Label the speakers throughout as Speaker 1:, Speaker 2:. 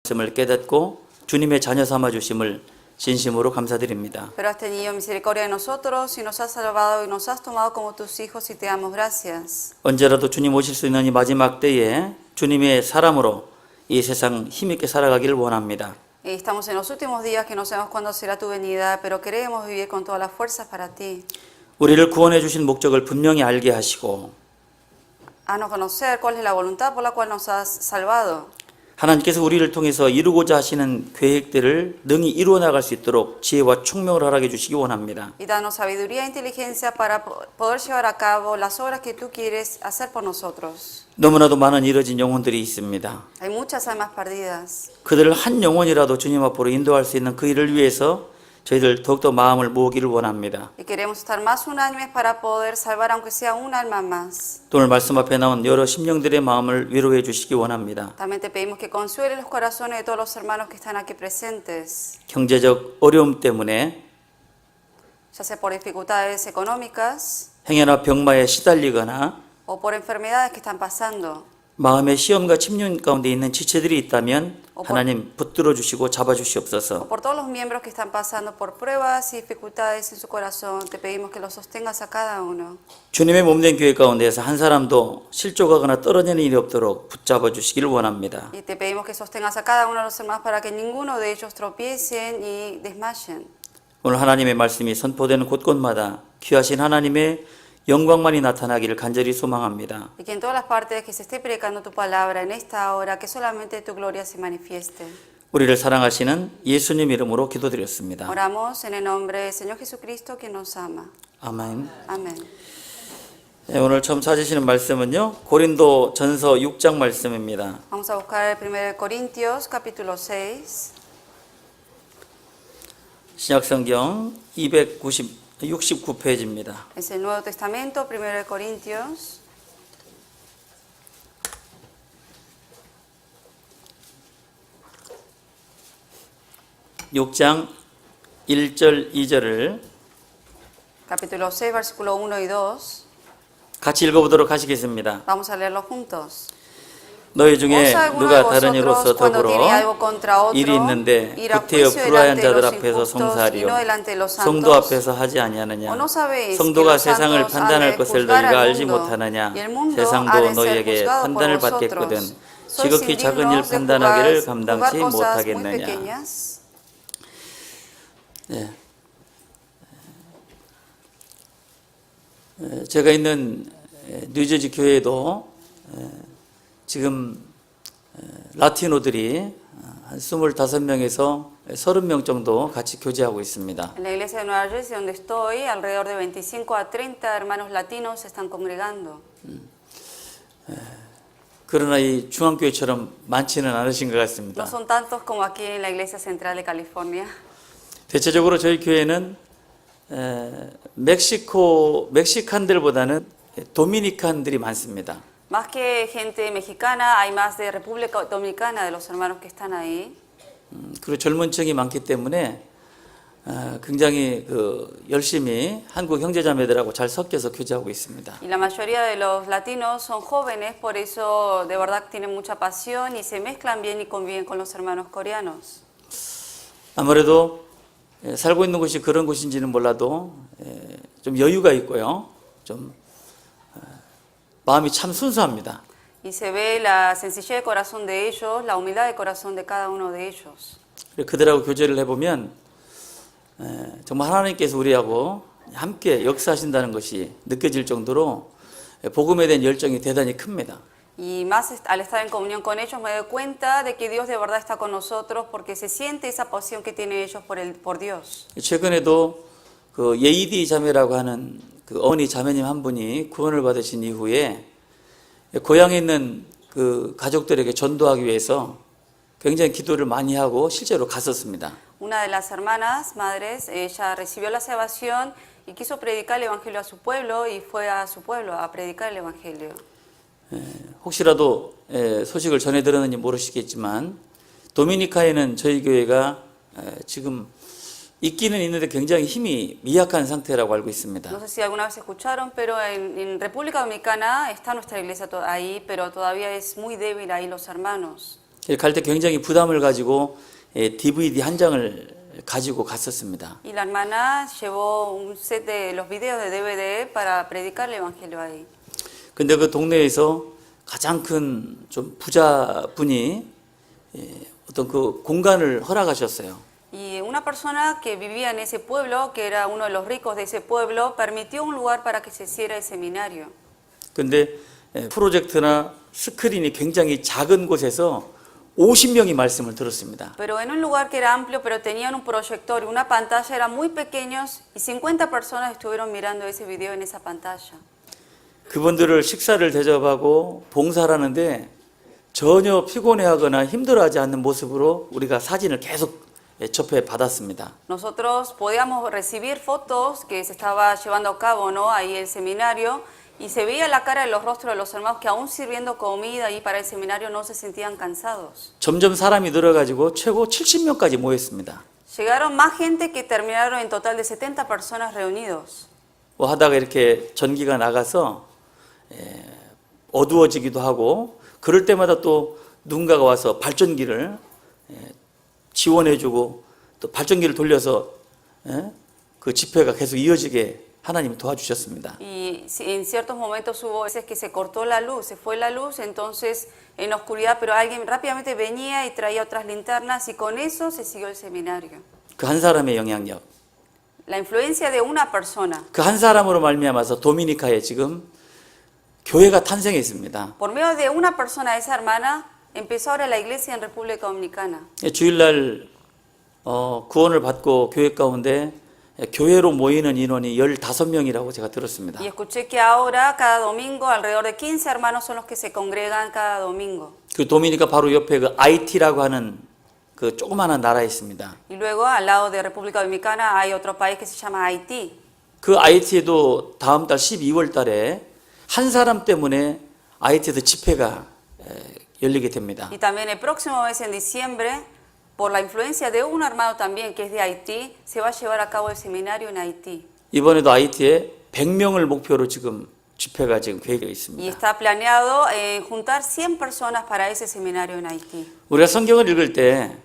Speaker 1: 말씀을 깨닫고 주님의 자녀 삼아 주심을 진심으로 감사드립니다.
Speaker 2: Pero has tenido misericordia de nosotros y nos has salvado y nos has tomado como tus hijos y te damos gracias.
Speaker 1: 언제라도 주님 오실 수 있는 이 마지막 때에 주님의 사람으로 이 세상 힘있게 살아가기를 원합니다.
Speaker 2: Estamos en los últimos días que no sabemos cuándo será tu venida, pero queremos vivir con todas las fuerzas para ti.
Speaker 1: 우리를 구원해 주신 목적을 분명히 알게 하시고
Speaker 2: Haznos conocer cuál es la voluntad por la cual nos has salvado.
Speaker 1: 하나님께서 우리를 통해서 이루고자 하시는 계획들을 능히 이루어 나갈 수 있도록 지혜와 총명을 허락해 주시기 원합니다.
Speaker 2: Y danos sabiduría e inteligencia para poder llevar a cabo las obras que tú quieres hacer por nosotros.
Speaker 1: 너무나도 많은 잃어진 영혼들이 있습니다.
Speaker 2: Hay muchas almas perdidas.
Speaker 1: 그들을 한 영혼이라도 주님 앞으로 인도할 수 있는 그 일을 위해서 저희들 더욱더 마음을 모으기를 원합니다.
Speaker 2: Y queremos estar más unánimes para poder salvar aunque sea un alma más.
Speaker 1: 오늘 말씀 앞에 나온 여러 심령들의 마음을 위로해 주시기 원합니다.
Speaker 2: También te pedimos que consuele los corazones de todos los hermanos que están aquí presentes,
Speaker 1: 경제적 어려움 때문에
Speaker 2: ya sea por dificultades económicas
Speaker 1: 행여나 병마에 시달리거나
Speaker 2: o por enfermedades que están pasando.
Speaker 1: 마음의 시험과 침륜 가운데 있는 지체들이 있다면 하나님 붙들어 주시고 잡아 주시옵소서.
Speaker 2: O por todos los miembros que están pasando por pruebas y dificultades en su corazón, te pedimos que los sostengas a cada uno.
Speaker 1: 주님의 몸된 교회 가운데서 한 사람도 실족하거나 떨어지는 일이 없도록 붙잡아 주시기를 원합니다.
Speaker 2: Y te pedimos que sostengas a cada uno de los hermanos para que ninguno de ellos tropiecen y desmayen.
Speaker 1: 오늘 하나님의 말씀이 선포되는 곳곳마다 귀하신 하나님의 영광만이 나타나기를 간절히 소망합니다.
Speaker 2: Y que en todas las partes que se esté predicando tu palabra en esta hora, que solamente tu gloria se manifieste.
Speaker 1: 우리를 사랑하시는 예수님 이름으로 기도드렸습니다.
Speaker 2: Oramos en el nombre del Señor Jesucristo que nos ama.
Speaker 1: 아멘.
Speaker 2: Amén.
Speaker 1: 네, 오늘 처음 찾으시는 말씀은요, 고린도 전서 6장 말씀입니다.
Speaker 2: Vamos a buscar el 1 Corintios capítulo 6.
Speaker 1: 신약성경 269페이지입니다.
Speaker 2: Es el Nuevo Testamento, 1 Corintios.
Speaker 1: (6장) 1절 2절을
Speaker 2: Capítulo 6, versículo 1 y 2.
Speaker 1: 같이 읽어보도록 하시겠습니다.
Speaker 2: Vamos a leerlo juntos.
Speaker 1: 너희 중에
Speaker 2: ¿O alguno
Speaker 1: 누가
Speaker 2: de
Speaker 1: 다른 이로서
Speaker 2: vosotros cuando
Speaker 1: 더불어
Speaker 2: tiene algo contra otro,
Speaker 1: 일이 있는데
Speaker 2: ir a
Speaker 1: 구태여
Speaker 2: juicio
Speaker 1: 불화한
Speaker 2: delante de
Speaker 1: 자들
Speaker 2: los
Speaker 1: 앞에서
Speaker 2: injustos y
Speaker 1: 송사하리요
Speaker 2: no delante de los
Speaker 1: 성도
Speaker 2: santos?
Speaker 1: 앞에서 하지 아니하느냐
Speaker 2: ¿O no sabéis que
Speaker 1: 성도가
Speaker 2: los
Speaker 1: 세상을
Speaker 2: santos han
Speaker 1: 판단할
Speaker 2: de
Speaker 1: 것을
Speaker 2: juzgar
Speaker 1: 너희가
Speaker 2: al
Speaker 1: 알지
Speaker 2: mundo,
Speaker 1: 못하느냐
Speaker 2: y el mundo ha
Speaker 1: 세상도
Speaker 2: de ser
Speaker 1: 너희에게
Speaker 2: juzgado por
Speaker 1: 판단을 받겠거든
Speaker 2: vosotros? Sois
Speaker 1: 지극히 작은 일
Speaker 2: indignos de
Speaker 1: 판단하기를
Speaker 2: juzgar
Speaker 1: 감당치
Speaker 2: cosas muy
Speaker 1: 못하겠느냐.
Speaker 2: pequeñas.
Speaker 1: 네. 제가 있는 뉴저지 교회에도 지금 라티노들이 한 25명에서 30명 정도 같이 교제하고 있습니다.
Speaker 2: En la iglesia de Nueva Jersey, donde estoy, alrededor de 25 a 30 hermanos latinos se están congregando.
Speaker 1: 그러나 이 중앙교회처럼 많지는 않으신 것 같습니다.
Speaker 2: No son tantos como aquí en la iglesia central de California.
Speaker 1: 대체적으로 저희 교회는 멕시칸들보다는 도미니칸들이 많습니다.
Speaker 2: Más que gente mexicana, hay más de República Dominicana de los hermanos que están ahí.
Speaker 1: 그리고 젊은 층이 많기 때문에 굉장히 열심히 한국 형제자매들하고 잘 섞여서 교제하고 있습니다.
Speaker 2: Y la mayoría de los latinos son jóvenes, por eso de verdad tienen mucha pasión y se mezclan bien y conviven con los hermanos coreanos.
Speaker 1: 아무래도 살고 있는 곳이 그런 곳인지는 몰라도 좀 여유가 있고요. 좀 마음이 참 순수합니다.
Speaker 2: Y se ve la sencillez de corazón de ellos, la humildad de corazón de cada uno de ellos.
Speaker 1: 그들하고 교제를 해보면 정말 하나님께서 우리하고 함께 역사하신다는 것이 느껴질 정도로 복음에 대한 열정이 대단히 큽니다.
Speaker 2: Y más al estar en comunión con ellos me doy cuenta de que Dios de verdad está con nosotros porque se siente esa pasión que tienen ellos por Dios.
Speaker 1: 최근에도 그 예이디 자매라고 하는 그 어머니 자매님 한 분이 구원을 받으신 이후에 고향에 있는 그 가족들에게 전도하기 위해서 굉장히 기도를 많이 하고 실제로 갔었습니다.
Speaker 2: Una de las hermanas, madres, ella recibió la salvación y quiso predicar el evangelio a su pueblo y fue a su pueblo a predicar el evangelio.
Speaker 1: 혹시라도 소식을 전해 들었는지 모르시겠지만 도미니카에는 저희 교회가 지금 있기는 있는데 굉장히 힘이 미약한 상태라고 알고 있습니다.
Speaker 2: No sé si alguna vez escucharon, pero en República Dominicana está nuestra iglesia ahí, pero todavía es muy débil ahí los hermanos.
Speaker 1: 갈 때 굉장히 부담을 가지고 DVD 한 장을 가지고 갔었습니다.
Speaker 2: Y la hermana llevó un set de los videos de DVD para predicar el Evangelio ahí.
Speaker 1: 근데 그 동네에서 가장 큰 좀 부자분이 어떤 그 공간을 허락하셨어요.
Speaker 2: Y una persona que vivía en ese pueblo, que era uno de los ricos de ese pueblo, permitió un lugar para que se hiciera el seminario.
Speaker 1: 근데 프로젝트나 스크린이 굉장히 작은 곳에서 50명이 말씀을 들었습니다.
Speaker 2: Pero en un lugar que era amplio, pero tenían un proyector y una pantalla, eran muy pequeños y 50 personas estuvieron mirando ese video en esa pantalla.
Speaker 1: 그분들을 식사를 대접하고 봉사를 하는데 전혀 피곤해하거나 힘들어하지 않는 모습으로 우리가 사진을 계속 접해 받았습니다.
Speaker 2: Nosotros podíamos recibir fotos que se estaba llevando a cabo, ¿no? Ahí el seminario, y se veía la cara de los rostros de los hermanos que aún sirviendo comida y para el seminario no se sentían cansados.
Speaker 1: 점점 사람이 늘어가지고 최고 70명까지 모였습니다.
Speaker 2: Llegaron más gente que terminaron en total de 70 personas reunidos.
Speaker 1: 뭐 하다가 이렇게 전기가 나가서 어두워지기도 하고 그럴 때마다 또 누군가가 와서 발전기를 지원해주고 또 발전기를 돌려서 그 집회가 계속 이어지게 하나님이 도와주셨습니다.
Speaker 2: Y en ciertos momentos hubo veces que se cortó la luz, se fue la luz, entonces en oscuridad, pero alguien rápidamente venía y traía otras linternas y con eso se siguió el seminario.
Speaker 1: 그 한 사람의 영향력,
Speaker 2: La influencia de una persona.
Speaker 1: 그 한 사람으로 말미암아서 도미니카에 지금 교회가 탄생했습니다.
Speaker 2: Por medio de una persona, esa hermana empezó ahora la iglesia en República Dominicana.
Speaker 1: 주일날 구원을 받고 교회 가운데 교회로 모이는 인원이 15명이라고 제가 들었습니다.
Speaker 2: Y escuché que ahora, cada domingo, alrededor de 15 hermanos son los que se congregan cada domingo.
Speaker 1: 그 도미니카 바로 옆에 그 아이티라고 하는 그 조그마한 나라에 있습니다.
Speaker 2: Y luego, al lado de República Dominicana, hay otro país que se llama Haití.
Speaker 1: 그 아이티에도 다음 달 12월 달에 한 사람 때문에 아이티에서 집회가 열리게 됩니다.
Speaker 2: Y también el próximo mes, en diciembre, por la influencia de un hermano también que es de Haití, se va a llevar a cabo el seminario en Haití.
Speaker 1: 이번에도 아이티에 100명을 목표로 지금 집회가 지금 계획되어
Speaker 2: Y
Speaker 1: 있습니다.
Speaker 2: está planeado juntar 100 personas para ese seminario en Haití.
Speaker 1: 우리가 성경을 읽을 때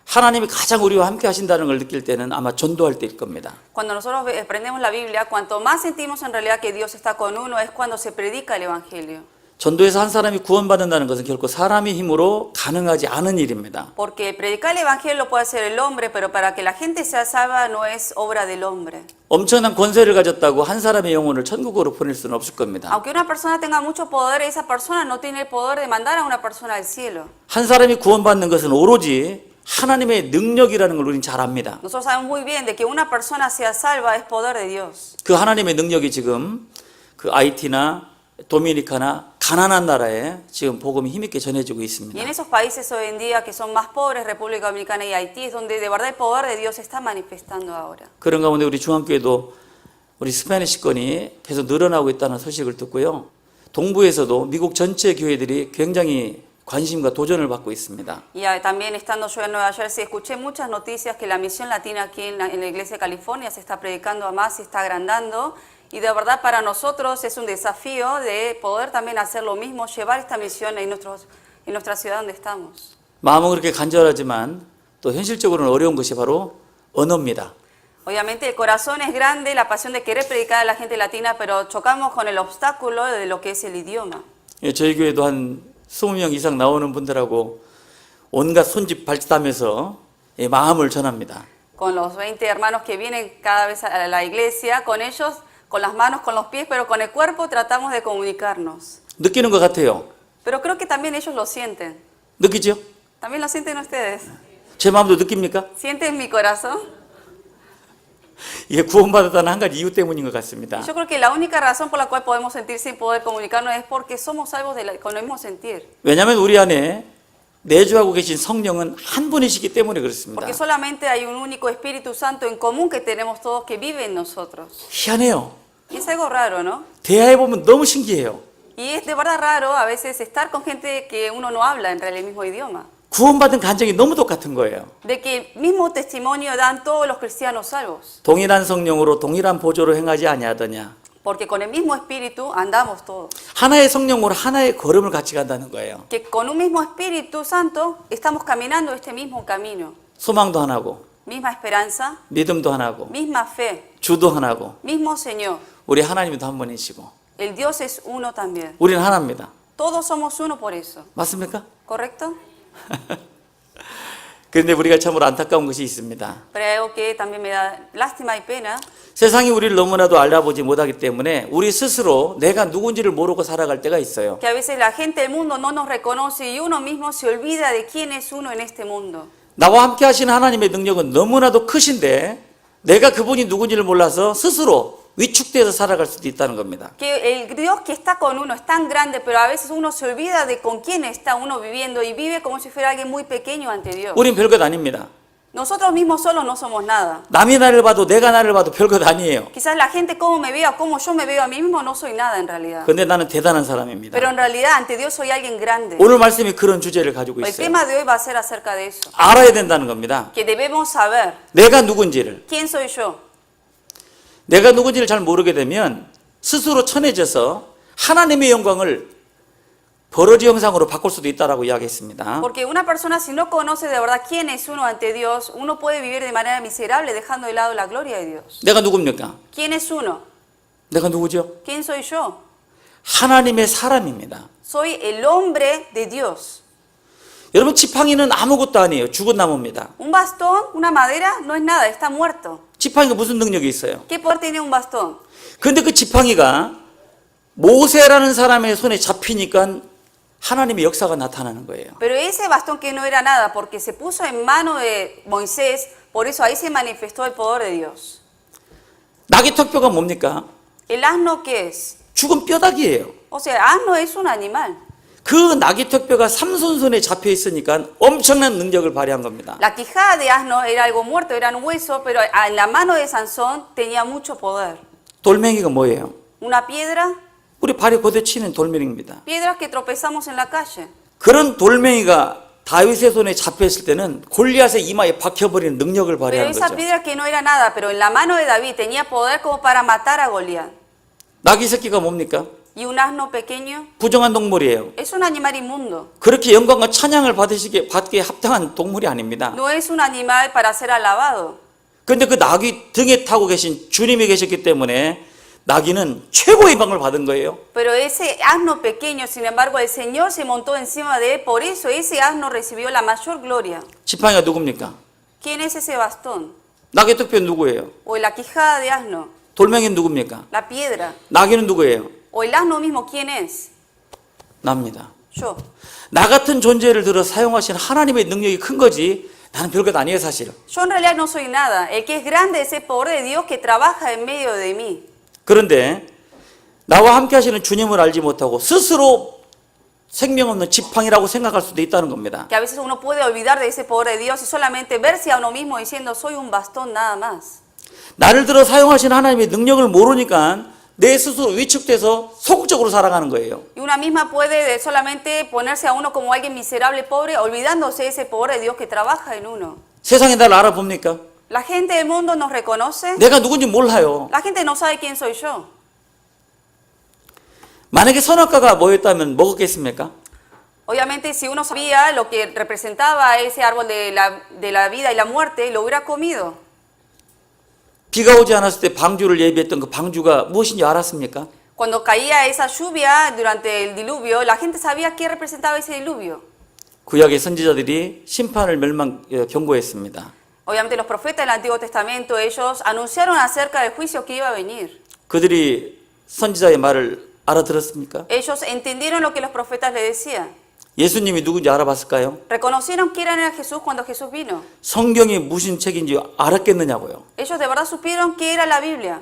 Speaker 1: 하나님이 가장 우리와 함께 하신다는 걸 느낄 때는 아마 전도할 때일 겁니다.
Speaker 2: Cuando nosotros aprendemos la Biblia, cuanto más sentimos en realidad que Dios está con uno, es cuando se predica el Evangelio.
Speaker 1: 전도에서 한 사람이 구원받는다는 것은 결코 사람의 힘으로 가능하지 않은 일입니다.
Speaker 2: Porque predicar el Evangelio lo puede hacer el hombre, pero para que la gente sea salva no es obra del hombre.
Speaker 1: 엄청난 권세를 가졌다고 한 사람의 영혼을 천국으로 보낼 수는 없을 겁니다.
Speaker 2: Aunque una persona tenga mucho poder, esa persona no tiene el poder de mandar a una persona al cielo.
Speaker 1: 한 사람이 구원받는 것은 오로지 하나님의 능력이라는 걸 우리는 잘 압니다.
Speaker 2: Nosotros sabemos muy bien de que una persona sea salva es poder de Dios.
Speaker 1: 그 하나님의 능력이 지금 그 아이티나 도미니카나 가난한 나라에 지금 복음이 힘있게 전해지고
Speaker 2: Y
Speaker 1: 있습니다.
Speaker 2: en esos países hoy en día que son más pobres, República Dominicana y Haití, es donde de verdad el poder de Dios se está manifestando ahora.
Speaker 1: 그런 가운데 우리 중앙교회도 우리 스페니시권이 계속 늘어나고 있다는 소식을 듣고요. 동부에서도 미국 전체 교회들이 굉장히 관심과 도전을 받고 있습니다.
Speaker 2: Y también estando yo en Nueva Jersey, escuché muchas noticias que la misión latina aquí en la Iglesia de California se está predicando a más y está agrandando. Y de verdad para nosotros es un desafío de poder también hacer lo mismo, llevar esta misión en nuestra ciudad donde estamos.
Speaker 1: 마음은 그렇게 간절하지만 또 현실적으로는 어려운 것이 바로 언어입니다.
Speaker 2: Obviamente el corazón es grande, la pasión de querer predicar a la gente latina, pero chocamos con el obstáculo de lo que es el idioma.
Speaker 1: 저희 교회도 한 20명 이상 나오는 분들하고 온갖 손짓 발짓하면서 마음을 전합니다.
Speaker 2: Con los 20 hermanos que vienen cada vez a la iglesia, con ellos, con las manos, con los pies, pero con el cuerpo tratamos de comunicarnos.
Speaker 1: 느끼는 것 같아요.
Speaker 2: Pero creo que también ellos lo sienten.
Speaker 1: 느끼죠?
Speaker 2: ¿También lo sienten ustedes?
Speaker 1: 제 마음도 느낍니까?
Speaker 2: ¿Sienten mi corazón?
Speaker 1: 이게 구원받았다는 한 가지 이유 때문인 것 같습니다.
Speaker 2: Yo creo que la única razón por la cual podemos sentir sin poder comunicarnos es porque somos salvos con el mismo sentir.
Speaker 1: 왜냐하면 우리 안에 내주하고 계신 성령은 한 분이시기 때문에 그렇습니다.
Speaker 2: Porque solamente hay un único Espíritu Santo en común que tenemos todos que vive en nosotros.
Speaker 1: 희한해요.
Speaker 2: Y es algo raro, ¿no?
Speaker 1: 대화해보면 너무 신기해요.
Speaker 2: Y es de verdad raro a veces estar con gente que uno no habla en realidad el mismo idioma.
Speaker 1: 구원받은 간증이 너무 똑같은 거예요.
Speaker 2: De que el mismo testimonio dan todos los cristianos salvos.
Speaker 1: 동일한 성령으로 동일한 보조로 행하지 아니하더냐.
Speaker 2: Porque con el mismo espíritu andamos todos.
Speaker 1: 하나의 성령으로 하나의 걸음을 같이 간다는 거예요.
Speaker 2: Que con un mismo Espíritu Santo estamos caminando este mismo camino.
Speaker 1: 소망도 하나고
Speaker 2: Misma esperanza,
Speaker 1: 믿음도 하나고
Speaker 2: misma fe,
Speaker 1: 주도 하나고
Speaker 2: mismo Señor.
Speaker 1: 우리 하나님도 한 분이시고
Speaker 2: El Dios es uno también.
Speaker 1: 우리는 하나입니다.
Speaker 2: Todos somos uno por eso.
Speaker 1: 맞습니까?
Speaker 2: ¿Correcto?
Speaker 1: 그런데 우리가 참으로 안타까운 것이 있습니다.
Speaker 2: Pero hay algo que también me da lástima y pena.
Speaker 1: 세상이 우리를 너무나도 알아보지 못하기 때문에 우리 스스로 내가 누군지를 모르고 살아갈 때가 있어요.
Speaker 2: Que a veces la gente del mundo no nos reconoce y uno mismo se olvida de quién es uno en este mundo.
Speaker 1: 나와 함께 하시는 하나님의 능력은 너무나도 크신데 내가 그분이 누군지를 몰라서 스스로 위축돼서 살아갈 수도 있다는 겁니다.
Speaker 2: Que el Dios que está con uno es tan grande, pero a veces uno se olvida de con quién está uno viviendo y vive como si fuera alguien muy pequeño ante Dios.
Speaker 1: 우린 별것 아닙니다.
Speaker 2: Nosotros mismos solos no somos nada.
Speaker 1: 남이 나를 봐도 내가 나를 봐도 별것 아니에요.
Speaker 2: Quizás la gente cómo me vea, cómo yo me veo a mí mismo, no soy nada en realidad.
Speaker 1: 근데 나는 대단한 사람입니다.
Speaker 2: Pero en realidad ante Dios soy alguien grande.
Speaker 1: 오늘 말씀이 그런 주제를 가지고
Speaker 2: El
Speaker 1: 있어요.
Speaker 2: tema de hoy va a ser acerca de eso.
Speaker 1: 알아야 된다는 겁니다.
Speaker 2: Que debemos saber
Speaker 1: 내가 누군지를.
Speaker 2: quién soy yo.
Speaker 1: 내가 누군지를 잘 모르게 되면 스스로 천해져서 하나님의 영광을 버러지 형상으로 바꿀 수도 있다라고 이야기했습니다.
Speaker 2: Porque una persona si no conoce de verdad quién es uno ante Dios, uno puede vivir de manera miserable dejando de lado la gloria de Dios.
Speaker 1: 내가 누굽니까?
Speaker 2: ¿Quién es uno?
Speaker 1: 내가 누구죠?
Speaker 2: ¿Quién soy yo?
Speaker 1: 하나님의 사람입니다.
Speaker 2: Soy el hombre de Dios.
Speaker 1: 여러분 지팡이는 아무것도 아니에요. 죽은 나무입니다.
Speaker 2: Un bastón, una madera, no es nada, está muerto.
Speaker 1: 지팡이가 무슨 능력이 있어요?
Speaker 2: ¿Qué poder tiene un bastón?
Speaker 1: 그런데 그 지팡이가 모세라는 사람의 손에 잡히니까 하나님의 역사가 나타나는 거예요.
Speaker 2: Pero ese bastón que no era nada, porque se puso en mano de Moisés, por eso ahí se manifestó el poder de Dios.
Speaker 1: 낙이 턱뼈가 뭡니까?
Speaker 2: ¿El asno qué es?
Speaker 1: 죽은 뼈다귀예요.
Speaker 2: O sea, el asno es un animal.
Speaker 1: 그 낙이 턱뼈가 삼손 손에 잡혀 있으니까 엄청난 능력을 발휘한 겁니다.
Speaker 2: La quijada de asno era algo muerto, era un hueso, pero en la mano de Sansón tenía mucho poder.
Speaker 1: 돌멩이가 뭐예요?
Speaker 2: Una piedra,
Speaker 1: 우리 발에 고대치는 돌멩이입니다.
Speaker 2: piedras que tropezamos en la calle.
Speaker 1: 그런 돌멩이가 다윗의 손에 잡혀 있을 때는 골리앗의 이마에 박혀버리는 능력을
Speaker 2: Pero
Speaker 1: 발휘하는
Speaker 2: esa
Speaker 1: 거죠.
Speaker 2: piedra que no era nada, pero en la mano de David tenía poder como para matar a Goliat.
Speaker 1: 낙이 새끼가 뭡니까?
Speaker 2: Y un asno pequeño
Speaker 1: 부정한 동물이에요.
Speaker 2: es un animal inmundo.
Speaker 1: 그렇게 영광과 찬양을 받기에 합당한 동물이 아닙니다.
Speaker 2: No es un animal para ser alabado.
Speaker 1: 그런데 그 낙이 등에 타고 계신 주님이 계셨기 때문에 낙이는 최고의 방을 받은 거예요.
Speaker 2: Pero ese asno pequeño, sin embargo, el Señor se montó encima de él. Por eso ese asno recibió la mayor gloria.
Speaker 1: 지팡이가 누굽니까?
Speaker 2: ¿Quién es ese bastón?
Speaker 1: 낙의 턱뼈는 누구예요?
Speaker 2: O la quijada de asno,
Speaker 1: 돌멩이는 누굽니까?
Speaker 2: la piedra.
Speaker 1: 낙이는 누구예요?
Speaker 2: O el asno mismo, ¿quién es?
Speaker 1: 납니다.
Speaker 2: Yo.
Speaker 1: 나 같은 존재를 들어 사용하신 하나님의 능력이 큰 거지 나는 별것 아니에요 사실.
Speaker 2: Yo en realidad no soy nada. El que es grande es el poder de Dios que trabaja en medio de mí.
Speaker 1: 그런데 나와 함께 하시는 주님을 알지 못하고 스스로 생명 없는 지팡이라고 생각할 수도 있다는 겁니다.
Speaker 2: Que a veces uno puede olvidar de ese poder de Dios y solamente verse a uno mismo diciendo soy un bastón nada más.
Speaker 1: 나를 들어 사용하신 하나님의 능력을 모르니까 내 스스로 위축돼서 소극적으로 살아가는 거예요.
Speaker 2: Y una misma puede solamente ponerse a uno como alguien miserable, pobre, olvidándose de ese poder de Dios que trabaja en uno.
Speaker 1: 세상이 나를 알아봅니까?
Speaker 2: La gente del mundo nos reconoce.
Speaker 1: 내가 누군지 몰라요.
Speaker 2: La gente no sabe quién soy yo.
Speaker 1: 만약에 선악과가 뭐였다면 먹었겠습니까?
Speaker 2: Obviamente, si uno sabía lo que representaba ese árbol de la vida y la muerte, lo hubiera comido.
Speaker 1: 비가 오지 않았을 때 방주를 예비했던 그 방주가 무엇인지 알았습니까?
Speaker 2: Cuando caía esa lluvia durante el diluvio, la gente sabía qué representaba ese diluvio.
Speaker 1: 구약의 선지자들이 심판을 경고했습니다.
Speaker 2: Obviamente, los profetas del Antiguo Testamento, ellos anunciaron acerca del juicio que iba a venir.
Speaker 1: 그들이 선지자의 말을 알아들었습니까?
Speaker 2: Ellos entendieron lo que los profetas le decían.
Speaker 1: 예수님이 누군지 알아봤을까요?
Speaker 2: ¿Reconocieron quién era Jesús cuando Jesús vino?
Speaker 1: 성경이 무슨 책인지 알았겠느냐고요.
Speaker 2: Ellos de verdad supieron qué era la Biblia.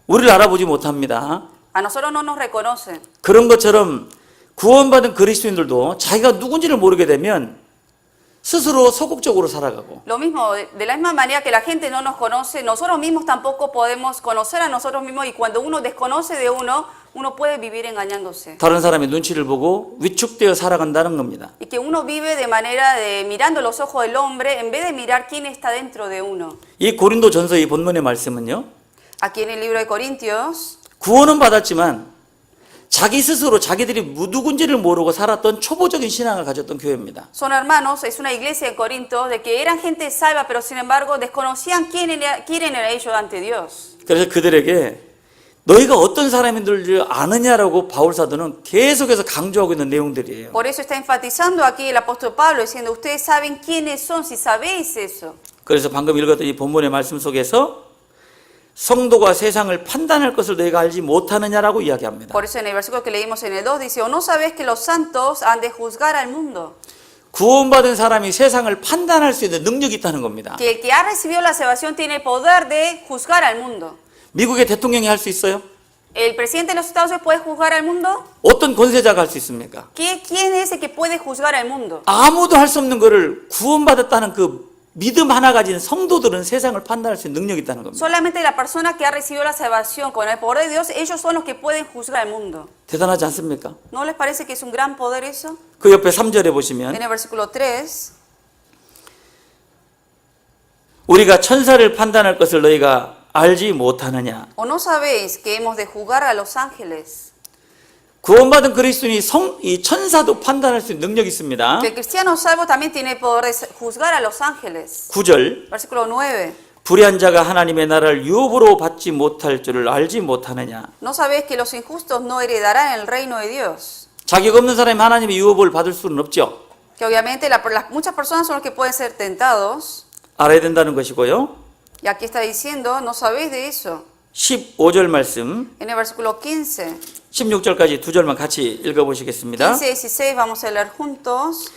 Speaker 1: 우리를 알아보지 못합니다.
Speaker 2: A nosotros no nos reconocen.
Speaker 1: 그런 것처럼 구원받은 그리스도인들도 자기가 누군지를 모르게 되면 스스로 소극적으로 살아가고
Speaker 2: Lo mismo, de la misma manera que la gente no nos conoce, nosotros mismos tampoco podemos conocer a nosotros mismos y cuando uno desconoce de uno, uno puede vivir engañándose.
Speaker 1: 다른 사람의 눈치를 보고 위축되어 살아간다는 겁니다.
Speaker 2: Y que uno vive de manera de mirando los ojos del hombre en vez de mirar quién está dentro de uno.
Speaker 1: 이 고린도전서 이 본문의 말씀은요.
Speaker 2: Aquí en el libro de Corintios,
Speaker 1: 구원은 받았지만 자기 스스로 자기들이 누군지를 모르고 살았던 초보적인 신앙을 가졌던 교회입니다.
Speaker 2: son hermanos, es una iglesia en Corinto de que eran gente salva, pero sin embargo desconocían quién era ellos ante Dios.
Speaker 1: 그래서 그들에게 너희가 어떤 사람인 줄 아느냐라고 바울 사도는 계속해서 강조하고 있는 내용들이에요.
Speaker 2: Por eso está enfatizando aquí el apóstol Pablo diciendo, ustedes saben quiénes son, si sabéis eso.
Speaker 1: 그래서 방금 읽었던 이 본문의 말씀 속에서 성도가 세상을 판단할 것을 너희가 알지 못하느냐라고 이야기합니다.
Speaker 2: Por eso en el versículo que leímos en el 2 dice, ¿o no sabéis que los santos han de juzgar al mundo?
Speaker 1: 구원받은 사람이 세상을 판단할 수 있는 능력이 있다는 겁니다.
Speaker 2: Que el que ha recibido la salvación tiene el poder de juzgar al mundo.
Speaker 1: 미국의 대통령이 할 수 있어요?
Speaker 2: ¿El presidente de los Estados Unidos puede juzgar al mundo?
Speaker 1: 어떤 권세자가 할 수 있습니까?
Speaker 2: ¿Quién es el que puede juzgar al mundo?
Speaker 1: 아무도 할 수 없는 것을 구원받았다는 그 믿음 하나 가진 성도들은 세상을 판단할 수 있는 능력이 있다는 겁니다.
Speaker 2: Solamente la persona que ha recibido la salvación con el poder de Dios, ellos son los que pueden juzgar al mundo.
Speaker 1: 대단하지 않습니까?
Speaker 2: ¿No les parece que es un gran poder eso?
Speaker 1: 그 옆에 3절에 보시면
Speaker 2: En el versículo 3,
Speaker 1: 우리가 천사를 판단할 것을 너희가 알지 못하느냐.
Speaker 2: ¿o no sabéis que hemos de juzgar a los ángeles?
Speaker 1: 구원받은 그리스도인이 이 천사도 판단할 수 있는 능력이 있습니다.
Speaker 2: Que el cristiano salvo también tiene el poder de juzgar a los ángeles.
Speaker 1: 9절
Speaker 2: Versículo 9.
Speaker 1: 불의한 자가 하나님의 나라를 유업으로 받지 못할 줄을 알지 못하느냐.
Speaker 2: ¿No sabéis que los injustos no heredarán el reino de Dios?
Speaker 1: 자격 없는 사람이 하나님의 유업을 받을 수는 없죠.
Speaker 2: Que obviamente muchas personas son los que pueden ser tentados.
Speaker 1: 알아야 된다는 것이고요.
Speaker 2: Y aquí está diciendo, no sabéis de eso.
Speaker 1: 15절 말씀
Speaker 2: En el versículo 15,
Speaker 1: 16절까지 두 절만 같이 읽어보시겠습니다.
Speaker 2: 15 y 16 vamos a leer juntos.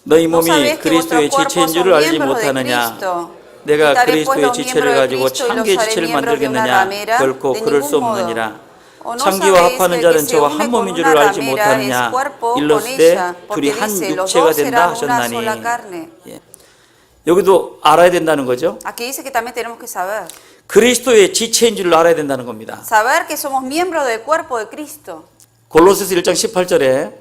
Speaker 1: 너희
Speaker 2: ¿No
Speaker 1: 몸이
Speaker 2: sabéis que
Speaker 1: 그리스도의
Speaker 2: vuestros
Speaker 1: 지체인
Speaker 2: cuerpos
Speaker 1: 줄을
Speaker 2: son
Speaker 1: 알지
Speaker 2: miembros de
Speaker 1: 못하느냐.
Speaker 2: Cristo?
Speaker 1: 내가
Speaker 2: Quitaré pues
Speaker 1: 그리스도의
Speaker 2: los
Speaker 1: 지체를
Speaker 2: miembros de
Speaker 1: 가지고
Speaker 2: Cristo y los
Speaker 1: 창기의
Speaker 2: haré
Speaker 1: 지체를
Speaker 2: miembros de una
Speaker 1: 만들겠느냐.
Speaker 2: ramera?
Speaker 1: 결코
Speaker 2: De
Speaker 1: 그럴 수
Speaker 2: ningún modo.
Speaker 1: 없느니라.
Speaker 2: ¿O no
Speaker 1: 창기와
Speaker 2: sabéis
Speaker 1: 합하는
Speaker 2: que el que
Speaker 1: 자는
Speaker 2: se
Speaker 1: 저와
Speaker 2: une
Speaker 1: 한
Speaker 2: con
Speaker 1: 몸인
Speaker 2: una
Speaker 1: 줄을 알지
Speaker 2: ramera es
Speaker 1: 못하느냐.
Speaker 2: cuerpo con
Speaker 1: 일러스되
Speaker 2: ella?
Speaker 1: 둘이
Speaker 2: Porque
Speaker 1: 한
Speaker 2: dice, los
Speaker 1: 육체가
Speaker 2: dos
Speaker 1: 된다
Speaker 2: serán una
Speaker 1: 하셨나니.
Speaker 2: sola carne.
Speaker 1: 예. 여기도 알아야 된다는 거죠.
Speaker 2: Aquí dice que también tenemos que saber.
Speaker 1: 그리스도의 지체인 줄을 알아야 된다는 겁니다.
Speaker 2: Saber que somos miembros del cuerpo de Cristo.
Speaker 1: 골로새서 1장 18절에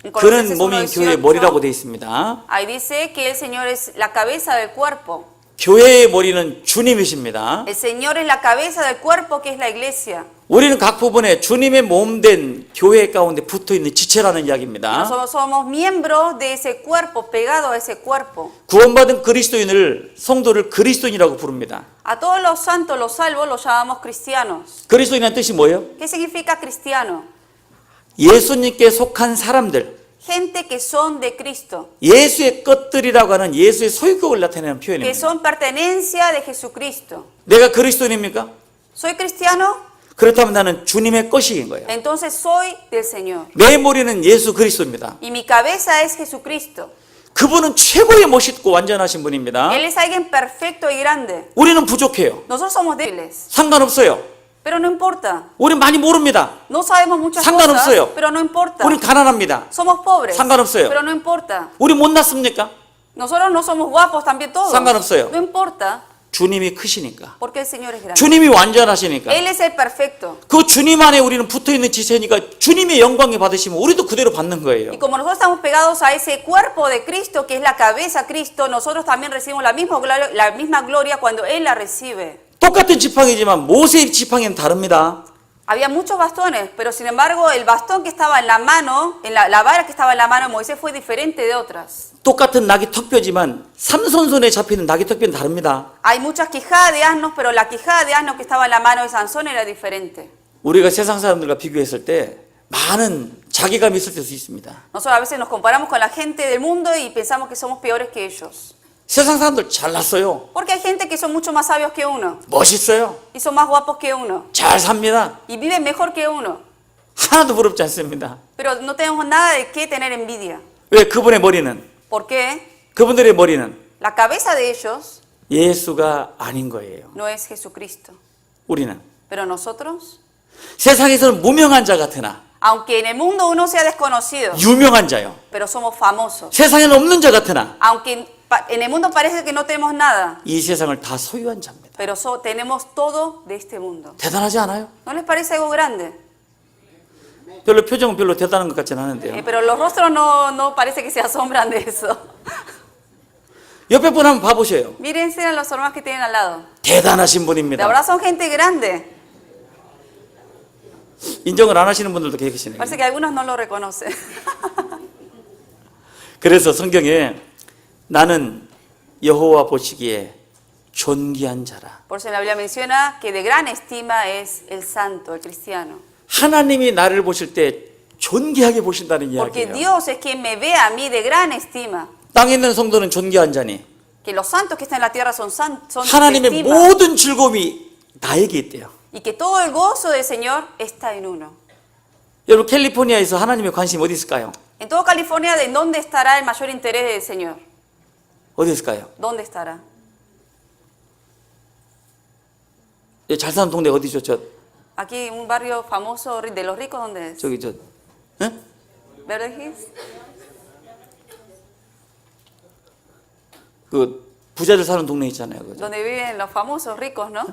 Speaker 2: En
Speaker 1: 그는
Speaker 2: Colosenses
Speaker 1: 몸인
Speaker 2: 1:18,
Speaker 1: 교회의 머리라고 되어 있습니다.
Speaker 2: ahí dice que el Señor es la cabeza del cuerpo.
Speaker 1: 교회의 머리는 주님이십니다.
Speaker 2: El Señor es la cabeza del cuerpo que es la iglesia.
Speaker 1: 우리는 각 부분에 주님의 몸된 교회 가운데 붙어 있는 지체라는 이야기입니다.
Speaker 2: Nosotros somos miembros de ese cuerpo, pegados a ese cuerpo.
Speaker 1: 구원받은 그리스도인을 성도를 그리스도인이라고 부릅니다.
Speaker 2: A todos los santos, los salvos, los llamamos cristianos.
Speaker 1: 그리스도인의 뜻이 뭐예요?
Speaker 2: ¿Qué significa cristiano?
Speaker 1: 예수님께 속한 사람들,
Speaker 2: Gente que son de Cristo,
Speaker 1: 예수의 것들이라고 하는 예수의 소유격을 나타내는
Speaker 2: que
Speaker 1: 표현입니다.
Speaker 2: son pertenencia de Jesucristo.
Speaker 1: 내가 그리스도인입니까?
Speaker 2: ¿Soy cristiano?
Speaker 1: 그렇다면 나는 주님의 것인 거예요.
Speaker 2: Entonces soy del Señor.
Speaker 1: 내 머리는 예수 그리스도입니다.
Speaker 2: Y mi cabeza es Jesucristo.
Speaker 1: 그분은 최고의 멋있고 완전하신 분입니다.
Speaker 2: Él es alguien perfecto y grande.
Speaker 1: 우리는 부족해요.
Speaker 2: Nosotros somos débiles,
Speaker 1: 상관없어요.
Speaker 2: pero no importa.
Speaker 1: 우리 많이 모릅니다.
Speaker 2: No sabemos muchas
Speaker 1: 상관없어요.
Speaker 2: cosas, pero no importa.
Speaker 1: 우리 가난합니다.
Speaker 2: Somos pobres,
Speaker 1: 상관없어요.
Speaker 2: pero no importa.
Speaker 1: 우리 못났습니까?
Speaker 2: Nosotros no somos guapos también todos.
Speaker 1: 상관없어요.
Speaker 2: No importa,
Speaker 1: 주님이 크시니까.
Speaker 2: porque el Señor es grande.
Speaker 1: 주님이 완전하시니까.
Speaker 2: Él es el perfecto.
Speaker 1: 그 주님 안에 우리는 붙어있는 지체니까 주님의 영광을 받으시면 우리도 그대로 받는 거예요.
Speaker 2: Y como nosotros estamos pegados a ese cuerpo de Cristo, que es la cabeza Cristo, nosotros también recibimos la misma gloria cuando Él la recibe.
Speaker 1: 똑같은 지팡이지만 모세의 지팡이는 다릅니다.
Speaker 2: Había muchos bastones, pero sin embargo el bastón que estaba en la mano, la vara que estaba en la mano de Moisés fue diferente de otras.
Speaker 1: 똑같은 낙이 턱뼈지만 삼손손에 잡히는 낙이 턱뼈는 다릅니다.
Speaker 2: Hay muchas quijadas de asnos, pero la quijada de asno que estaba en la mano de Sansón era diferente.
Speaker 1: 우리가 세상 사람들과 비교했을 때 많은 자기감이 있을 수 있습니다.
Speaker 2: Nosotros a veces nos comparamos con la gente del mundo y pensamos que somos peores que ellos.
Speaker 1: 세상 사람들 잘났어요.
Speaker 2: Porque hay gente que son mucho más sabios que uno
Speaker 1: 멋있어요.
Speaker 2: y son más guapos que uno
Speaker 1: 잘 삽니다.
Speaker 2: y viven mejor que uno.
Speaker 1: 하나도 부럽지 않습니다.
Speaker 2: Pero no tenemos nada de qué tener envidia.
Speaker 1: 왜? 그분의 머리는,
Speaker 2: ¿Por qué?
Speaker 1: 그분들의 머리는
Speaker 2: La cabeza de ellos
Speaker 1: 예수가 아닌 거예요.
Speaker 2: no es Jesucristo.
Speaker 1: 우리는
Speaker 2: Pero nosotros,
Speaker 1: 세상에서는 무명한 자 같으나
Speaker 2: aunque en el mundo uno sea desconocido,
Speaker 1: 유명한 자요.
Speaker 2: pero somos famosos.
Speaker 1: 세상에는 없는 자 같으나
Speaker 2: Aunque en el mundo parece que no tenemos nada,
Speaker 1: 이 세상을 다 소유한 자입니다.
Speaker 2: pero tenemos todo de este mundo.
Speaker 1: 대단하지 않아요?
Speaker 2: ¿No les parece algo grande?
Speaker 1: 별로 표정은 별로 대단한 것 같지는 않은데요.
Speaker 2: Pero los rostros no parece que se asombran de eso.
Speaker 1: 옆에 분 한번 봐보세요.
Speaker 2: Mírense a los hermanos que tienen al lado.
Speaker 1: 대단하신
Speaker 2: De
Speaker 1: 분입니다.
Speaker 2: verdad son gente grande.
Speaker 1: 인정을 안 하시는 분들도 계시네요.
Speaker 2: Parece que algunos no lo reconocen.
Speaker 1: 그래서 성경에 나는 여호와 보시기에 존귀한 자라.
Speaker 2: Por eso en la Biblia menciona que de gran estima es el santo, el cristiano.
Speaker 1: 하나님이 나를 보실 때 존귀하게 보신다는
Speaker 2: Porque
Speaker 1: 이야기예요.
Speaker 2: Dios es quien me ve a mí de gran estima.
Speaker 1: 땅에 있는 성도는 존귀한 자니
Speaker 2: Que los santos que están en la tierra son de
Speaker 1: 하나님의
Speaker 2: estima.
Speaker 1: 모든 즐거움이 나에게 있대요.
Speaker 2: Y que todo el gozo del Señor está en uno.
Speaker 1: 여러분 캘리포니아에서 하나님의 관심이 어디 있을까요?
Speaker 2: En todo California, ¿en dónde estará el mayor interés del Señor?
Speaker 1: 어디 있을까요?
Speaker 2: ¿Dónde estará?
Speaker 1: 잘 사는 동네 어디죠?
Speaker 2: Aquí un barrio famoso de los ricos, ¿dónde es?
Speaker 1: 저기 에?
Speaker 2: Beverly Hills.
Speaker 1: 그 부자들 사는 동네 있잖아요. 그죠?
Speaker 2: Donde viven los famosos ricos, ¿no?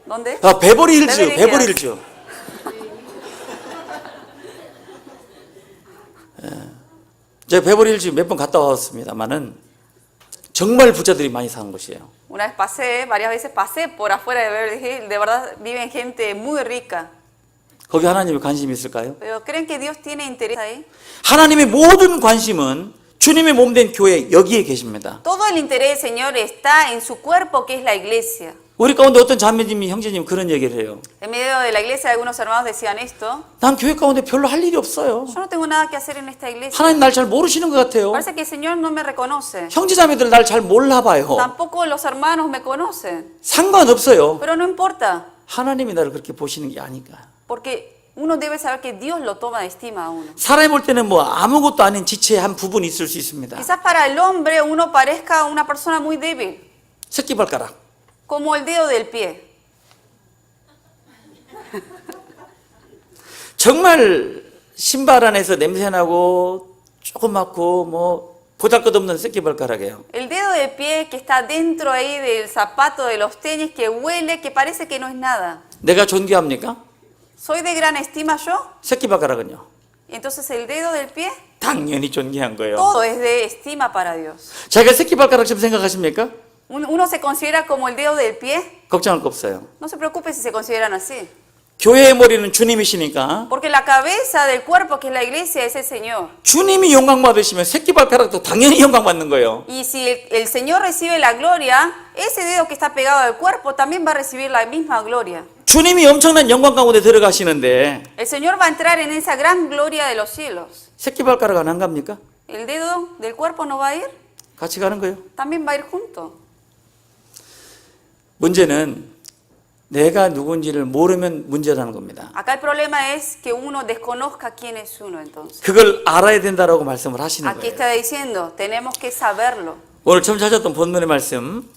Speaker 2: ¿Dónde?
Speaker 1: 아, 베버리 힐즈,
Speaker 2: 베버리
Speaker 1: 베버리
Speaker 2: 힐즈.
Speaker 1: 힐즈. 제가 베버리 힐즈 몇 번 갔다 왔습니다만은 정말 부자들이 많이 사는 곳이에요.
Speaker 2: Una vez pasé, varias veces pasé por afuera de Beverly Hills. De verdad viven gente muy rica.
Speaker 1: 거기 하나님의 관심이 있을까요?
Speaker 2: Pero ¿creen que Dios tiene interés ahí?
Speaker 1: 하나님의 모든 관심은 주님의 몸된 교회 여기에 계십니다.
Speaker 2: Todo el interés del Señor está en su cuerpo, que es la iglesia.
Speaker 1: 우리 가운데 어떤 자매님이 형제님 그런 얘기를 해요.
Speaker 2: En medio de la iglesia, algunos hermanos decían esto:
Speaker 1: 난 교회 가운데 별로 할 일이 없어요.
Speaker 2: yo no tengo nada que hacer en esta iglesia.
Speaker 1: 하나님 날 잘 모르시는 것 같아요.
Speaker 2: Parece que el Señor no me reconoce.
Speaker 1: 형제 자매들 날 잘 몰라 봐요.
Speaker 2: Tampoco los hermanos me conocen.
Speaker 1: 상관없어요.
Speaker 2: Pero no importa,
Speaker 1: 하나님이 나를 그렇게 보시는 게 아니까.
Speaker 2: porque uno debe saber que Dios lo toma de estima a uno.
Speaker 1: 사람이 볼 때는 뭐 아무것도 아닌 지체의 한 부분이 있을 수 있습니다.
Speaker 2: Quizás para el hombre uno parezca una persona muy débil,
Speaker 1: 새끼발가락.
Speaker 2: como el dedo del pie.
Speaker 1: 정말 신발 안에서 냄새나고 조그맣고 뭐 보잘것없는 새끼발가락이에요.
Speaker 2: El dedo del pie que está dentro ahí del zapato de los tenis, que huele, que parece que no es nada.
Speaker 1: 내가 존귀합니까?
Speaker 2: ¿Soy de gran estima yo?
Speaker 1: 새끼발가락은요?
Speaker 2: Entonces el dedo del pie,
Speaker 1: 당연히 존귀한 거예요.
Speaker 2: todo es de estima para Dios.
Speaker 1: 자기가 새끼발가락처럼 생각하십니까?
Speaker 2: Uno se considera como el dedo del pie.
Speaker 1: 걱정할 거 없어요.
Speaker 2: No se preocupe si se consideran así.
Speaker 1: 교회의 머리는 주님이시니까
Speaker 2: Porque la cabeza del cuerpo, que es la iglesia, es el Señor.
Speaker 1: 주님이 영광 받으시면 새끼발가락도 당연히 영광 받는 거예요.
Speaker 2: Y si el Señor recibe la gloria, ese dedo que está pegado al cuerpo también va a recibir la misma gloria.
Speaker 1: 주님이 엄청난 영광 가운데 들어가시는데
Speaker 2: El Señor va a entrar en esa gran gloria de los cielos.
Speaker 1: 새끼발가락은 안 갑니까?
Speaker 2: ¿El dedo del cuerpo no va a ir?
Speaker 1: 같이 가는 거예요.
Speaker 2: También va a ir junto.
Speaker 1: 문제는 내가 누군지를 모르면 문제라는 겁니다.
Speaker 2: Acá el problema es que uno desconozca quién es uno, entonces.
Speaker 1: 그걸 알아야 된다라고 말씀을 하시는
Speaker 2: Aquí
Speaker 1: 거예요.
Speaker 2: está diciendo, tenemos que saberlo.
Speaker 1: 오늘 처음 찾았던 본문의 말씀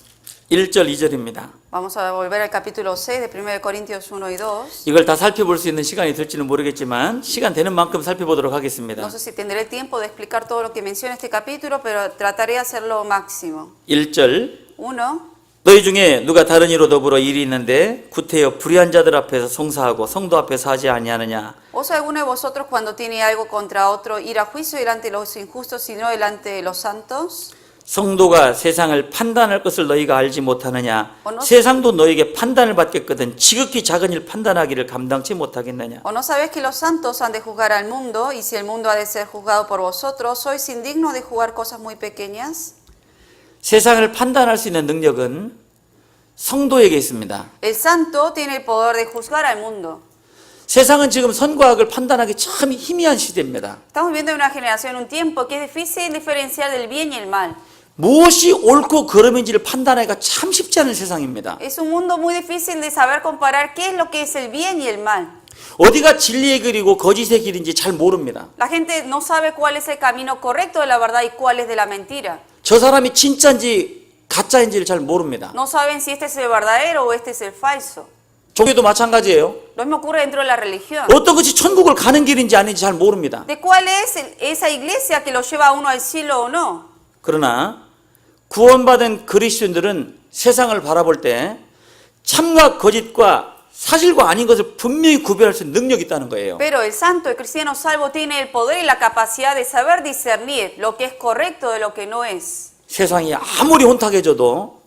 Speaker 1: 1절 2절입니다.
Speaker 2: Vamos a volver al capítulo 6 de 1 Corintios 1 y 2.
Speaker 1: 이걸 다 살펴볼 수 있는 시간이 될지는 모르겠지만 시간 되는 만큼 살펴보도록 하겠습니다.
Speaker 2: No sé si tendré tiempo de explicar todo lo que menciona este capítulo, pero trataré de hacerlo máximo.
Speaker 1: 1절
Speaker 2: 1.
Speaker 1: 너희 중에 누가 다른 이로 더불어 일이 있는데 구태여 불의한 자들 앞에서 송사하고 성도 앞에서 하지 아니하느냐.
Speaker 2: ¿O si alguno de vosotros cuando tiene algo contra otro ir a juicio delante de los injustos, sino delante de los santos?
Speaker 1: 성도가 세상을 판단할 것을 너희가 알지 못하느냐.
Speaker 2: 어느-
Speaker 1: 세상도 너희에게 판단을 받겠거든 지극히 작은 일 판단하기를 감당치 못하겠느냐.
Speaker 2: ¿O no sabéis que los santos han de juzgar al mundo, y si el mundo ha de ser juzgado por vosotros, sois indignos de juzgar cosas muy pequeñas?
Speaker 1: 세상을 판단할 수 있는 능력은 성도에게 있습니다.
Speaker 2: El santo tiene el poder de juzgar al mundo.
Speaker 1: 세상은 지금 선과 악을 판단하기 참 희미한 시대입니다.
Speaker 2: Estamos viviendo en una generación, un tiempo que es difícil diferenciar del bien y el mal.
Speaker 1: 무엇이 옳고 그름인지를 판단하기가 참 쉽지 않은 세상입니다.
Speaker 2: Es un mundo muy difícil de saber comparar qué es lo que es el bien y el mal.
Speaker 1: 어디가 진리의 길이고 거짓의 길인지 잘 모릅니다.
Speaker 2: La gente no sabe cuál es el camino correcto de la verdad y cuál es de la mentira.
Speaker 1: 저 사람이 진짜인지 가짜인지를 잘 모릅니다.
Speaker 2: No saben si este es el verdadero o este es el falso.
Speaker 1: 종교도 마찬가지예요.
Speaker 2: Lo mismo ocurre dentro de la religión.
Speaker 1: 어떤 것이 천국을 가는 길인지 a닌지 잘 모릅니다.
Speaker 2: ¿De cuál es esa iglesia que lo lleva a uno al cielo o no?
Speaker 1: 그러나 구원받은 그리스도인들은 세상을 바라볼 때 참과 거짓과 사실과 아닌 것을 분명히 구별할 수 있는 능력이 있다는 거예요.
Speaker 2: Pero el santo, el cristiano salvo, tiene el poder y la capacidad de saber discernir lo que es correcto de lo que no es.
Speaker 1: 세상이 아무리 혼탁해져도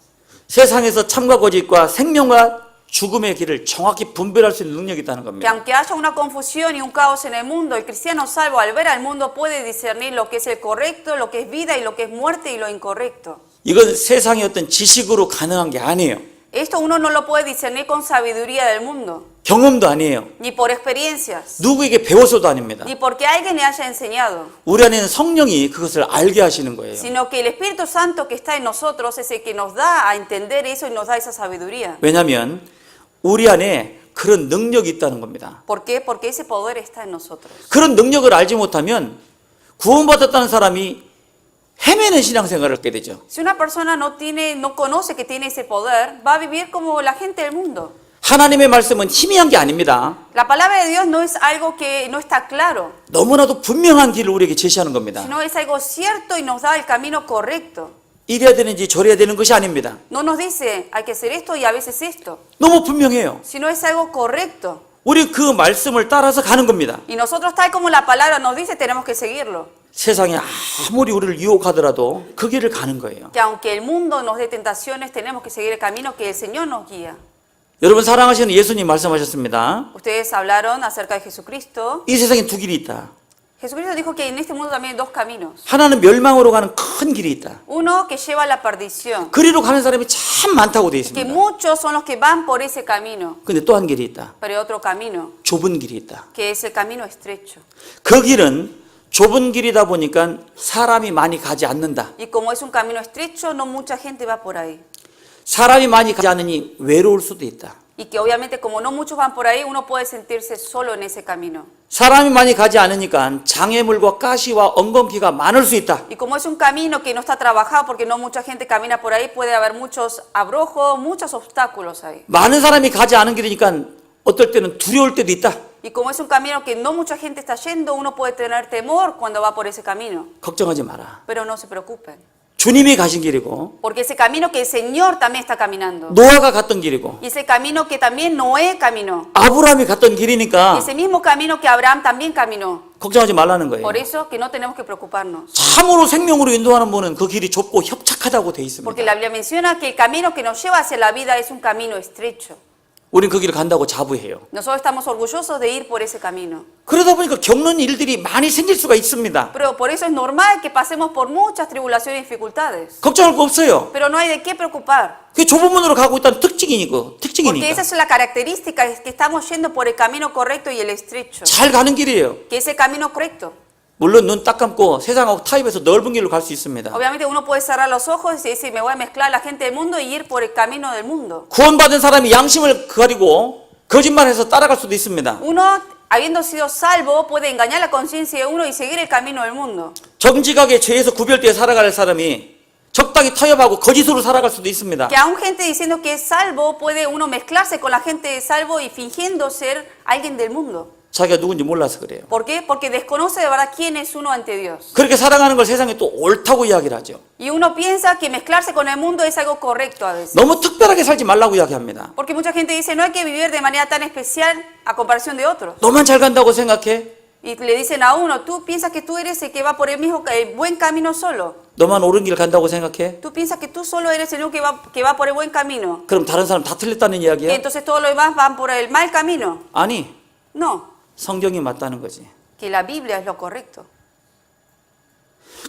Speaker 1: 세상에서 참과 거짓과 생명과 죽음의 길을 정확히 분별할 수 있는 능력이 있다는
Speaker 2: Que
Speaker 1: 겁니다.
Speaker 2: aunque haya una confusión y un caos en el mundo, el cristiano salvo al ver al mundo puede discernir lo que es el correcto, lo que es vida y lo que es muerte y lo incorrecto.
Speaker 1: 이건 세상의 어떤 지식으로 가능한 게 아니에요.
Speaker 2: Esto uno no lo puede discernir con sabiduría del mundo,
Speaker 1: 경험도 아니에요.
Speaker 2: ni por experiencias,
Speaker 1: 누구에게 배워서도 아닙니다.
Speaker 2: ni porque alguien le haya enseñado,
Speaker 1: 우리 안에는 성령이 그것을 알게 하시는 거예요.
Speaker 2: sino que el Espíritu Santo que está en nosotros es el que nos da a entender eso y nos da esa sabiduría.
Speaker 1: 왜냐하면 우리 안에 그런 능력이 있다는 겁니다.
Speaker 2: ¿Por qué? Porque ese poder está en nosotros.
Speaker 1: 그런 능력을 알지 못하면 구원받았다는 사람이 헤매는 신앙생활을 하게 되죠.
Speaker 2: Si una persona no conoce que tiene ese poder, va a vivir como la gente del mundo.
Speaker 1: 하나님의 말씀은 희미한 게 아닙니다.
Speaker 2: La palabra de Dios no es algo que no está claro,
Speaker 1: 너무나도 분명한 길을 우리에게 제시하는 겁니다.
Speaker 2: sino es algo cierto y nos da el camino correcto.
Speaker 1: 이래야 되는지 저래야 되는 것이 아닙니다.
Speaker 2: No nos dice hay que hacer esto y a veces esto,
Speaker 1: 너무 분명해요.
Speaker 2: sino es algo correcto.
Speaker 1: 우리 그 말씀을 따라서 가는 겁니다.
Speaker 2: Y nosotros, tal como la palabra nos dice, tenemos que seguirlo.
Speaker 1: 세상이 아무리 우리를 유혹하더라도 그 길을 가는 거예요.
Speaker 2: Que aunque el mundo nos dé tentaciones, tenemos que seguir el camino que el Señor nos guía.
Speaker 1: 여러분 사랑하시는 예수님 말씀하셨습니다.
Speaker 2: Ustedes hablaron acerca de Jesucristo.
Speaker 1: 이 세상에 두 길이 있다.
Speaker 2: Jesucristo dijo que en este mundo también hay dos caminos.
Speaker 1: 하나는 멸망으로 가는 큰 길이 있다.
Speaker 2: Uno que lleva a la perdición,
Speaker 1: 그리로 가는 사람이 참 많다고 되어
Speaker 2: que
Speaker 1: 있습니다.
Speaker 2: muchos son los que van por ese camino,
Speaker 1: 근데 또 한 길이 있다.
Speaker 2: pero hay otro camino,
Speaker 1: 좁은 길이 있다.
Speaker 2: que es el camino estrecho.
Speaker 1: 그 길은 좁은 길이다 보니까 사람이 많이 가지 않는다.
Speaker 2: Y como es un camino estrecho, no mucha gente va por ahí.
Speaker 1: 사람이 많이 가지 않으니 외로울 수도 있다.
Speaker 2: Y que obviamente como no muchos van por ahí, uno puede sentirse solo en ese camino.
Speaker 1: 사람이 많이 가지 않으니까 장애물과 가시와 엉겅퀴가 많을 수 있다.
Speaker 2: Y como es un camino que no está trabajado porque no mucha gente camina por ahí, puede haber muchos abrojos, muchos obstáculos ahí.
Speaker 1: 많은 사람이 가지 않은 길이니까 어떨 때는 두려울 때도 있다.
Speaker 2: Y como es un camino que no mucha gente está yendo, uno puede tener temor cuando va por ese camino.
Speaker 1: 걱정하지 마라.
Speaker 2: Pero no se preocupen,
Speaker 1: 주님이 가신 길이고
Speaker 2: porque ese camino que el Señor también está caminando.
Speaker 1: 노아가 갔던 길이고
Speaker 2: Y ese camino que también Noé caminó.
Speaker 1: 아브라함이 갔던
Speaker 2: Y
Speaker 1: 길이니까
Speaker 2: ese mismo camino que Abraham también caminó.
Speaker 1: 걱정하지 말라는 거예요.
Speaker 2: Por eso que no tenemos que preocuparnos.
Speaker 1: 참으로 생명으로 인도하는 분은 그 길이 좁고 협착하다고 돼 있습니다.
Speaker 2: Porque la Biblia menciona que el camino que nos lleva hacia la vida es un camino estrecho.
Speaker 1: 우린 그 길을 간다고 자부해요.
Speaker 2: Nosotros estamos orgullosos de ir por ese camino.
Speaker 1: 그러다 보니까 겪는 일들이 많이 생길 수가 있습니다.
Speaker 2: Pero por eso es normal que pasemos por muchas tribulaciones y dificultades.
Speaker 1: 걱정할 거 없어요.
Speaker 2: Pero no hay de qué preocupar.
Speaker 1: 그게 좁은 문으로 가고 있다는 특징이니까.
Speaker 2: Porque esa es la característica, es que estamos yendo por el camino correcto y el estrecho.
Speaker 1: 잘 가는 길이에요.
Speaker 2: Que es el camino correcto.
Speaker 1: 물론 눈 딱 감고 세상하고 타협해서 넓은 길로 갈 수 있습니다.
Speaker 2: Obviamente uno puede cerrar los ojos y decir, me voy a mezclar a la gente del mundo y ir por el camino del mundo.
Speaker 1: 구원받은 사람이 양심을 가리고 거짓말해서 따라갈 수도 있습니다.
Speaker 2: Uno, habiendo sido salvo, puede engañar la conciencia de uno y seguir el camino del mundo.
Speaker 1: 정직하게 죄에서 구별되어 살아갈 사람이 적당히 타협하고 거짓으로 살아갈 수도 있습니다.
Speaker 2: Que aún gente diciendo que es salvo, puede uno mezclarse con la gente de salvo y fingiendo ser alguien del mundo.
Speaker 1: 자기가 누군지 몰라서 그래요.
Speaker 2: ¿Por qué? Porque desconoce de verdad quién es uno ante Dios.
Speaker 1: 그렇게 살아가는 걸 세상에 또 옳다고 이야기를 하죠.
Speaker 2: Y uno piensa que mezclarse con el mundo es algo correcto a veces.
Speaker 1: 너무 특별하게 살지 말라고 이야기합니다.
Speaker 2: Porque mucha gente dice, no hay que vivir de manera tan especial a comparación de otros.
Speaker 1: 너만 잘 간다고 생각해?
Speaker 2: Y le dicen a uno, tú piensas que tú eres el que va por el mismo el buen camino solo.
Speaker 1: 너만 옳은 길 간다고 생각해?
Speaker 2: Tú piensas que tú solo eres el único que va por el buen camino.
Speaker 1: 그럼 다른 사람 다 틀렸다는
Speaker 2: Y
Speaker 1: 이야기야?
Speaker 2: entonces todos los demás van por el mal camino.
Speaker 1: 아니,
Speaker 2: No,
Speaker 1: 성경이 맞다는 거지.
Speaker 2: que la Biblia es lo correcto.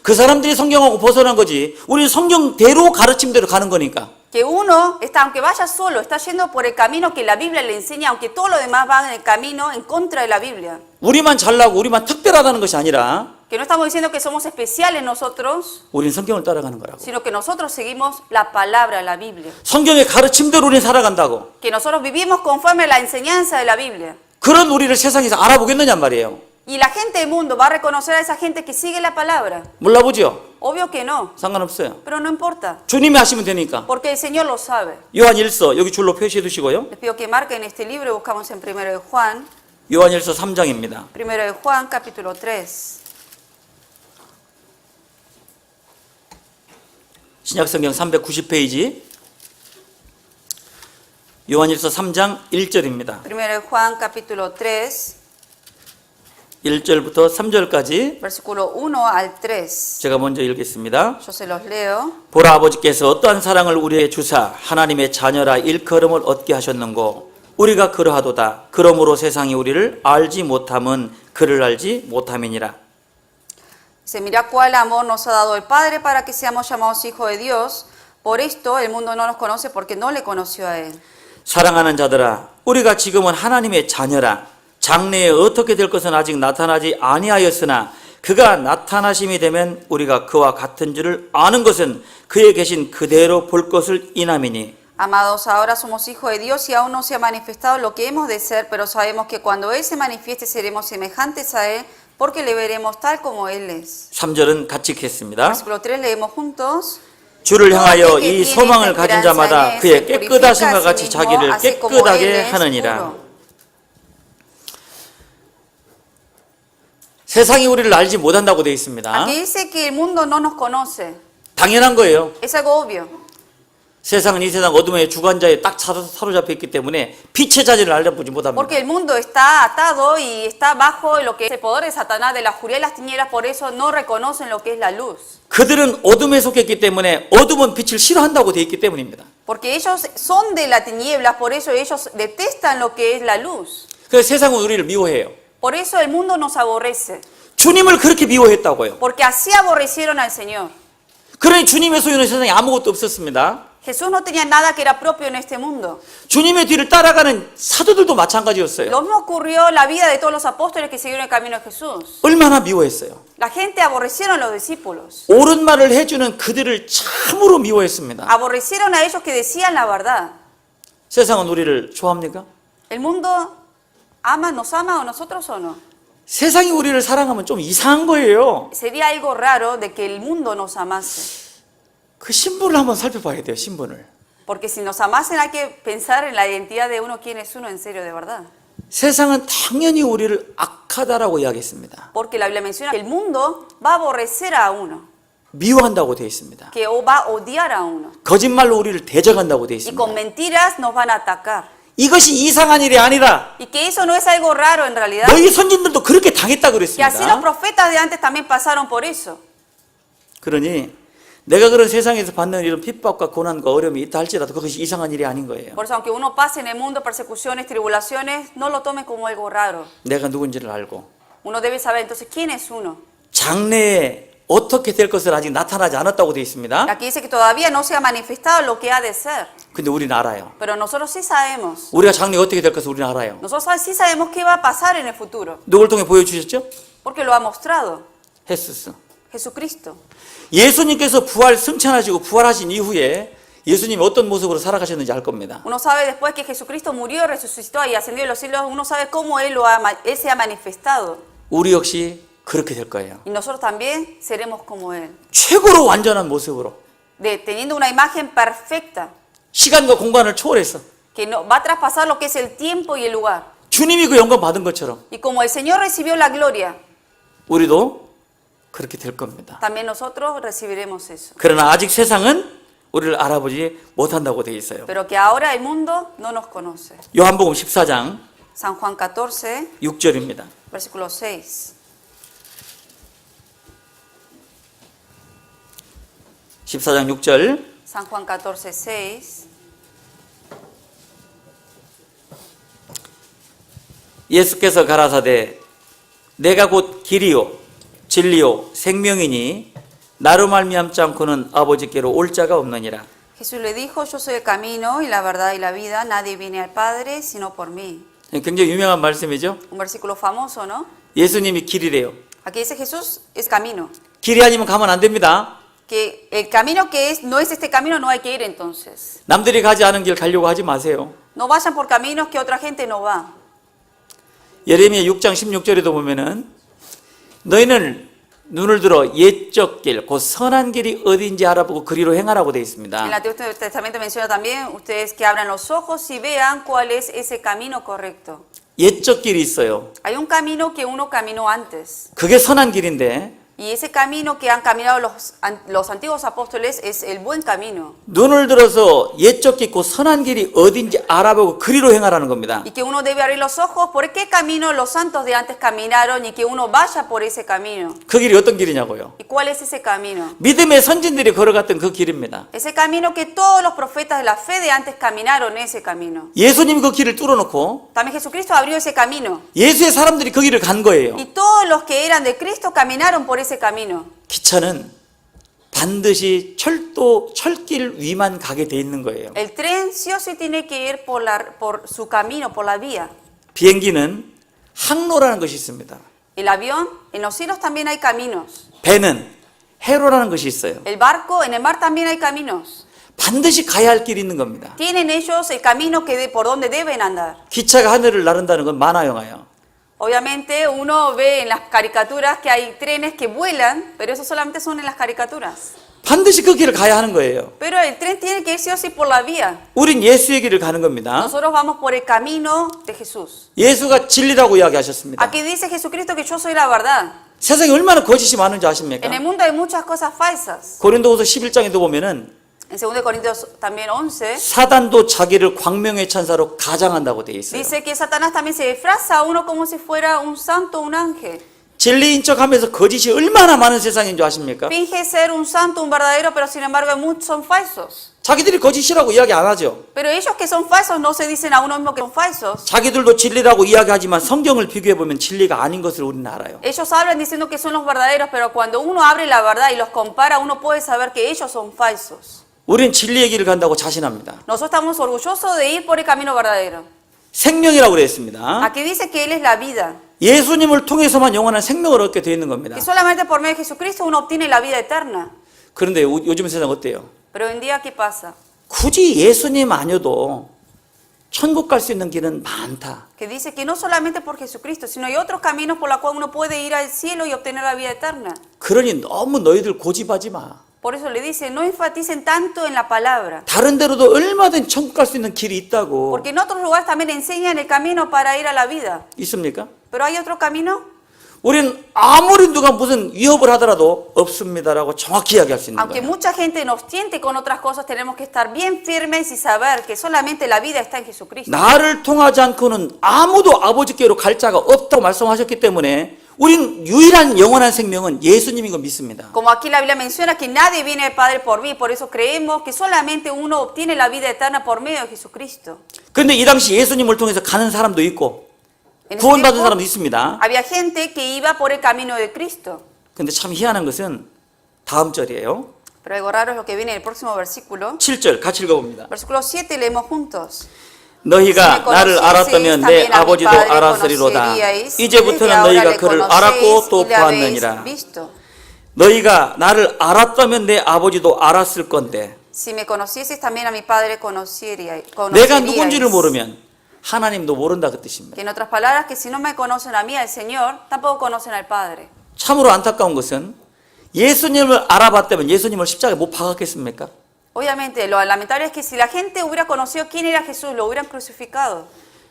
Speaker 1: 그 사람들이 성경하고 벗어난 거지. 우리는 성경대로 가르침대로 가는 거니까.
Speaker 2: Que uno, está, aunque vaya solo, está yendo por el camino que la Biblia le enseña, aunque todos los demás van en el camino en contra de la Biblia.
Speaker 1: 우리만 잘나고 우리만 특별하다는 것이 아니라
Speaker 2: Que no estamos diciendo que somos especiales nosotros,
Speaker 1: 우리는 성경을 따라가는 거라고.
Speaker 2: sino que nosotros seguimos la palabra, la Biblia.
Speaker 1: 성경의 가르침대로 우리는 살아간다고.
Speaker 2: Que nosotros vivimos conforme a la enseñanza de la Biblia.
Speaker 1: 그런 우리를 세상에서 알아보겠느냐 말이에요.
Speaker 2: Y la gente del mundo va a reconocer a esa gente que sigue la palabra.
Speaker 1: 몰라보죠?
Speaker 2: Obvio que no,
Speaker 1: 상관없어요.
Speaker 2: pero no importa,
Speaker 1: 주님이 하시면 되니까.
Speaker 2: porque el Señor lo sabe.
Speaker 1: 요한 1서 여기 줄로 표시해 두시고요.
Speaker 2: Les pido que marquen este libro, buscamos en 1 de Juan,
Speaker 1: 요한 1서 3장입니다.
Speaker 2: 1 de Juan, capítulo 3.
Speaker 1: 신약성경 390페이지. 요한 1서 3장 1절입니다.
Speaker 2: 1 de Juan, capítulo 3.
Speaker 1: 1절부터 3절까지
Speaker 2: versículo 1 al 3.
Speaker 1: 제가 먼저 읽겠습니다.
Speaker 2: Yo se los leo.
Speaker 1: 보라 아버지께서 어떠한 사랑을 우리에게 주사 하나님의 자녀라 일컬음을 얻게 하셨는고 우리가 그러하도다. 그러므로 세상이 우리를 알지 못함은 그를 알지 못함이니라.
Speaker 2: Dice, mira cuál amor nos ha dado el Padre para que seamos llamados hijos de Dios. Por esto el mundo no nos conoce porque no le conoció a Él.
Speaker 1: 사랑하는 자들아 우리가 지금은 하나님의 자녀라. 장래에 어떻게 될 것은 아직 나타나지 아니하였으나 그가 나타나심이 되면 우리가 그와 같은 줄을 아는 것은 그에 계신 그대로 볼 것을 인함이니.
Speaker 2: Amados, ahora somos hijos de Dios y aún no se ha manifestado lo que hemos de ser, pero sabemos que cuando Él se manifieste seremos semejantes a Él porque le veremos tal como Él es.
Speaker 1: 3절은 같이 읽겠습니다.
Speaker 2: Versículo 3 leemos juntos.
Speaker 1: 주를 향하여 이 소망을 가진 자마다 그의 깨끗하심과 같이 자기를 깨끗하게 하느니라. 세상이 우리를 알지 못한다고 되어 있습니다.
Speaker 2: Aquí dice que el mundo no nos conoce.
Speaker 1: 당연한 거예요.
Speaker 2: Es algo obvio.
Speaker 1: 세상은 이 세상 어둠의 주관자에 딱 사로잡혀 있기 때문에 빛의 자질을 알아보지 못합니다.
Speaker 2: Porque el mundo está atado y está bajo lo que es el poder de Satanás, de la oscuridad y las tinieblas, por eso no reconocen lo que es la luz.
Speaker 1: 그들은 어둠에 속했기 때문에 어둠은 빛을 싫어한다고 되어 있기 때문입니다.
Speaker 2: Porque ellos son de la tiniebla, por eso ellos detestan lo que es la luz.
Speaker 1: 그래서 세상은 우리를 미워해요.
Speaker 2: Por eso el mundo nos aborrece.
Speaker 1: 주님을 그렇게 미워했다고요.
Speaker 2: Porque así aborrecieron al Señor.
Speaker 1: 그러니 주님의 소유는 세상에 아무것도 없었습니다.
Speaker 2: Jesús no tenía nada que era propio en este mundo.
Speaker 1: 주님의 뒤를 따라가는 사도들도 마찬가지였어요.
Speaker 2: Lo mismo ocurrió en la vida de todos los apóstoles que siguieron el camino de Jesús.
Speaker 1: 얼마나 미워했어요.
Speaker 2: La gente aborrecieron a los discípulos.
Speaker 1: 옳은 말을 해주는 그들을 참으로 미워했습니다.
Speaker 2: Aborrecieron a ellos que decían la verdad.
Speaker 1: 세상은 우리를 좋아합니까?
Speaker 2: ¿El mundo nos ama a nosotros o no?
Speaker 1: 세상이 우리를 사랑하면 좀 이상한 거예요.
Speaker 2: Sería algo raro de que el mundo nos amase.
Speaker 1: 그 신분을 한번 살펴봐야 돼요. 신분을.
Speaker 2: Porque si nos amasen hay que pensar en la identidad de uno, quién es uno en serio de verdad.
Speaker 1: 세상은 당연히 우리를 악하다라고 이야기했습니다.
Speaker 2: Porque la Biblia menciona que el mundo va a aborrecer a uno,
Speaker 1: 미워한다고 되어 있습니다.
Speaker 2: que va a odiar a uno.
Speaker 1: 거짓말로 우리를 대적한다고 되어
Speaker 2: Y
Speaker 1: 있습니다.
Speaker 2: con mentiras nos van a atacar.
Speaker 1: 이것이 이상한 일이 아니라
Speaker 2: Y que eso no es algo raro en realidad.
Speaker 1: 너희 선진들도 그렇게 당했다
Speaker 2: Que así los
Speaker 1: 그랬습니다.
Speaker 2: profetas de antes también pasaron por eso.
Speaker 1: 그러니 내가 그런 세상에서 받는 이런 핍박과 고난과 어려움이 있다 할지라도 그것이 이상한 일이 아닌 거예요.
Speaker 2: Por eso aunque uno pase en el mundo persecuciones, tribulaciones, no lo tome como algo raro.
Speaker 1: 내가 누군지를 알고
Speaker 2: Uno debe saber entonces quién es uno.
Speaker 1: 장래에 어떻게 될 것을 아직 나타나지 않았다고 되어 있습니다.
Speaker 2: Aquí dice que todavía no se ha manifestado lo que ha de ser.
Speaker 1: 근데 우리는 알아요.
Speaker 2: Pero nosotros sí sabemos.
Speaker 1: 우리가 장래에 어떻게 될 것을 우리는 알아요.
Speaker 2: Nosotros sí sabemos qué va a pasar en el futuro.
Speaker 1: 누굴 통해 보여주셨죠?
Speaker 2: Porque lo ha mostrado
Speaker 1: 헤스스.
Speaker 2: Jesucristo.
Speaker 1: 예수님께서 부활 승천하시고 부활하신 이후에 예수님이 어떤 모습으로 살아가셨는지 알 겁니다.
Speaker 2: Uno sabe después que Jesucristo murió, resucitó y ascendió a los cielos, uno sabe cómo Él se ha manifestado.
Speaker 1: 우리 역시 그렇게 될 거예요.
Speaker 2: Y nosotros también seremos como Él.
Speaker 1: 최고로 완전한 모습으로
Speaker 2: Teniendo una imagen perfecta
Speaker 1: 시간과 공간을 초월해서
Speaker 2: que va a traspasar lo que es el tiempo y el lugar.
Speaker 1: 주님이 그 영광 받은 것처럼
Speaker 2: Y como el Señor recibió la gloria,
Speaker 1: 우리도 그렇게 될 겁니다.
Speaker 2: también nosotros recibiremos eso.
Speaker 1: 그러나 아직 세상은 우리를 알아보지 못한다고 되어 있어요.
Speaker 2: Pero que ahora el mundo no nos conoce.
Speaker 1: 요한복음 14장
Speaker 2: San Juan 14,
Speaker 1: 6절입니다.
Speaker 2: versículo 6.
Speaker 1: 14장 6절
Speaker 2: San Juan 14, 6.
Speaker 1: 예수께서 가라사대 내가 곧 길이요 진리요 생명이니 나로 말미암지 않고는 아버지께로 올 자가 없느니라.
Speaker 2: Jesús le dijo, yo soy el camino y la verdad y la vida, nadie viene al Padre sino por mí.
Speaker 1: 굉장히 유명한 말씀이죠.
Speaker 2: Un versículo famoso, ¿no?
Speaker 1: 예수님이 길이래요.
Speaker 2: Aquí dice Jesús es camino.
Speaker 1: 길이 아니면 가면 안 됩니다.
Speaker 2: Que el camino que es, no es este camino, no hay que ir entonces.
Speaker 1: 남들이 가지 않은 길 가려고 하지 마세요.
Speaker 2: No vayan por caminos que otra gente no va.
Speaker 1: 예레미야 6장 16절에도 보면은 너희는 눈을 들어 옛적 길, 곧 선한 길이 어딘지 알아보고 그리로 행하라고 되어
Speaker 2: En el
Speaker 1: 있습니다.
Speaker 2: Antiguo Testamento menciona también, ustedes que abran los ojos y vean cuál es ese camino correcto.
Speaker 1: 옛적 길이 있어요.
Speaker 2: Hay un camino que uno caminó antes.
Speaker 1: 그게 선한 길인데
Speaker 2: Y ese camino que han caminado los antiguos apóstoles es el buen camino.
Speaker 1: 눈을 들어서 옛적 깊고 선한 길이 어딘지 알아보고 그리로 행하라는 겁니다.
Speaker 2: Y que uno debe abrir los ojos por qué camino los santos de antes caminaron y que uno vaya por ese camino.
Speaker 1: 그 길이 어떤 길이냐고요?
Speaker 2: ¿Y cuál es ese camino?
Speaker 1: 믿음의 선진들이 걸어갔던 그 길입니다.
Speaker 2: Ese camino que todos los profetas de la fe de antes caminaron, ese camino.
Speaker 1: 예수님이 그 길을 뚫어놓고
Speaker 2: También Jesucristo abrió ese camino.
Speaker 1: 예수의 사람들이 그 길을 간 거예요.
Speaker 2: Y todos los que eran de Cristo caminaron por ese camino.
Speaker 1: 기차는 반드시 철길 위만 가게 돼 있는 거예요.
Speaker 2: El tren sí o sí tiene que ir por su camino, por la vía.
Speaker 1: 비행기는 항로라는 것이 있습니다.
Speaker 2: El avión, en los cielos también hay caminos.
Speaker 1: 배는 해로라는 것이 있어요.
Speaker 2: El barco, en el mar también hay caminos.
Speaker 1: 반드시 가야 할 길이 있는 겁니다.
Speaker 2: Tienen ellos el camino por donde deben andar.
Speaker 1: 기차가 하늘을 나른다는 건 만화 영화예요.
Speaker 2: Obviamente uno ve en las caricaturas que hay trenes que vuelan, pero eso solamente son en las caricaturas.
Speaker 1: 반드시 그 길을 가야 하는 거예요.
Speaker 2: Pero el tren tiene que ir sí o sí por la vía.
Speaker 1: 우린 예수의 길을 가는 겁니다.
Speaker 2: Nosotros vamos por el camino de Jesús.
Speaker 1: 예수가 진리라고 이야기하셨습니다.
Speaker 2: Aquí dice Jesucristo que yo soy la verdad.
Speaker 1: 세상에 얼마나 거짓이 많은지 아십니까?
Speaker 2: En el mundo hay muchas cosas falsas.
Speaker 1: 고린도후서 11장에도 보면은
Speaker 2: En 2 Corintios también 11
Speaker 1: 사단도 자기를 광명의 천사로 가장한다고 돼 있어요.
Speaker 2: dice que Satanás también se disfraza a uno como si fuera un santo, un ángel.
Speaker 1: 진리인 척하면서 거짓이 얼마나 많은 세상인 줄 아십니까?
Speaker 2: Finge ser un santo, un verdadero, pero sin embargo muchos son falsos.
Speaker 1: 자기들이 거짓이라고 이야기 안 하죠.
Speaker 2: Pero ellos que son falsos no se dicen a uno mismo que son falsos.
Speaker 1: 자기들도 진리라고 이야기하지만 성경을 비교해 보면 진리가 아닌 것을 우리는 알아요.
Speaker 2: Ellos hablan diciendo que son los verdaderos, pero cuando uno abre la verdad y los compara, uno puede saber que ellos son falsos.
Speaker 1: 우리는 진리의 길을 간다고 자신합니다.
Speaker 2: Nosotros estamos orgullosos de ir por el camino verdadero.
Speaker 1: 생명이라고 그랬습니다.
Speaker 2: Aquí dice que Él es la vida.
Speaker 1: 예수님을 통해서만 영원한 생명을 얻게 되어 있는 겁니다.
Speaker 2: Que solamente por medio de Jesucristo uno obtiene la vida eterna.
Speaker 1: 그런데 요즘 세상 어때요?
Speaker 2: Pero hoy en día, ¿qué pasa?
Speaker 1: 굳이 예수님 아니어도 천국 갈 수 있는 길은 많다.
Speaker 2: Que dice que no solamente por Jesucristo, sino hay otros caminos por los cuales uno puede ir al cielo y obtener la vida eterna.
Speaker 1: 그러니 너무 너희들 고집하지 마.
Speaker 2: Por eso le dice, no enfaticen tanto en la palabra.
Speaker 1: 다른 데로도 얼마든지 천국 갈 수 있는 길이 있다고.
Speaker 2: Porque en otros lugares también enseñan el camino para ir a la vida.
Speaker 1: 있습니까?
Speaker 2: Pero hay otro camino.
Speaker 1: 우리는 아무리 누가 무슨 위협을 하더라도 없습니다라고 정확히 이야기할 수 있는
Speaker 2: Aunque
Speaker 1: 거예요.
Speaker 2: mucha gente nos tiente con otras cosas, tenemos que estar bien firmes y saber que solamente la vida está en Jesucristo.
Speaker 1: 나를 통하지 않고는 아무도 아버지께로 갈 자가 없다고 말씀하셨기 때문에 우린 유일한 영원한 생명은 예수님인 거 믿습니다.
Speaker 2: Como aquí la Biblia menciona que nadie viene al Padre por mí, por eso creemos que solamente uno obtiene la vida eterna por medio de Jesucristo.
Speaker 1: 그런데 이 당시 예수님을 통해서 가는 사람도 있고
Speaker 2: En ese
Speaker 1: 구원받은
Speaker 2: tiempo,
Speaker 1: 사람도 있습니다.
Speaker 2: había gente que iba por el camino de Cristo.
Speaker 1: 그런데 참 희한한 것은 다음 절이에요.
Speaker 2: Pero algo raro es lo que viene en el próximo versículo.
Speaker 1: 7절 같이 읽어봅니다.
Speaker 2: Versículo 7 leemos juntos.
Speaker 1: 너희가 나를 알았다면 내 아버지도 알았으리로다. 이제부터는 너희가 그를 알았고 또 보았느니라. 너희가 나를 알았다면 내 아버지도 알았을 건데
Speaker 2: Si me conocieses también a mi Padre
Speaker 1: 내가 누군지를
Speaker 2: conoceríais.
Speaker 1: 모르면 하나님도 모른다 그 뜻입니다.
Speaker 2: Que en otras palabras, que si no me conocen a mí, al Señor, tampoco conocen al Padre.
Speaker 1: 참으로 안타까운 것은 예수님을 알아봤다면 예수님을 십자가에 못 박았겠습니까?
Speaker 2: Obviamente, lo lamentable es que si la gente hubiera conocido quién era Jesús, lo hubieran crucificado.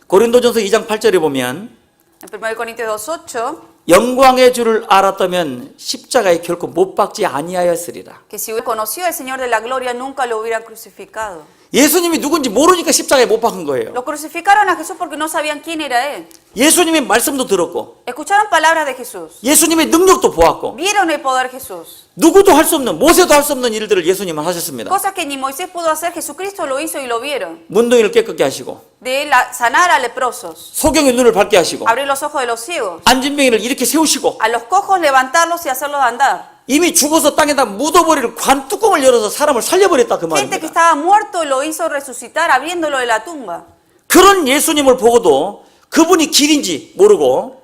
Speaker 1: 고린도전서 2장 8절에 보면
Speaker 2: En 1 Corintios 2:8,
Speaker 1: 영광의 주를 알았다면 십자가에 결코 못 박지 아니하였으리라.
Speaker 2: que si hubiera conocido al Señor de la gloria, nunca lo hubieran crucificado.
Speaker 1: 예수님이 누군지 모르니까 십자가에 못 박은 거예요.
Speaker 2: Lo crucificaron a Jesús porque no sabían quién era Él.
Speaker 1: 예수님의 말씀도 들었고
Speaker 2: Escucharon palabras de Jesús.
Speaker 1: 예수님의 능력도 보았고
Speaker 2: Vieron el poder de Jesús.
Speaker 1: 누구도 할 수 없는 모세도 할 수 없는 일들을 예수님은 하셨습니다.
Speaker 2: Cosas que ni Moisés pudo hacer, Jesucristo lo hizo y lo vieron.
Speaker 1: 문둥이를 깨끗게 하시고
Speaker 2: De sanar a leprosos,
Speaker 1: 소경의 눈을 밝게 하시고
Speaker 2: abrir los ojos de los ciegos,
Speaker 1: 안진뱅이를 이렇게 세우시고
Speaker 2: a los cojos levantarlos y hacerlos andar.
Speaker 1: 이미 죽어서 땅에다 묻어버릴 관뚜껑을 열어서 사람을 살려버렸다 그
Speaker 2: Gente que
Speaker 1: 말입니다.
Speaker 2: estaba muerto lo hizo resucitar abriéndolo de la tumba.
Speaker 1: 그런 예수님을 보고도 그분이 길인지 모르고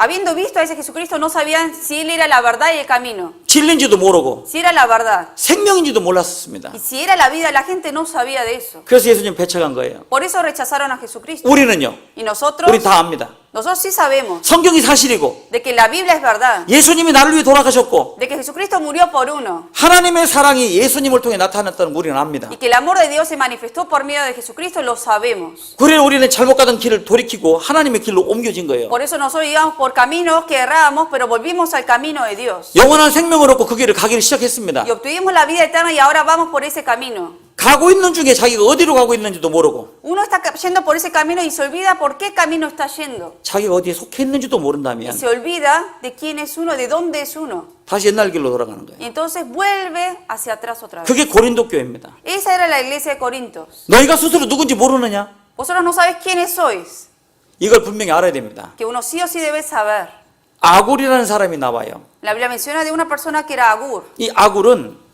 Speaker 2: Habiendo visto a ese Jesucristo, no sabían si Él era la verdad y el camino,
Speaker 1: 진리인지도 모르고
Speaker 2: si era la verdad.
Speaker 1: 생명인지도 몰랐습니다.
Speaker 2: Y si era la vida, la gente no sabía de eso.
Speaker 1: 그래서 예수님 배척한 거예요.
Speaker 2: Por eso rechazaron a Jesucristo.
Speaker 1: 우리는요.
Speaker 2: Y nosotros
Speaker 1: 우리 다 압니다.
Speaker 2: Nosotros sí sabemos
Speaker 1: 성경이 사실이고
Speaker 2: de que la Biblia es verdad,
Speaker 1: 예수님이 나를 위해 돌아가셨고
Speaker 2: de que Jesucristo murió por uno
Speaker 1: 하나님의 사랑이 예수님을 통해 나타났다는 걸 우리는 압니다.
Speaker 2: y que el amor de Dios se manifestó por medio de Jesucristo, lo sabemos.
Speaker 1: 그래서 우리는 잘못 가던 길을 돌이키고 하나님의 길로 옮겨진 거예요.
Speaker 2: Por eso nosotros íbamos por caminos que errábamos, pero volvimos al camino de Dios.
Speaker 1: 영원한 생명을 얻고 그 길을 가기를 시작했습니다.
Speaker 2: Y obtuvimos la vida eterna y ahora vamos por ese camino.
Speaker 1: 가고 있는 중에 자기가 어디로 가고 있는지도 모르고
Speaker 2: Uno está yendo por ese camino y se olvida por qué camino está yendo.
Speaker 1: 자기가 어디에 속해 있는지도
Speaker 2: Y
Speaker 1: 모른다면
Speaker 2: se olvida de quién es uno, de dónde es uno.
Speaker 1: 다시 옛날 길로 돌아가는 거예요.
Speaker 2: Y entonces vuelve hacia atrás otra vez.
Speaker 1: 그게 고린도 교회입니다.
Speaker 2: Esa era la iglesia de Corintios.
Speaker 1: 너희가 스스로 누군지 모르느냐?
Speaker 2: Vosotros no sabéis quiénes sois.
Speaker 1: 이걸 분명히 알아야 됩니다.
Speaker 2: Que uno sí o sí debe saber.
Speaker 1: 아굴이라는 사람이 나와요.
Speaker 2: La Biblia menciona de una persona que era Agur.
Speaker 1: 이 아굴은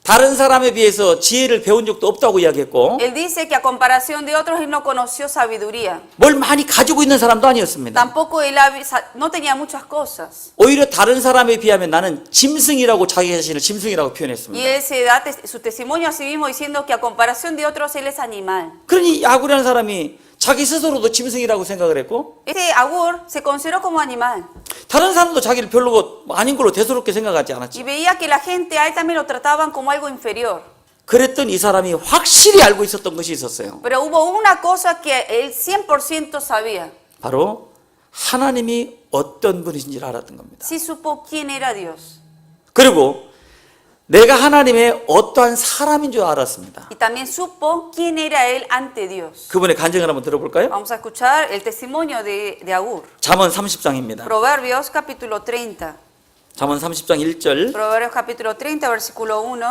Speaker 1: 다른 사람에 비해서 지혜를 배운 적도 없다고 이야기했고
Speaker 2: Él dice que a comparación de otros, él no conoció sabiduría.
Speaker 1: 뭘 많이 가지고 있는 사람도 아니었습니다.
Speaker 2: Tampoco él no tenía muchas cosas.
Speaker 1: 오히려 다른 사람에 비하면 나는 짐승이라고 자기 자신을 짐승이라고
Speaker 2: Y
Speaker 1: 표현했습니다.
Speaker 2: él se da su testimonio a sí mismo diciendo que a comparación de otros, él es animal.
Speaker 1: 그러니 아굴이라는 사람이 자기 스스로도 짐승이라고 생각을 했고
Speaker 2: Este Agur se consideró como animal
Speaker 1: 다른 사람도 자기를 별로 아닌 걸로 대수롭게 생각하지
Speaker 2: y
Speaker 1: 않았지.
Speaker 2: veía que la gente a él también lo trataban como algo inferior.
Speaker 1: 그랬던 이 사람이 확실히 알고 있었던 것이 있었어요.
Speaker 2: Pero hubo una cosa que él 100% sabía.
Speaker 1: 바로 하나님이 어떤 분이신지를 알았던 겁니다.
Speaker 2: Sí supo quién era Dios.
Speaker 1: 그리고 내가 하나님의 어떠한 사람인 줄 알았습니다.
Speaker 2: Y también supo quién era él ante Dios.
Speaker 1: 그분의 간증을 한번 들어볼까요?
Speaker 2: Vamos a escuchar el testimonio de Agur.
Speaker 1: 잠언 30장입니다.
Speaker 2: Proverbios capítulo 30.
Speaker 1: 잠언 30장 1절.
Speaker 2: Proverbios capítulo 30, versículo 1.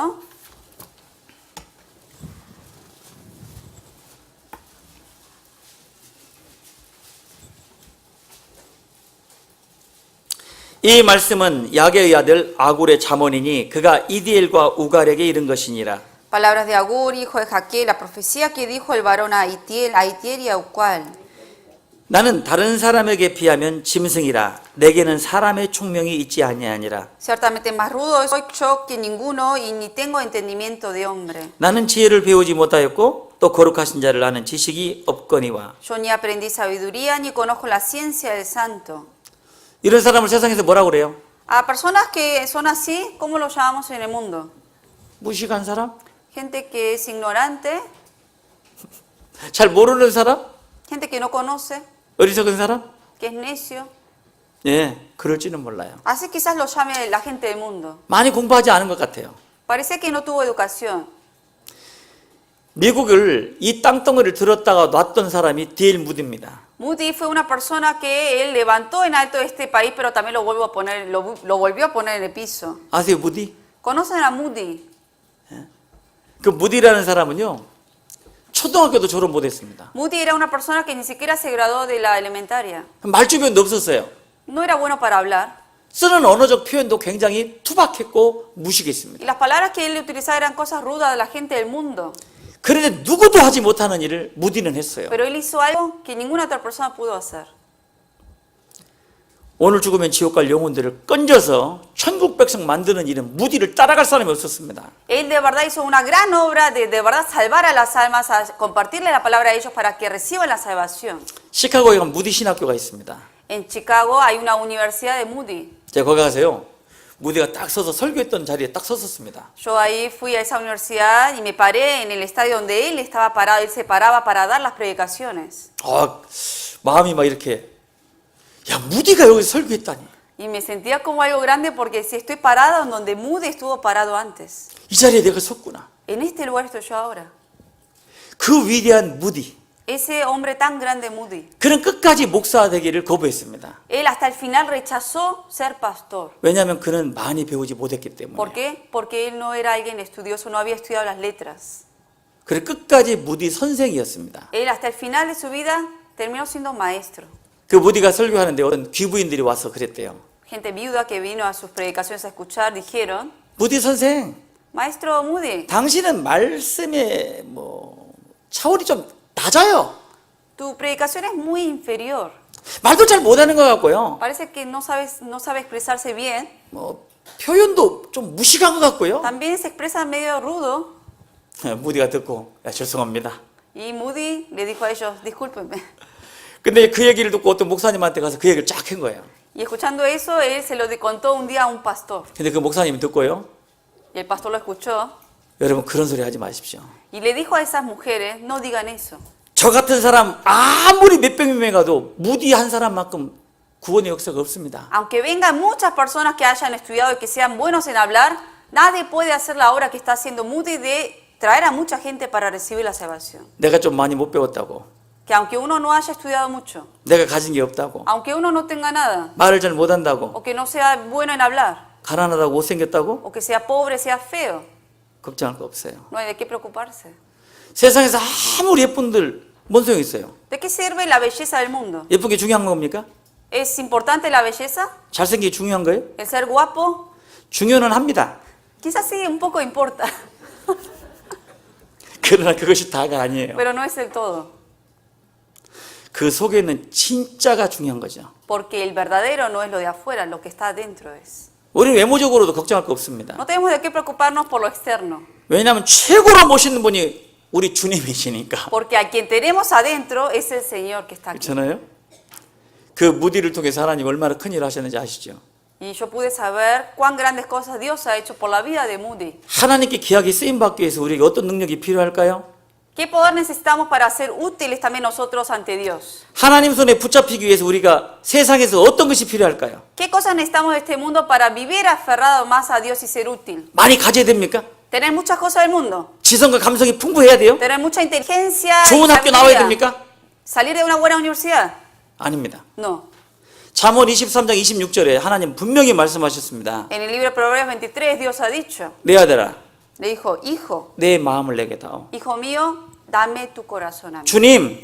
Speaker 1: 이 말씀은 야게의 아들 아굴의 잠언이니 그가 이디엘과 우갈에게 이른 것이니라.
Speaker 2: Palabras de Agur, hijo de Jaque, la profecía que dijo el varón a Itiel y a Ucal.
Speaker 1: 나는 다른 사람에게 비하면 짐승이라 내게는 사람의 총명이 있지 아니하니라.
Speaker 2: Ciertamente más rudo soy yo que ninguno y ni tengo entendimiento de hombre.
Speaker 1: 나는 지혜를 배우지 못하였고 또 거룩하신 자를 아는 지식이 없거니와.
Speaker 2: Yo ni aprendí sabiduría ni conozco la ciencia del santo.
Speaker 1: 이런 사람을 세상에서 뭐라고 그래요?
Speaker 2: A personas que son así, ¿cómo los llamamos en el mundo?
Speaker 1: 무식한 사람?
Speaker 2: Gente que es ignorante,
Speaker 1: 잘 모르는 사람?
Speaker 2: gente que no conoce,
Speaker 1: 어리석은 사람?
Speaker 2: que es necio.
Speaker 1: 예, 그럴지는 몰라요.
Speaker 2: Así quizás lo llame la gente del mundo.
Speaker 1: 많이 공부하지 않은 것 같아요.
Speaker 2: Parece que no tuvo educación.
Speaker 1: 미국을 이 땅덩어리를 들었다가 놨던 사람이 디엘 무디입니다.
Speaker 2: Moody fue una persona que él levantó en alto este país, pero también lo volvió a poner en el piso.
Speaker 1: 아세요, 무디?
Speaker 2: ¿Conocen a Moody?
Speaker 1: 그 무디라는 사람은요, 초등학교도 졸업 못했습니다.
Speaker 2: Moody era una persona que ni siquiera se graduó de la elementaria.
Speaker 1: 말주변도 없었어요.
Speaker 2: No era bueno para hablar.
Speaker 1: 쓰는 언어적 표현도 굉장히 투박했고 무식했습니다.
Speaker 2: Y las palabras que él utilizaba eran cosas rudas de la gente del mundo.
Speaker 1: 그런데 누구도 하지 못하는 일을 무디는 했어요.
Speaker 2: Pero él hizo algo que ninguna otra persona pudo hacer.
Speaker 1: 오늘 죽으면 지옥 갈 영혼들을 건져서 천국 백성 만드는 일은 무디를 따라갈 사람이 없었습니다.
Speaker 2: Él de verdad hizo una gran obra de verdad salvar a las almas, a compartirle la palabra a ellos para que reciban la salvación.
Speaker 1: 시카고에 가면 무디 신학교가 있습니다.
Speaker 2: En Chicago hay una universidad de Moody.
Speaker 1: 제가 거기 가서요, 무디가 딱 서서 설교했던 자리에 딱 섰었습니다.
Speaker 2: Yo ahí fui a esa universidad y me paré en el estadio donde él estaba parado. Él se paraba para dar las predicaciones.
Speaker 1: 마음이 막 이렇게, 야, 무디가 여기서 설교했다니.
Speaker 2: Y me sentía como algo grande porque si estoy parado en donde Moody estuvo parado antes.
Speaker 1: 이 자리에 내가 섰구나.
Speaker 2: En este lugar estoy yo ahora.
Speaker 1: 그 위대한 무디,
Speaker 2: Ese hombre tan grande, Moody.
Speaker 1: 그는 끝까지 목사 되기를 거부했습니다.
Speaker 2: Él hasta el final rechazó ser pastor.
Speaker 1: 왜냐하면 그는 많이 배우지 못했기 때문에.
Speaker 2: ¿Por qué? Porque él no era alguien estudioso, no había estudiado las letras.
Speaker 1: 그래 끝까지 무디 선생이었습니다.
Speaker 2: Él hasta el final de su vida terminó siendo maestro.
Speaker 1: 그 무디가 설교하는데 어떤 귀부인들이 와서 그랬대요.
Speaker 2: Gente viuda que vino a sus predicaciones a escuchar dijeron,
Speaker 1: 무디 선생,
Speaker 2: Maestro Moody,
Speaker 1: 당신은 말씀의 차원이 좀 낮아요.
Speaker 2: tu predicación es muy inferior.
Speaker 1: 말도 잘 못하는 것 같고요.
Speaker 2: Parece que no sabe expresarse bien.
Speaker 1: 표현도 좀 무식한 것 같고요.
Speaker 2: También se expresa medio rudo.
Speaker 1: 무디가 듣고, 야, 죄송합니다.
Speaker 2: Y Moody le dijo a ellos, discúlpenme.
Speaker 1: 근데 그 얘기를 듣고 어떤 목사님한테 가서 그 얘기를 쫙 한 거예요.
Speaker 2: Y escuchando eso, él se lo contó un día a un pastor.
Speaker 1: 근데 그 목사님이 듣고요.
Speaker 2: Y el pastor lo escuchó
Speaker 1: 여러분 그런 소리 하지 마십시오.
Speaker 2: y le dijo a esas mujeres, no digan eso.
Speaker 1: 저 같은 사람 아무리 몇백 명이 가도 무디 한 사람만큼 구원의 역사가 없습니다.
Speaker 2: Aunque vengan muchas personas que hayan estudiado y que sean buenos en hablar, nadie puede hacer la obra que está haciendo Moody de traer a mucha gente para recibir la salvación.
Speaker 1: 내가 좀 많이 못 배웠다고,
Speaker 2: Que aunque uno no haya estudiado mucho,
Speaker 1: 내가 가진 게 없다고,
Speaker 2: aunque uno no tenga nada,
Speaker 1: 말을 잘 못한다고,
Speaker 2: o que no sea bueno en hablar,
Speaker 1: 가난하다고 못생겼다고
Speaker 2: o que sea pobre, sea feo,
Speaker 1: 걱정할 거 없어요.
Speaker 2: no hay de qué preocuparse.
Speaker 1: 세상에서 아무리 예쁜들 뭔 소용 있어요?
Speaker 2: ¿De qué sirve la belleza del mundo?
Speaker 1: 예쁜 게 중요한 겁니까?
Speaker 2: ¿Es importante la belleza?
Speaker 1: 잘생기기 중요한 거예요?
Speaker 2: ¿El ser guapo?
Speaker 1: 중요는 합니다.
Speaker 2: Quizás sí, un poco importa,
Speaker 1: 그러나 그것이 다가 아니에요.
Speaker 2: pero no es el todo.
Speaker 1: 그 속에 있는 진짜가 중요한 거죠.
Speaker 2: Porque el verdadero no es lo de afuera, lo que está adentro es.
Speaker 1: 우리는 외모적으로도 걱정할 거 없습니다.
Speaker 2: No tenemos de qué preocuparnos por lo externo,
Speaker 1: 왜냐하면 최고로 멋있는 분이 우리 주님이시니까.
Speaker 2: porque a quien tenemos adentro es el Señor que está aquí.
Speaker 1: 그렇잖아요? 그 무디를 통해서 하나님 얼마나 큰 일을 하셨는지 아시죠?
Speaker 2: Y yo pude saber cuán grandes cosas Dios ha hecho por la vida de Moody.
Speaker 1: 하나님께 귀하게 쓰임받기 위해서 우리에게 어떤 능력이 필요할까요?
Speaker 2: ¿Qué poder necesitamos para ser útiles también nosotros ante Dios?
Speaker 1: 하나님 손에 붙잡히기 위해서 우리가 세상에서 어떤 것이 필요할까요?
Speaker 2: ¿Qué cosas necesitamos de este mundo para vivir aferrado más a Dios y ser útil?
Speaker 1: 많이 가져야 됩니까?
Speaker 2: ¿Tener muchas cosas del mundo?
Speaker 1: 지성과 감성이 풍부해야 돼요?
Speaker 2: ¿Tener mucha inteligencia? y
Speaker 1: 좋은 학교 나와야
Speaker 2: sabiduría?
Speaker 1: 됩니까?
Speaker 2: ¿Salir de una buena universidad?
Speaker 1: 아닙니다.
Speaker 2: No.
Speaker 1: 잠언 23장 26절에 하나님 분명히 말씀하셨습니다.
Speaker 2: En el libro de Proverbios 23 Dios ha dicho,
Speaker 1: 내 아들아,
Speaker 2: le dijo, hijo,
Speaker 1: 내 마음을 내게 다오.
Speaker 2: hijo mío, dame tu corazón a mí.
Speaker 1: 주님,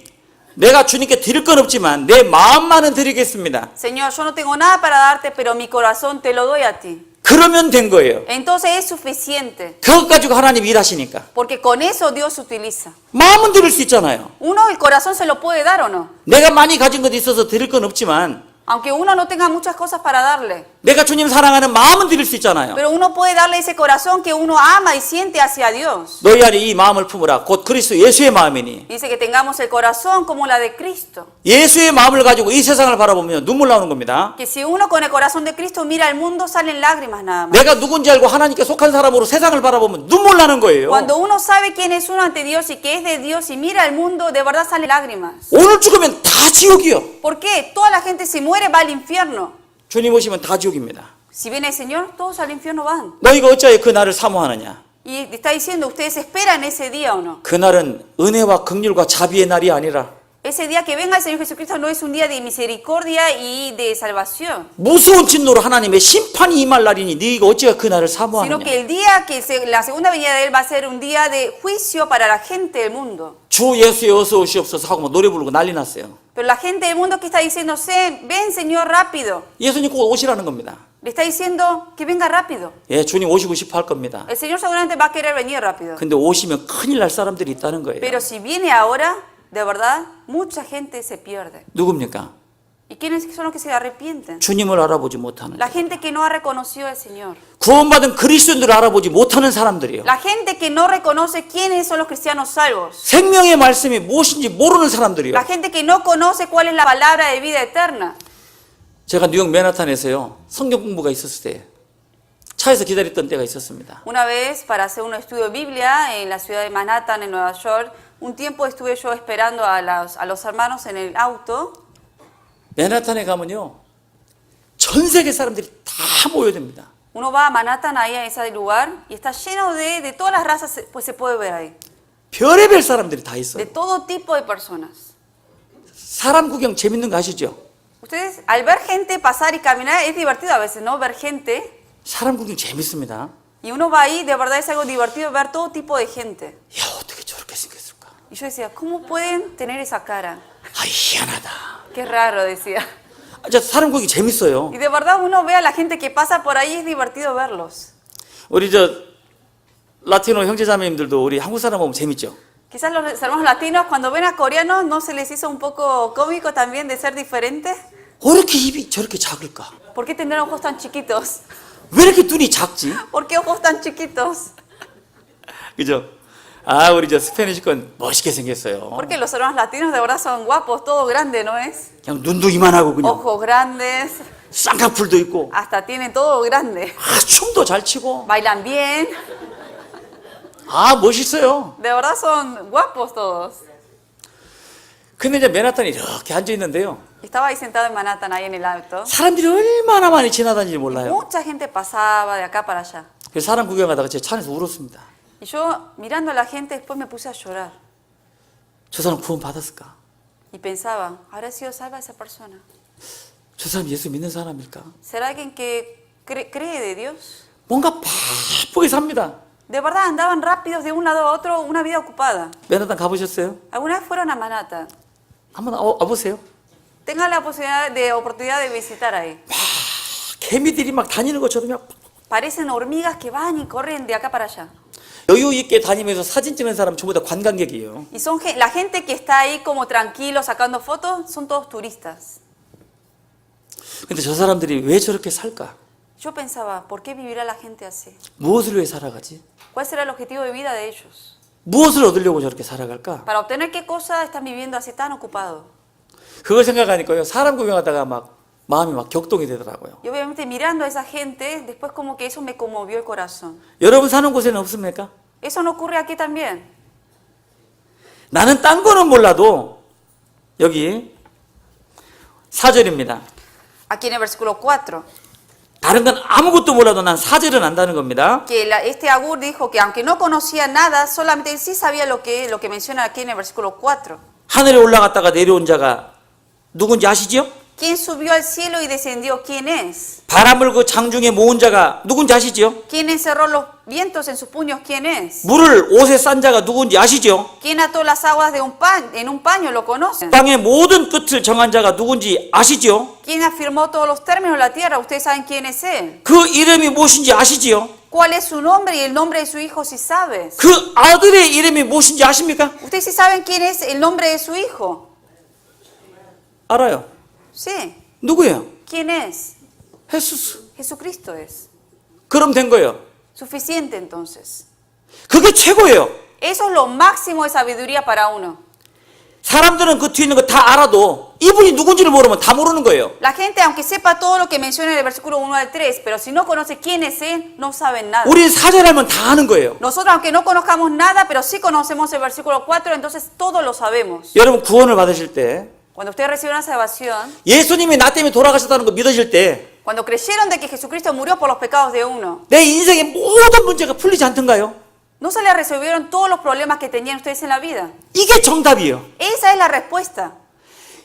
Speaker 1: 내가 주님께 드릴 건 없지만 내 마음만은 드리겠습니다.
Speaker 2: Señor, yo no tengo nada para darte, pero mi corazón te lo doy a ti.
Speaker 1: 그러면 된 거예요.
Speaker 2: Entonces es suficiente,
Speaker 1: 그것 가지고 하나님 일하시니까.
Speaker 2: porque con eso Dios utiliza.
Speaker 1: 마음은 드릴 수 있잖아요.
Speaker 2: Uno el corazón se lo puede dar o no.
Speaker 1: 내가 많이 가진 것도 있어서 드릴 건 없지만
Speaker 2: Aunque uno no tenga muchas cosas para darle,
Speaker 1: 내가 주님 사랑하는 마음은 드릴 수 있잖아요.
Speaker 2: pero uno puede darle ese corazón que uno ama y siente hacia Dios.
Speaker 1: 너희 안에 이 마음을 품으라. 곧 그리스도 예수의 마음이니.
Speaker 2: Dice que tengamos el corazón como la de Cristo.
Speaker 1: 예수의 마음을 가지고 이 세상을 바라보면 눈물 나오는 겁니다.
Speaker 2: Que si uno con el corazón de Cristo mira al mundo, salen lágrimas nada más.
Speaker 1: 내가 누군지 알고 하나님께 속한 사람으로 세상을 바라보면 눈물 나는 거예요.
Speaker 2: Cuando uno sabe quién es uno ante Dios y que es de Dios y mira al mundo, de verdad salen lágrimas.
Speaker 1: 오늘 죽으면 다 지옥이요.
Speaker 2: ¿Por qué? Toda la gente se muere, va al infierno.
Speaker 1: 주님 오시면 다 지옥입니다.
Speaker 2: Si viene el Señor, todos al infierno van.
Speaker 1: 너희가 어찌하여 그 날을 사모하느냐?
Speaker 2: Y está diciendo, ¿ustedes esperan ese día o no?
Speaker 1: 그 날은 은혜와 긍휼과 자비의 날이 아니라
Speaker 2: Ese día que venga el Señor Jesucristo no es un día de misericordia y de salvación,
Speaker 1: 무서운 진노로 하나님의 심판이 임할 날이니 네가 어찌하여 그 날을
Speaker 2: sino
Speaker 1: 사모하느냐?
Speaker 2: que el día la segunda venida de Él va a ser un día de juicio para la gente del mundo.
Speaker 1: 주 예수의 어서 오시옵소서 하고 막 노래 부르고 난리 났어요.
Speaker 2: Pero la gente del mundo que está diciendo, ven Señor rápido,
Speaker 1: 예수님 꼭 오시라는 겁니다.
Speaker 2: le está diciendo que venga rápido.
Speaker 1: 예, 주님 오시고 싶어 할 겁니다.
Speaker 2: El Señor seguramente va a querer venir rápido.
Speaker 1: 근데 오시면 큰일 날 사람들이 있다는 거예요.
Speaker 2: Pero si viene ahora, de verdad, mucha gente se pierde.
Speaker 1: 누굽니까?
Speaker 2: ¿Y quiénes son los que se arrepienten?
Speaker 1: 주님을 알아보지 못하는,
Speaker 2: La gente que no ha reconocido al Señor.
Speaker 1: 구원받은 그리스도인들을 알아보지 못하는 사람들이요.
Speaker 2: La gente que no reconoce quiénes son los cristianos salvos.
Speaker 1: 생명의 말씀이 무엇인지 모르는 사람들이요.
Speaker 2: La gente que no conoce cuál es la palabra de vida eterna.
Speaker 1: 제가 뉴욕 맨하탄에서요, 성경 공부가 있었을 때 차에서 기다렸던 때가 있었습니다.
Speaker 2: Una vez, para hacer un estudio de Biblia en la ciudad de Manhattan, en Nueva York, un tiempo estuve yo esperando a los hermanos en el auto.
Speaker 1: 맨하탄에 가면요, 전 세계 사람들이 다 모여듭니다.
Speaker 2: Uno va a Manhattan, ahí a ese lugar, y está lleno de todas las razas, pues se puede ver ahí.
Speaker 1: 별의별 사람들이 다
Speaker 2: De
Speaker 1: 있어요.
Speaker 2: todo tipo de personas.
Speaker 1: 사람 구경 재밌는 거 아시죠?
Speaker 2: Ustedes, al ver gente pasar y caminar, es divertido a veces, ¿no? Ver gente.
Speaker 1: 사람 구경 재밌습니다.
Speaker 2: Y uno va ahí, de verdad es algo divertido ver todo tipo de gente.
Speaker 1: 야, 어떻게 저렇게 생겼을까?
Speaker 2: Y yo decía, ¿cómo pueden tener esa cara?
Speaker 1: 아, 희한하다.
Speaker 2: Qué raro, decía.
Speaker 1: 저 사람 구경이 재밌어요.
Speaker 2: Y de verdad uno ve a la gente que pasa por ahí, es divertido verlos.
Speaker 1: 우리 저 라티노 형제자매님들도 우리 한국 사람 보면 재밌죠?
Speaker 2: Quizás los hermanos latinos cuando ven a coreanos no se les hizo un poco cómico también de ser diferentes.
Speaker 1: 왜 이렇게 입이 저렇게 작을까?
Speaker 2: ¿Por qué tener ojos tan chiquitos?
Speaker 1: 왜 이렇게 눈이 작지?
Speaker 2: ¿Por qué ojos tan chiquitos?
Speaker 1: 그죠? 아, 우리 저 스페니시 건 멋있게 생겼어요.
Speaker 2: Porque los hermanos latinos de verdad son guapos, todo grande, ¿no es?
Speaker 1: 그냥 눈도 이만하고 그냥
Speaker 2: Ojos grandes,
Speaker 1: 쌍꺼풀도 있고
Speaker 2: hasta tienen todo grande.
Speaker 1: 아, 춤도 잘 추고
Speaker 2: Bailan bien,
Speaker 1: 아, 멋있어요.
Speaker 2: de verdad son guapos todos.
Speaker 1: 근데 이제 맨하탄에 이렇게 앉아 있는데요.
Speaker 2: Estaba ahí sentado en Manhattan, ahí en el auto.
Speaker 1: 사람들이 얼마나 많이 지나다니는지 몰라요.
Speaker 2: Mucha gente pasaba de acá para allá.
Speaker 1: 그래서 사람 구경하다가 제 차 안에서 울었습니다.
Speaker 2: Y yo, mirando a la gente, después me puse a llorar.
Speaker 1: 저 사람 구원 받았을까?
Speaker 2: Y pensaba, ¿habrá sido salva esa persona?
Speaker 1: 저 사람 예수 믿는 사람일까?
Speaker 2: ¿Será alguien que cree de Dios?
Speaker 1: 뭔가 바쁘게 삽니다.
Speaker 2: De verdad, andaban rápidos de un lado a otro, una vida ocupada.
Speaker 1: 맨하탄 가보셨어요?
Speaker 2: ¿Alguna vez fueron a Manhattan?
Speaker 1: 한번 와보세요.
Speaker 2: Tengan la oportunidad de visitar ahí.
Speaker 1: 개미들이 막 다니는 것처럼요.
Speaker 2: Parecen hormigas que van y corren de acá para allá.
Speaker 1: 여유 있게 다니면서 사진 찍는 사람 전부 다 관광객이에요.
Speaker 2: Y son la gente que está ahí como tranquilo sacando fotos, son todos turistas.
Speaker 1: 근데 저 사람들이 왜 저렇게 살까?
Speaker 2: Yo pensaba, ¿por qué vivirá la gente así?
Speaker 1: 무엇을 위해 살아가지?
Speaker 2: ¿Cuál será el objetivo de vida de ellos?
Speaker 1: 무엇을 얻으려고 저렇게 살아갈까?
Speaker 2: ¿Para obtener qué cosa están viviendo así tan ocupados?
Speaker 1: 그걸 생각하니까요. 사람 구경하다가 막 마음이 막 격동이 되더라고요.
Speaker 2: Y obviamente mirando a esa gente, después como que eso me conmovió el corazón.
Speaker 1: 여러분 사는 곳에는 없습니까?
Speaker 2: ¿Eso no ocurre aquí también?
Speaker 1: 나는 딴 거는 몰라도 여기 4절입니다.
Speaker 2: Aquí en el versículo 4,
Speaker 1: 다른 건 아무것도 몰라도 난 4절은 안다는 겁니다.
Speaker 2: que este Agur dijo que aunque no conocía nada, solamente él sí sabía lo que menciona aquí en el versículo 4.
Speaker 1: 하늘에 올라갔다가 내려온 자가 누군지 아시지요?
Speaker 2: ¿Quién subió al cielo y descendió? ¿Quién es?
Speaker 1: 바람을 그 장중에 모은 자가 누군지 아시지요?
Speaker 2: ¿Quién encerró los vientos en sus puños? ¿Quién es?
Speaker 1: 물을 옷에 싼 자가 누군지 아시죠?
Speaker 2: ¿Quién ató las aguas en un paño? ¿Lo conocen?
Speaker 1: 땅의 모든 끝을 정한 자가 누군지 아시지요?
Speaker 2: ¿Quién afirmó todos los términos de la tierra? Ustedes saben quién es él.
Speaker 1: 그 이름이 무엇인지 아시지요?
Speaker 2: ¿Cuál es su nombre y el nombre de su hijo si sabes?
Speaker 1: 그 아들의 이름이 무엇인지 아십니까?
Speaker 2: ¿Ustedes sí saben quién es el nombre de su hijo?
Speaker 1: 알아요.
Speaker 2: Sí.
Speaker 1: 누구예요?
Speaker 2: ¿Quién es?
Speaker 1: 예수스.
Speaker 2: Jesucristo es.
Speaker 1: 그럼 된 거예요.
Speaker 2: Suficiente entonces.
Speaker 1: 그게 최고예요.
Speaker 2: Eso es lo máximo de sabiduría para uno.
Speaker 1: 사람들은 그 뒤에 있는 거 다 알아도 이분이 누군지를 모르면 다 모르는 거예요.
Speaker 2: La gente, aunque sepa todo lo que menciona en el versículo 1 al 3, pero si no conoce quién es él, no saben nada.
Speaker 1: 우리 4절 하면 다 아는 거예요.
Speaker 2: Nosotros, aunque no conozcamos nada, pero sí conocemos el versículo 4, entonces todo lo sabemos.
Speaker 1: 여러분 구원을 받으실 때
Speaker 2: Cuando ustedes recibieron la salvación,
Speaker 1: 예수님이 나 때문에 돌아가셨다는 거 믿으실 때 내
Speaker 2: cuando creyeron de que Jesucristo murió por los pecados de uno,
Speaker 1: 인생의 모든 문제가 풀리지 않던가요?
Speaker 2: ¿no se les resolvieron todos los problemas que tenían ustedes en la vida?
Speaker 1: 이게 정답이에요.
Speaker 2: Esa es la respuesta.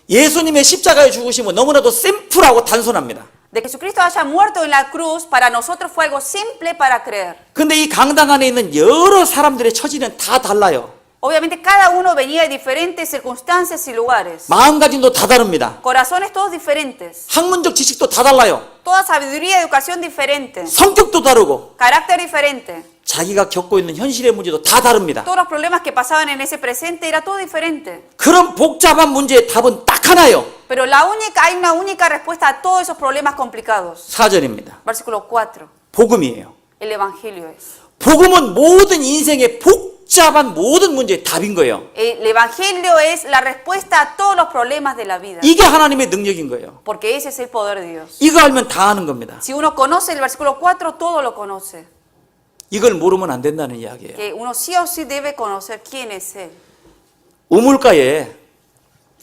Speaker 1: 예수님의 십자가에 죽으심은 너무나도 심플하고 단순합니다.
Speaker 2: De que Jesucristo haya muerto en la cruz, para nosotros fue algo simple para creer.
Speaker 1: 근데 이 강당 안에 있는 여러 사람들의 처지는 다 달라요.
Speaker 2: Obviamente cada uno venía de diferentes circunstancias y lugares.
Speaker 1: 마음가짐도 다 다릅니다.
Speaker 2: Corazones todos diferentes.
Speaker 1: 학문적 지식도 다 달라요.
Speaker 2: Toda sabiduría y educación diferente.
Speaker 1: 성격도 다르고
Speaker 2: Carácter diferente.
Speaker 1: 자기가 겪고 있는 현실의 문제도 다 다릅니다.
Speaker 2: Todos los problemas que pasaban en ese presente era todo diferente.
Speaker 1: 그런 복잡한 문제의 답은 딱 하나예요.
Speaker 2: Pero hay una única respuesta a todos esos problemas complicados.
Speaker 1: 4절입니다.
Speaker 2: Versículo 4.
Speaker 1: 복음이에요.
Speaker 2: El Evangelio es.
Speaker 1: 복음은 모든 인생의 복잡한 모든 문제의 답인 거예요.
Speaker 2: El Evangelio es la respuesta a todos los problemas de la vida.
Speaker 1: 이게 하나님의 능력인 거예요.
Speaker 2: Porque ese es el poder de Dios.
Speaker 1: 이거 알면 다 아는 겁니다.
Speaker 2: Si uno conoce el versículo 4, todo lo conoce.
Speaker 1: 이걸 모르면 안 된다는 이야기예요.
Speaker 2: Que uno sí o sí debe conocer quién es Él.
Speaker 1: 우물가에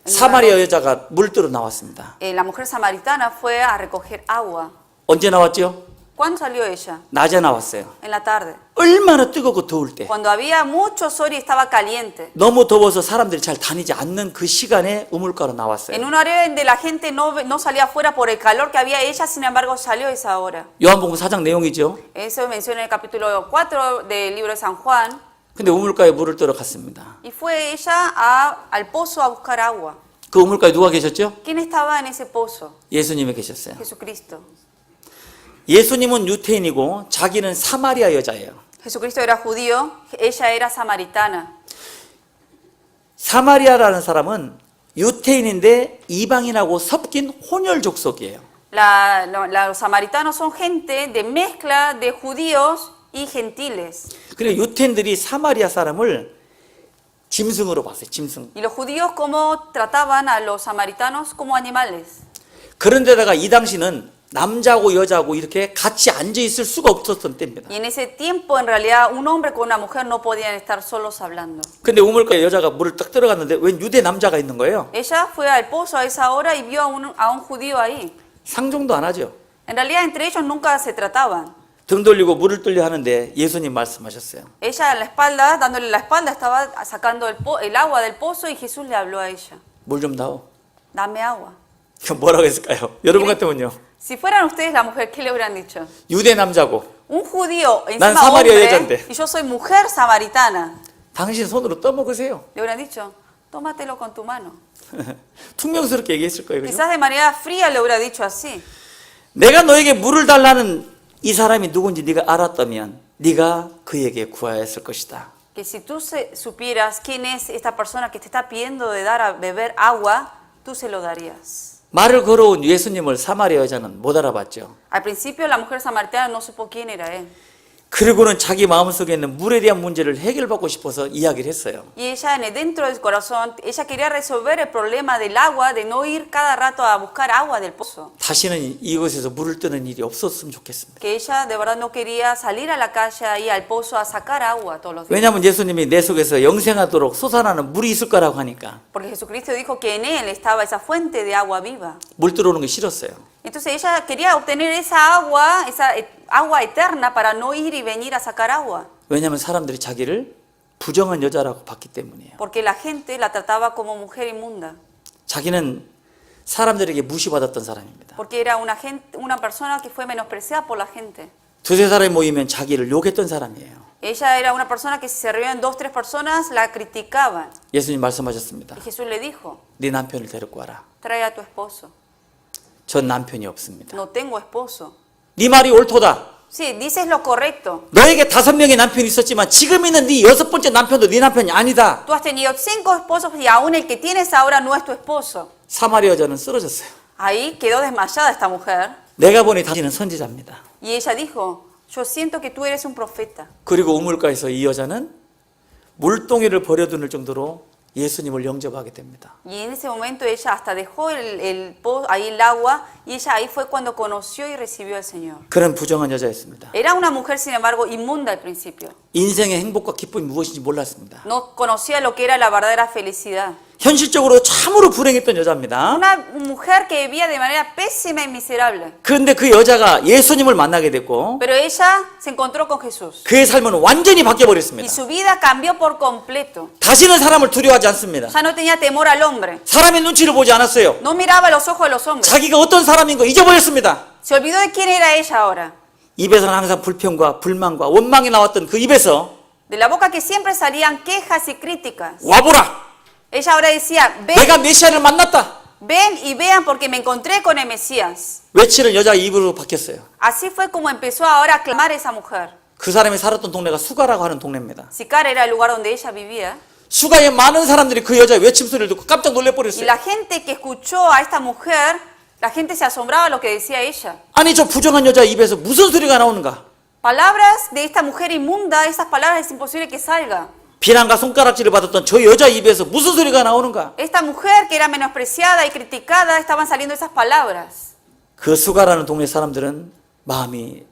Speaker 1: 사마리아 여자가 물 뜨러 나왔습니다.
Speaker 2: La mujer samaritana fue a recoger agua.
Speaker 1: 언제 나왔죠?
Speaker 2: ¿Cuándo salió ella?
Speaker 1: 낮에 나왔어요.
Speaker 2: En la tarde.
Speaker 1: 얼마나 뜨겁고 더울 때.
Speaker 2: Cuando había mucho sol y estaba caliente.
Speaker 1: 너무 더워서 사람들이 잘 다니지 않는 그 시간에 우물가로 나왔어요.
Speaker 2: En un área donde la gente no salía afuera por el calor que había, ella sin embargo salió a esa hora.
Speaker 1: 요한복음 4장 내용이죠.
Speaker 2: Eso menciona en el capítulo 4 del libro de San Juan.
Speaker 1: 근데 우물가에 물을 뜨러 갔습니다.
Speaker 2: Y fue ella al pozo a buscar agua.
Speaker 1: 그 우물가에 누가 계셨죠?
Speaker 2: ¿Quién estaba en ese pozo?
Speaker 1: 예수님이 계셨어요.
Speaker 2: Jesucristo.
Speaker 1: 예수님은 유태인이고 자기는 사마리아 여자예요.
Speaker 2: Jesucristo era judío, ella era samaritana.
Speaker 1: 사마리아라는 사람은 유태인인데 이방인하고 섞인 혼혈 족속이에요.
Speaker 2: Los samaritanos son gente de mezcla de judíos y gentiles.
Speaker 1: 그리고 유태인들이 사마리아 사람을 짐승으로 봤어요. 짐승.
Speaker 2: Y los judíos cómo trataban a los samaritanos como animales.
Speaker 1: 그런데다가 이 당시는 남자고 여자고 이렇게 같이 앉아 있을 수가 없었던 때입니다.
Speaker 2: Y en ese tiempo, en realidad, un hombre con una mujer no podían estar solos hablando.
Speaker 1: 근데 우물가에 여자가 물을 딱 들어갔는데 웬 유대 남자가 있는 거예요.
Speaker 2: Ella fue al pozo a esa hora y vio a un judío ahí.
Speaker 1: 상종도 안 하죠.
Speaker 2: En realidad, entre ellos nunca se trataban.
Speaker 1: 등 돌리고 물을 들려 하는데 예수님 말씀하셨어요.
Speaker 2: Ella en la espalda, dándole la espalda, estaba sacando el agua del pozo y Jesús le habló a ella.
Speaker 1: 물 좀 다오.
Speaker 2: Dame agua.
Speaker 1: 뭐라고 했을까요? 여러분 같으면요.
Speaker 2: Si fueran ustedes la mujer, ¿qué le hubieran dicho?
Speaker 1: 유대 남자고
Speaker 2: Un judío,
Speaker 1: 난
Speaker 2: encima
Speaker 1: 사마리아
Speaker 2: hombre,
Speaker 1: 여잔데.
Speaker 2: y yo soy mujer samaritana.
Speaker 1: 당신 손으로 떠먹으세요.
Speaker 2: Le hubieran dicho, tómatelo con tu mano.
Speaker 1: 퉁명스럽게 얘기했을 거예요. 그죠?
Speaker 2: Quizás de manera fría le hubiera dicho así.
Speaker 1: 내가 너에게 물을 달라는 이 사람이 누군지 네가 알았다면 네가 그에게 구하였을 것이다.
Speaker 2: Que si tú supieras quién es esta persona que te está pidiendo de dar a beber agua, tú se lo darías.
Speaker 1: 말을 걸어온 예수님을 사마리아 여자는 못 알아봤죠.
Speaker 2: Al principio la mujer samaritana no supo quién era él.
Speaker 1: 그리고는 자기 마음속에 있는 물에 대한 문제를 해결받고 싶어서 이야기를 했어요.
Speaker 2: Y ella dentro del corazón, ella quería resolver el problema del agua, de no ir cada rato a buscar agua del pozo.
Speaker 1: 다시는 이곳에서 물을 뜨는 일이 없었으면 좋겠습니다.
Speaker 2: Que ella de verdad no quería salir a la calle ahí al pozo a sacar agua todos los días.
Speaker 1: 왜냐하면 예수님이 내 속에서 영생하도록 솟아나는 물이 있을 거라고 하니까
Speaker 2: Porque Jesucristo dijo que en él estaba esa fuente de agua viva.
Speaker 1: 물 들어오는 게 싫었어요.
Speaker 2: Entonces ella quería obtener esa agua eterna para no ir y venir a sacar agua.
Speaker 1: 왜냐하면 사람들이 자기를 부정한 여자라고 봤기 때문이에요.
Speaker 2: Porque la gente la trataba como mujer inmunda.
Speaker 1: 자기는 사람들에게 무시받았던 사람입니다.
Speaker 2: Porque era una persona que fue menospreciada por la gente.
Speaker 1: 두세 사람이 모이면 자기를 욕했던 사람이에요.
Speaker 2: Ella era una persona que si se reunían 2, 3 personas, la criticaban.
Speaker 1: 예수님 말씀하셨습니다.
Speaker 2: Y Jesús le dijo,
Speaker 1: 네 남편을 데리고 와라.
Speaker 2: trae a tu esposo.
Speaker 1: 전 남편이 없습니다.
Speaker 2: No tengo esposo.
Speaker 1: 네 말이 옳도다.
Speaker 2: Sí, dices lo correcto.
Speaker 1: 너에게 5명의 남편이 있었지만 지금 있는 네 6번째 남편도 네 남편이 아니다.
Speaker 2: Tú has tenido 5 esposos y aún el que tienes ahora no es tu esposo.
Speaker 1: 사마리아 여자는 쓰러졌어요.
Speaker 2: Ahí quedó desmayada esta mujer.
Speaker 1: 내가 보니 당신은 선지자입니다.
Speaker 2: Y ella dijo, yo siento que tú eres un profeta.
Speaker 1: 그리고 우물가에서 이 여자는 물동이를 버려두는 정도로 예수님을 영접하게 됩니다.
Speaker 2: Y en ese momento ella hasta dejó ahí el agua y ella ahí fue cuando conoció y recibió al Señor.
Speaker 1: 그런 부정한 여자였습니다.
Speaker 2: Era una mujer, sin embargo, inmunda al principio.
Speaker 1: 인생의 행복과 기쁨이 무엇인지 몰랐습니다.
Speaker 2: No conocía lo que era la verdadera felicidad.
Speaker 1: 현실적으로 참으로 불행했던 여자입니다.
Speaker 2: Una mujer que vivía de manera pésima y miserable.
Speaker 1: 그런데 그 여자가 예수님을 만나게 됐고
Speaker 2: Pero ella se encontró con Jesús.
Speaker 1: 그의 삶은 완전히
Speaker 2: Y
Speaker 1: 바뀌어버렸습니다.
Speaker 2: su vida cambió por completo.
Speaker 1: 다시는 사람을 두려워하지 않습니다.
Speaker 2: Ya no tenía temor al hombre.
Speaker 1: 사람의 눈치를 보지 않았어요.
Speaker 2: No miraba los ojos de los hombres.
Speaker 1: 자기가 어떤 사람인 거 잊어버렸습니다.
Speaker 2: Se olvidó de quién era ella ahora.
Speaker 1: 입에서는 항상 불평과 불만과 원망이 나왔던 그 입에서
Speaker 2: De la boca que siempre salían quejas y críticas.
Speaker 1: 와보라!
Speaker 2: Ella ahora decía, ven,
Speaker 1: 내가 메시아를 만났다!
Speaker 2: ven y vean porque me encontré con el Mesías.
Speaker 1: 외치는 여자 입으로 바뀌었어요.
Speaker 2: Así fue como empezó ahora a clamar esa mujer.
Speaker 1: 그 사람이 살았던 동네가 수가라고 하는 동네입니다.
Speaker 2: Sicar era el lugar donde ella vivía.
Speaker 1: 수가에 많은 사람들이 그 여자의 외침소리를 듣고 깜짝
Speaker 2: Y
Speaker 1: 놀래버렸어요.
Speaker 2: la gente que escuchó a esta mujer, la gente se asombraba de lo que decía ella.
Speaker 1: 아니 저 부정한 여자 입에서 무슨 소리가 나오는가?
Speaker 2: Palabras de esta mujer inmunda, esas palabras es imposible que salga.
Speaker 1: 비난과 손가락질을 받았던 저 여자 입에서 무슨 소리가 나오는가?
Speaker 2: Esta mujer que era menospreciada y criticada, estaban saliendo esas palabras.
Speaker 1: 그 수가라는 동네 사람들은 마음이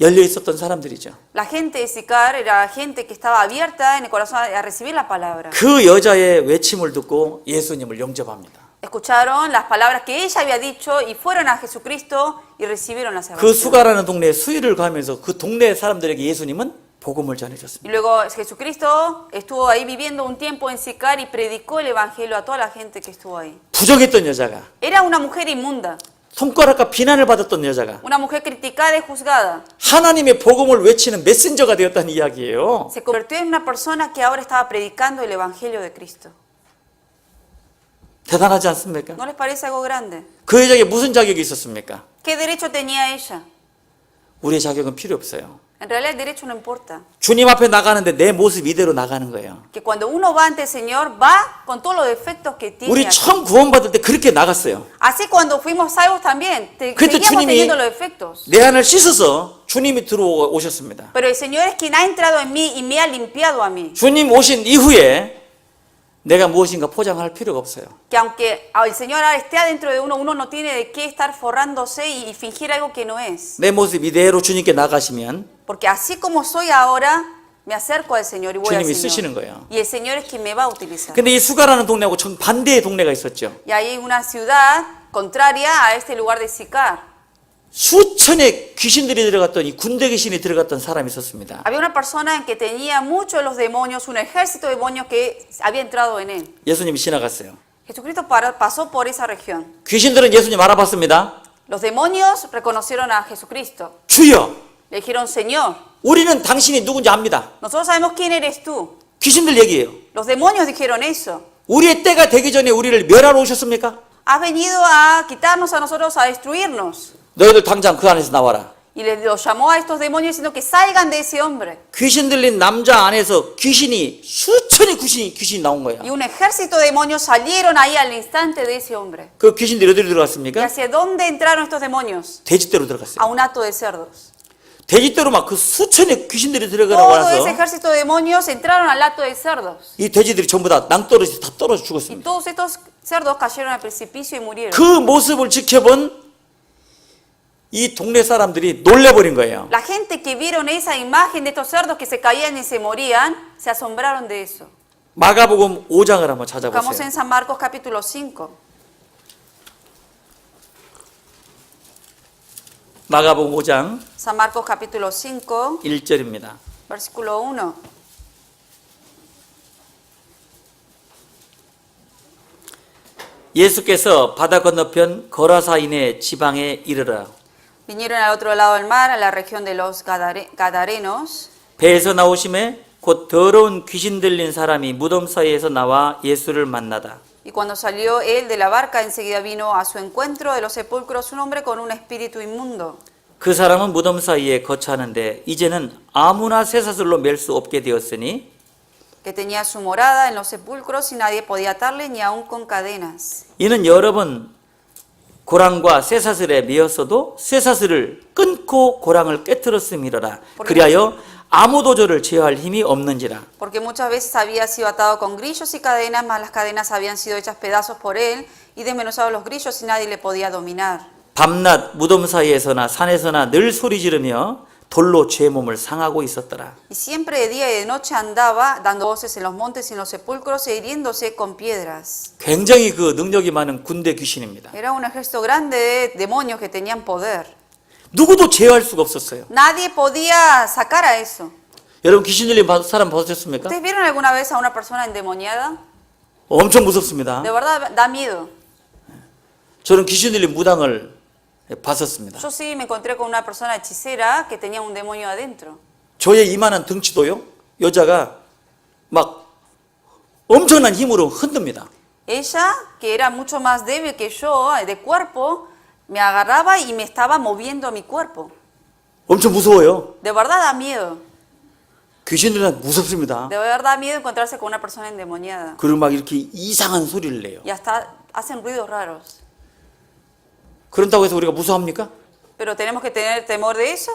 Speaker 1: 열려 있었던 사람들이죠.
Speaker 2: La gente de Sicar era gente que estaba abierta en el corazón a recibir la palabra.
Speaker 1: 그 여자의 외침을 듣고 예수님을 영접합니다.
Speaker 2: Escucharon las palabras que ella había dicho y fueron a Jesucristo y recibieron la
Speaker 1: 그
Speaker 2: salvación.
Speaker 1: 수가라는 동네에 수일을 가면서 그 동네 사람들에게 예수님은 복음을 전해줬습니다.
Speaker 2: Y luego Jesucristo estuvo ahí viviendo un tiempo en Sicar y predicó el evangelio a toda la gente que estuvo ahí.
Speaker 1: 부정했던 여자가,
Speaker 2: Era una mujer inmunda,
Speaker 1: 손가락과 비난을 받았던 여자가
Speaker 2: una mujer criticada y juzgada.
Speaker 1: 하나님의 복음을 외치는 메신저가 되었다는 이야기예요.
Speaker 2: Se convirtió en una persona que ahora estaba predicando el evangelio de Cristo.
Speaker 1: 대단하지 않습니까?
Speaker 2: ¿No les parece algo grande?
Speaker 1: 그 여자에게 무슨 자격이 있었습니까?
Speaker 2: ¿Qué derecho tenía ella?
Speaker 1: 우리의 자격은 필요 없어요.
Speaker 2: En realidad el derecho no importa.
Speaker 1: 주님 앞에 나가는데 내 모습 이대로 나가는 거예요.
Speaker 2: Que cuando uno va ante el Señor, va con todos los defectos que tiene.
Speaker 1: 우리
Speaker 2: aquí.
Speaker 1: 처음 구원받을 때 그렇게 나갔어요.
Speaker 2: Así cuando fuimos salvos también,
Speaker 1: 그때
Speaker 2: seguíamos
Speaker 1: 주님이
Speaker 2: teniendo los defectos.
Speaker 1: 내 안을 씻어서 주님이 들어오셨습니다.
Speaker 2: Pero el Señor es quien ha entrado en mí y me ha limpiado a mí.
Speaker 1: 주님 오신 이후에 내가 무엇인가 포장할 필요가 없어요.
Speaker 2: Que aunque el Señor esté adentro de uno, uno no tiene de qué estar forrándose y fingir algo que no es.
Speaker 1: 내 모습 이대로 주님께 나가시면
Speaker 2: Porque así como soy ahora, me acerco al Señor y voy al
Speaker 1: 주님이 쓰시는
Speaker 2: Señor.
Speaker 1: 거예요.
Speaker 2: Y el Señor es quien me va a utilizar.
Speaker 1: 근데 이 수가라는 동네하고 정반대의 동네가 있었죠.
Speaker 2: Y hay una ciudad contraria a este lugar de Sicar.
Speaker 1: 수천의 귀신들이 들어갔던 이 군대 귀신이 들어갔던 사람이 있었습니다.
Speaker 2: Había una persona en que tenía muchos de los demonios, un ejército de demonios que había entrado en él.
Speaker 1: 예수님이 지나갔어요.
Speaker 2: Jesucristo pasó por esa región.
Speaker 1: 귀신들은 예수님 알아봤습니다.
Speaker 2: Los demonios reconocieron a Jesucristo.
Speaker 1: 주여,
Speaker 2: Le dijeron, Señor,
Speaker 1: 우리는 당신이 누군지 압니다.
Speaker 2: nosotros sabemos quién eres tú.
Speaker 1: 귀신들 얘기해요.
Speaker 2: Los demonios dijeron eso.
Speaker 1: 우리의 때가 되기 전에 우리를 멸하러 오셨습니까?
Speaker 2: Has venido a quitarnos a nosotros, a destruirnos.
Speaker 1: 너희들 당장 그 안에서 나와라.
Speaker 2: Y los llamó a estos demonios diciendo que salgan de ese hombre.
Speaker 1: 귀신 들린 남자 안에서 수천의 귀신이 나온 거예요.
Speaker 2: Y un ejército de demonios salieron ahí al instante de ese hombre.
Speaker 1: 그 귀신들이 어디로
Speaker 2: ¿Y
Speaker 1: 들어갔습니까?
Speaker 2: hacia dónde entraron estos demonios?
Speaker 1: 돼지떼로 들어갔어요.
Speaker 2: A un hato de cerdos.
Speaker 1: 돼지떼로 막 그 수천의 귀신들이 들어가고
Speaker 2: Todo ese
Speaker 1: 나서
Speaker 2: ejército de demonios entraron al hato de cerdos.
Speaker 1: 이 돼지들이 전부 다 낭떠러지 다 떨어져
Speaker 2: Y
Speaker 1: 죽었습니다.
Speaker 2: todos estos cerdos cayeron al precipicio y murieron.
Speaker 1: 그 모습을 지켜본 이 동네 사람들이 놀래버린 거예요.
Speaker 2: La gente que vieron esa imagen de estos cerdos que se caían y se morían, se asombraron de eso.
Speaker 1: 마가복음 5장을 한번
Speaker 2: Buscamos
Speaker 1: 찾아보세요.
Speaker 2: en San Marcos capítulo 5.
Speaker 1: 마가복음 5장
Speaker 2: San Marcos capítulo 5,
Speaker 1: 1절입니다.
Speaker 2: versículo 1.
Speaker 1: 예수께서 바다 건너편 거라사인의 지방에 이르러
Speaker 2: Vinieron al otro lado del mar, a la región de los Gadarenos.
Speaker 1: 배에서 나오심에 곧 더러운 귀신 들린 사람이 무덤 사이에서 나와 예수를 만나다.
Speaker 2: Y cuando salió él de la barca, enseguida vino a su encuentro de los sepulcros un hombre con un espíritu inmundo.
Speaker 1: 그 사람은 무덤 사이에 거처하는데 이제는 아무나 쇠사슬로 맬 수 없게 되었으니
Speaker 2: Que tenía su morada en los sepulcros y nadie podía atarle ni aun con cadenas.
Speaker 1: 이는 여러 번 고랑과 쇠사슬에 매였어도 쇠사슬을 끊고 고랑을 깨뜨렸음이로라. 그리하여 아무도 저를 제어할 힘이 없는지라.
Speaker 2: Porque muchas veces había sido atado con grillos y cadenas, mas las cadenas habían sido hechas pedazos por él y desmenuzados los grillos y nadie le podía dominar.
Speaker 1: 밤낮 무덤 사이에서나 산에서나 늘 소리 지르며 돌로 죄 몸을 상하고 있었더라.
Speaker 2: Y siempre de día y de noche andaba dando voces en los montes y en los sepulcros e hiriéndose con piedras.
Speaker 1: 굉장히 그 능력이 많은 군대 귀신입니다.
Speaker 2: Era un ejército grande de demonios que tenían poder.
Speaker 1: 누구도 제어할 수가 없었어요.
Speaker 2: Nadie podía sacar a eso.
Speaker 1: 여러분 귀신 들린 사람 보셨습니까?
Speaker 2: ¿Ustedes vieron alguna vez a una persona endemoniada?
Speaker 1: 엄청 무섭습니다.
Speaker 2: De verdad da miedo.
Speaker 1: 저는 귀신 들린 무당을 봤었습니다.
Speaker 2: Yo sí me encontré con una persona hechicera que tenía un demonio adentro.
Speaker 1: 저의 이만한 덩치도요, 여자가 막 엄청난 힘으로 흔듭니다.
Speaker 2: Ella, que era mucho más débil que yo de cuerpo, me agarraba y me estaba moviendo mi cuerpo.
Speaker 1: 엄청 무서워요.
Speaker 2: De verdad da miedo.
Speaker 1: 귀신들은 무섭습니다.
Speaker 2: De verdad da miedo encontrarse con una persona endemoniada.
Speaker 1: 그리고 막 이렇게 이상한 소리를 내요.
Speaker 2: Y hasta hacen ruidos raros.
Speaker 1: 그런다고 해서 우리가 무서워합니까?
Speaker 2: Pero tenemos que tener temor de eso.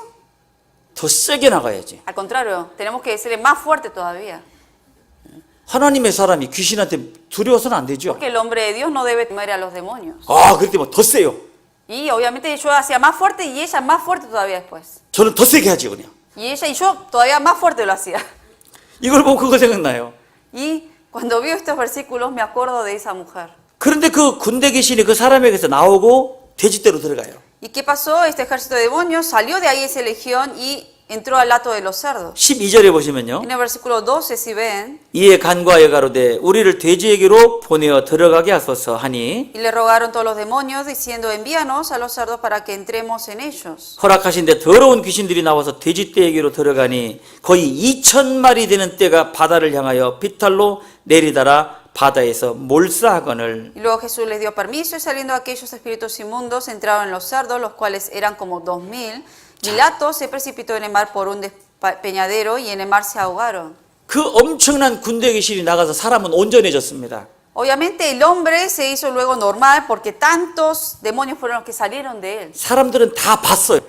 Speaker 1: 더 세게 나가야지.
Speaker 2: Al contrario, tenemos que ser más fuerte todavía.
Speaker 1: 하나님의 사람이 귀신한테 두려워서는 안 되죠.
Speaker 2: Porque el hombre de Dios no debe temer a los demonios.
Speaker 1: 아, 그럴 때면 더 세요.
Speaker 2: Y obviamente yo hacía más fuerte y ella más fuerte todavía después.
Speaker 1: 저는 더 세게 하지 그냥.
Speaker 2: Y ella y yo todavía más fuerte lo hacía.
Speaker 1: 이걸 보고 그거 생각나요.
Speaker 2: Y cuando veo estos versículos me acuerdo de esa mujer.
Speaker 1: 그런데 그 군대 귀신이 그 사람에게서 나오고 돼지떼로 들어가요.
Speaker 2: ¿Y qué pasó? Este ejército de demonios salió de ahí esa legión y entró al hato de los cerdos.
Speaker 1: 12절에 보시면요.
Speaker 2: En el versículo 12, si ven,
Speaker 1: 이에 간과에 가로되 우리를 돼지에게로 보내어 들어가게 하소서 하니
Speaker 2: y le rogaron todos los demonios diciendo, envíanos a los cerdos para que entremos en ellos.
Speaker 1: 허락하신데 더러운 귀신들이 나와서 돼지떼에게로 들어가니 거의 2,000마리 되는 떼가 바다를 향하여 비탈로 내리다라 바다에서 몰사하거늘.
Speaker 2: Y luego Jesús les dio permiso y saliendo aquellos espíritus inmundos entraron en los cerdos, los cuales eran como 2,000. Pilato se precipitó en el mar por un despeñadero y en el mar se ahogaron.
Speaker 1: 그 엄청난 군대 귀신이 나가서 사람은 온전해졌습니다.
Speaker 2: Obviamente el hombre se hizo luego normal porque tantos demonios fueron los que salieron de él.
Speaker 1: 사람들은 다 봤어요.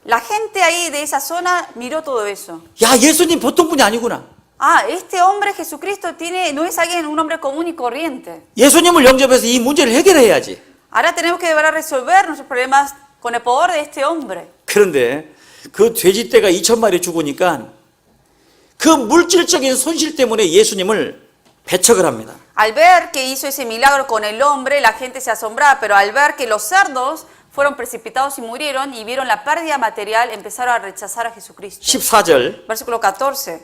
Speaker 2: La gente ahí de esa zona miró todo eso.
Speaker 1: 야, 예수님 보통 분이 아니구나.
Speaker 2: Ah, este hombre Jesucristo no es alguien, un hombre común y corriente.
Speaker 1: 예수님을 영접해서 이 문제를 해결해야지.
Speaker 2: Ahora tenemos que de verdad resolver nuestros problemas con el poder de este hombre.
Speaker 1: 그런데 그 돼지떼가 2,000마리 죽으니까 그 물질적인 손실 때문에 예수님을 배척을 합니다.
Speaker 2: Al ver que hizo ese milagro con el hombre, la gente se asombraba, pero al ver que los cerdos fueron precipitados y murieron y vieron la pérdida material, empezaron a rechazar a Jesucristo.
Speaker 1: 14절
Speaker 2: Versículo 14.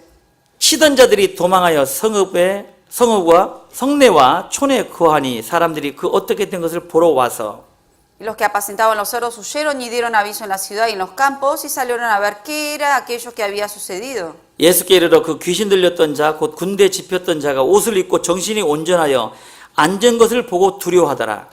Speaker 1: 치던 자들이 도망하여 성읍과 성내와 촌에 거하니 사람들이 그 어떻게 된 것을 보러 와서
Speaker 2: Y los que apacentaban los cerdos huyeron y dieron aviso en la ciudad y en los campos y salieron a ver qué era aquello que había sucedido.
Speaker 1: 예수께 이르러 그 귀신 들렸던 자 곧 군대 집혔던 자가 옷을 입고 정신이 온전하여 앉은 것을 보고 두려워하더라.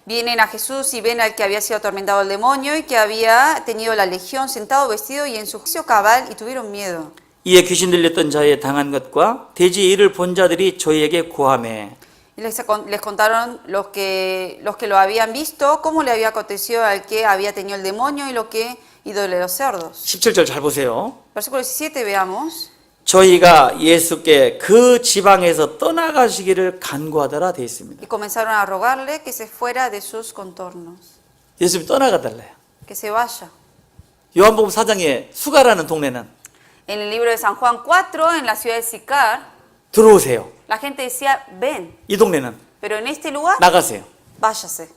Speaker 2: Vienen a Jesús y ven al que había sido atormentado el demonio y que había tenido la legión sentado vestido y en su juicio cabal y tuvieron miedo.
Speaker 1: 이에 귀신 들렸던 자의 당한 것과 돼지 이를 본 자들이 저희에게 고하매
Speaker 2: Y les contaron los que lo habían visto, cómo le había acontecido al que había tenido el demonio y de los cerdos.
Speaker 1: 17절 잘 보세요.
Speaker 2: Versículo 17 veamos.
Speaker 1: 저희가 예수께 그 지방에서 떠나가시기를 간구하더라 되어 있습니다.
Speaker 2: Y comenzaron a rogarle que se fuera de sus contornos,
Speaker 1: 예수님이 떠나가달래요.
Speaker 2: que se vaya.
Speaker 1: 요한복음 4장에 수가라는 동네는
Speaker 2: En el libro de San Juan 4, en la ciudad de Sicar,
Speaker 1: 들어오세요.
Speaker 2: la gente decía, ven,
Speaker 1: 이 동네는
Speaker 2: pero en este lugar,
Speaker 1: 나가세요.
Speaker 2: váyase.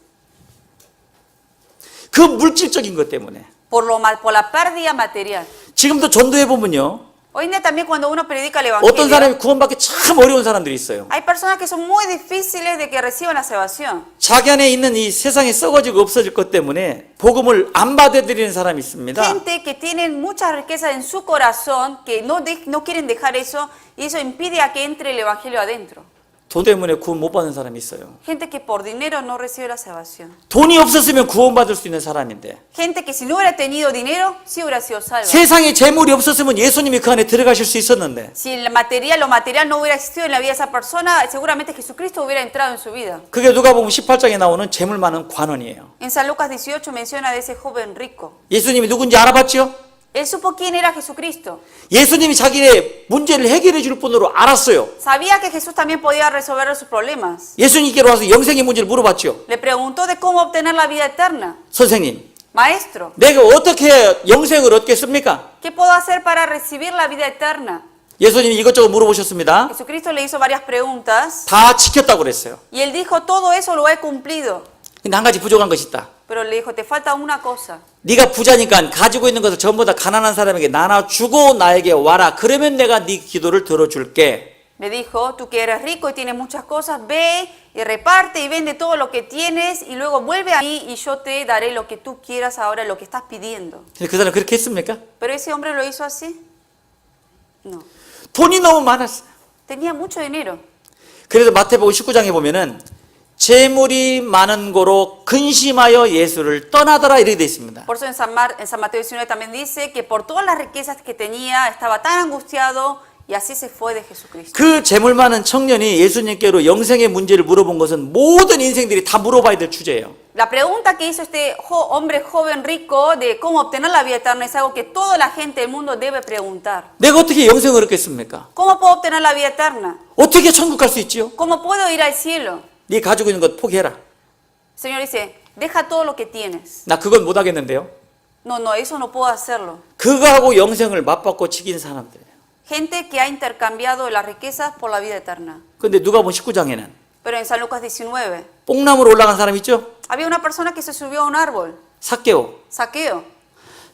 Speaker 1: 그 물질적인 것 때문에
Speaker 2: Por la pérdida material.
Speaker 1: 지금도 전도해 보면요.
Speaker 2: Hoy en día también cuando uno predica el
Speaker 1: 어떤
Speaker 2: evangelio,
Speaker 1: 사람이 구원받기 참 어려운 사람들이 있어요.
Speaker 2: hay personas que son muy difíciles de que reciban la salvación.
Speaker 1: 자기 안에 있는 이 세상에 썩어지고 없어질 것 때문에 복음을 안 받아들이는 사람이 있습니다.
Speaker 2: Gente que tienen muchas riquezas en su corazón, que no quieren dejar eso, y eso impide a que entre el evangelio adentro.
Speaker 1: 돈 때문에 구원 못 받는 사람이 있어요.
Speaker 2: Gente que por dinero no recibe la salvación.
Speaker 1: 돈이 없었으면 구원받을 수 있는 사람인데
Speaker 2: Gente que si no hubiera tenido dinero, sí hubiera sido salva.
Speaker 1: 세상에 재물이 없었으면 예수님이 그 안에 들어가실 수 있었는데
Speaker 2: Si lo material no hubiera existido en la vida de esa persona, seguramente Jesucristo hubiera entrado en su vida.
Speaker 1: 그게 누가 보면 18장에 나오는 재물 많은 관원이에요.
Speaker 2: En San Lucas 18 menciona de ese joven rico.
Speaker 1: 예수님이 누군지 알아봤죠?
Speaker 2: Él supo quién era Jesucristo.
Speaker 1: 예수님이 자기의 문제를 해결해 줄 분으로 알았어요.
Speaker 2: Sabía que Jesús también podía resolver sus problemas.
Speaker 1: 예수님께로 와서 영생의 문제를 물어봤죠.
Speaker 2: Le preguntó de cómo obtener la vida eterna.
Speaker 1: 선생님,
Speaker 2: Maestro,
Speaker 1: 내가 어떻게 영생을 얻겠습니까?
Speaker 2: ¿qué puedo hacer para recibir la vida eterna?
Speaker 1: 예수님이 이것저것 물어보셨습니다.
Speaker 2: Jesucristo le hizo varias preguntas
Speaker 1: 다 지켰다고 그랬어요.
Speaker 2: y él dijo, todo eso lo he cumplido.
Speaker 1: 근데 한 가지 부족한 것이 있다.
Speaker 2: Pero le dijo, te falta una cosa.
Speaker 1: 네가 부자니까 가지고 있는 것을 전부 다 가난한 사람에게 나눠주고 나에게 와라. 그러면 내가 네 기도를 들어줄게.
Speaker 2: Le dijo, tú que eres rico y tienes muchas cosas, ve y reparte y vende todo lo que tienes y luego vuelve a mí y yo te daré lo que tú quieras ahora, lo que estás pidiendo.
Speaker 1: 근데 그 사람 그렇게 했습니까?
Speaker 2: Pero ese hombre lo hizo así. No.
Speaker 1: 돈이 너무 많았어요.
Speaker 2: Tenía mucho dinero.
Speaker 1: 그래서 마태복음 19장에 보면은 재물이 많은 고로 근심하여 예수를 떠나더라 이렇게 되어 있습니다.
Speaker 2: Por eso en San Mateo 19 también dice que por todas las riquezas que tenía estaba tan angustiado y así se fue de Jesucristo.
Speaker 1: 그 재물 많은 청년이 예수님께로 영생의 문제를 물어본 것은 모든 인생들이 다 물어봐야 될 주제예요.
Speaker 2: La pregunta que hizo este hombre joven rico de cómo obtener la vida eterna es algo que toda la gente del mundo debe preguntar.
Speaker 1: 내가 어떻게 영생을 얻겠습니까?
Speaker 2: ¿Cómo puedo obtener la vida eterna?
Speaker 1: 어떻게 천국 갈 수 있지요?
Speaker 2: ¿Cómo puedo ir al cielo?
Speaker 1: 네 가지고 있는 것 포기해라.
Speaker 2: El Señor dice, deja todo lo que tienes.
Speaker 1: 나 그건 못 하겠는데요.
Speaker 2: No, eso no puedo hacerlo.
Speaker 1: 그거하고 영생을 맞바꿔 지킨 사람들.
Speaker 2: Gente que ha intercambiado las riquezas por la vida eterna.
Speaker 1: 근데 누가복음 19장에는
Speaker 2: Pero en San Lucas 19,
Speaker 1: 뽕나무로 올라간 사람 있죠?
Speaker 2: había una persona que se subió a un árbol,
Speaker 1: 삭개오.
Speaker 2: Saqueo.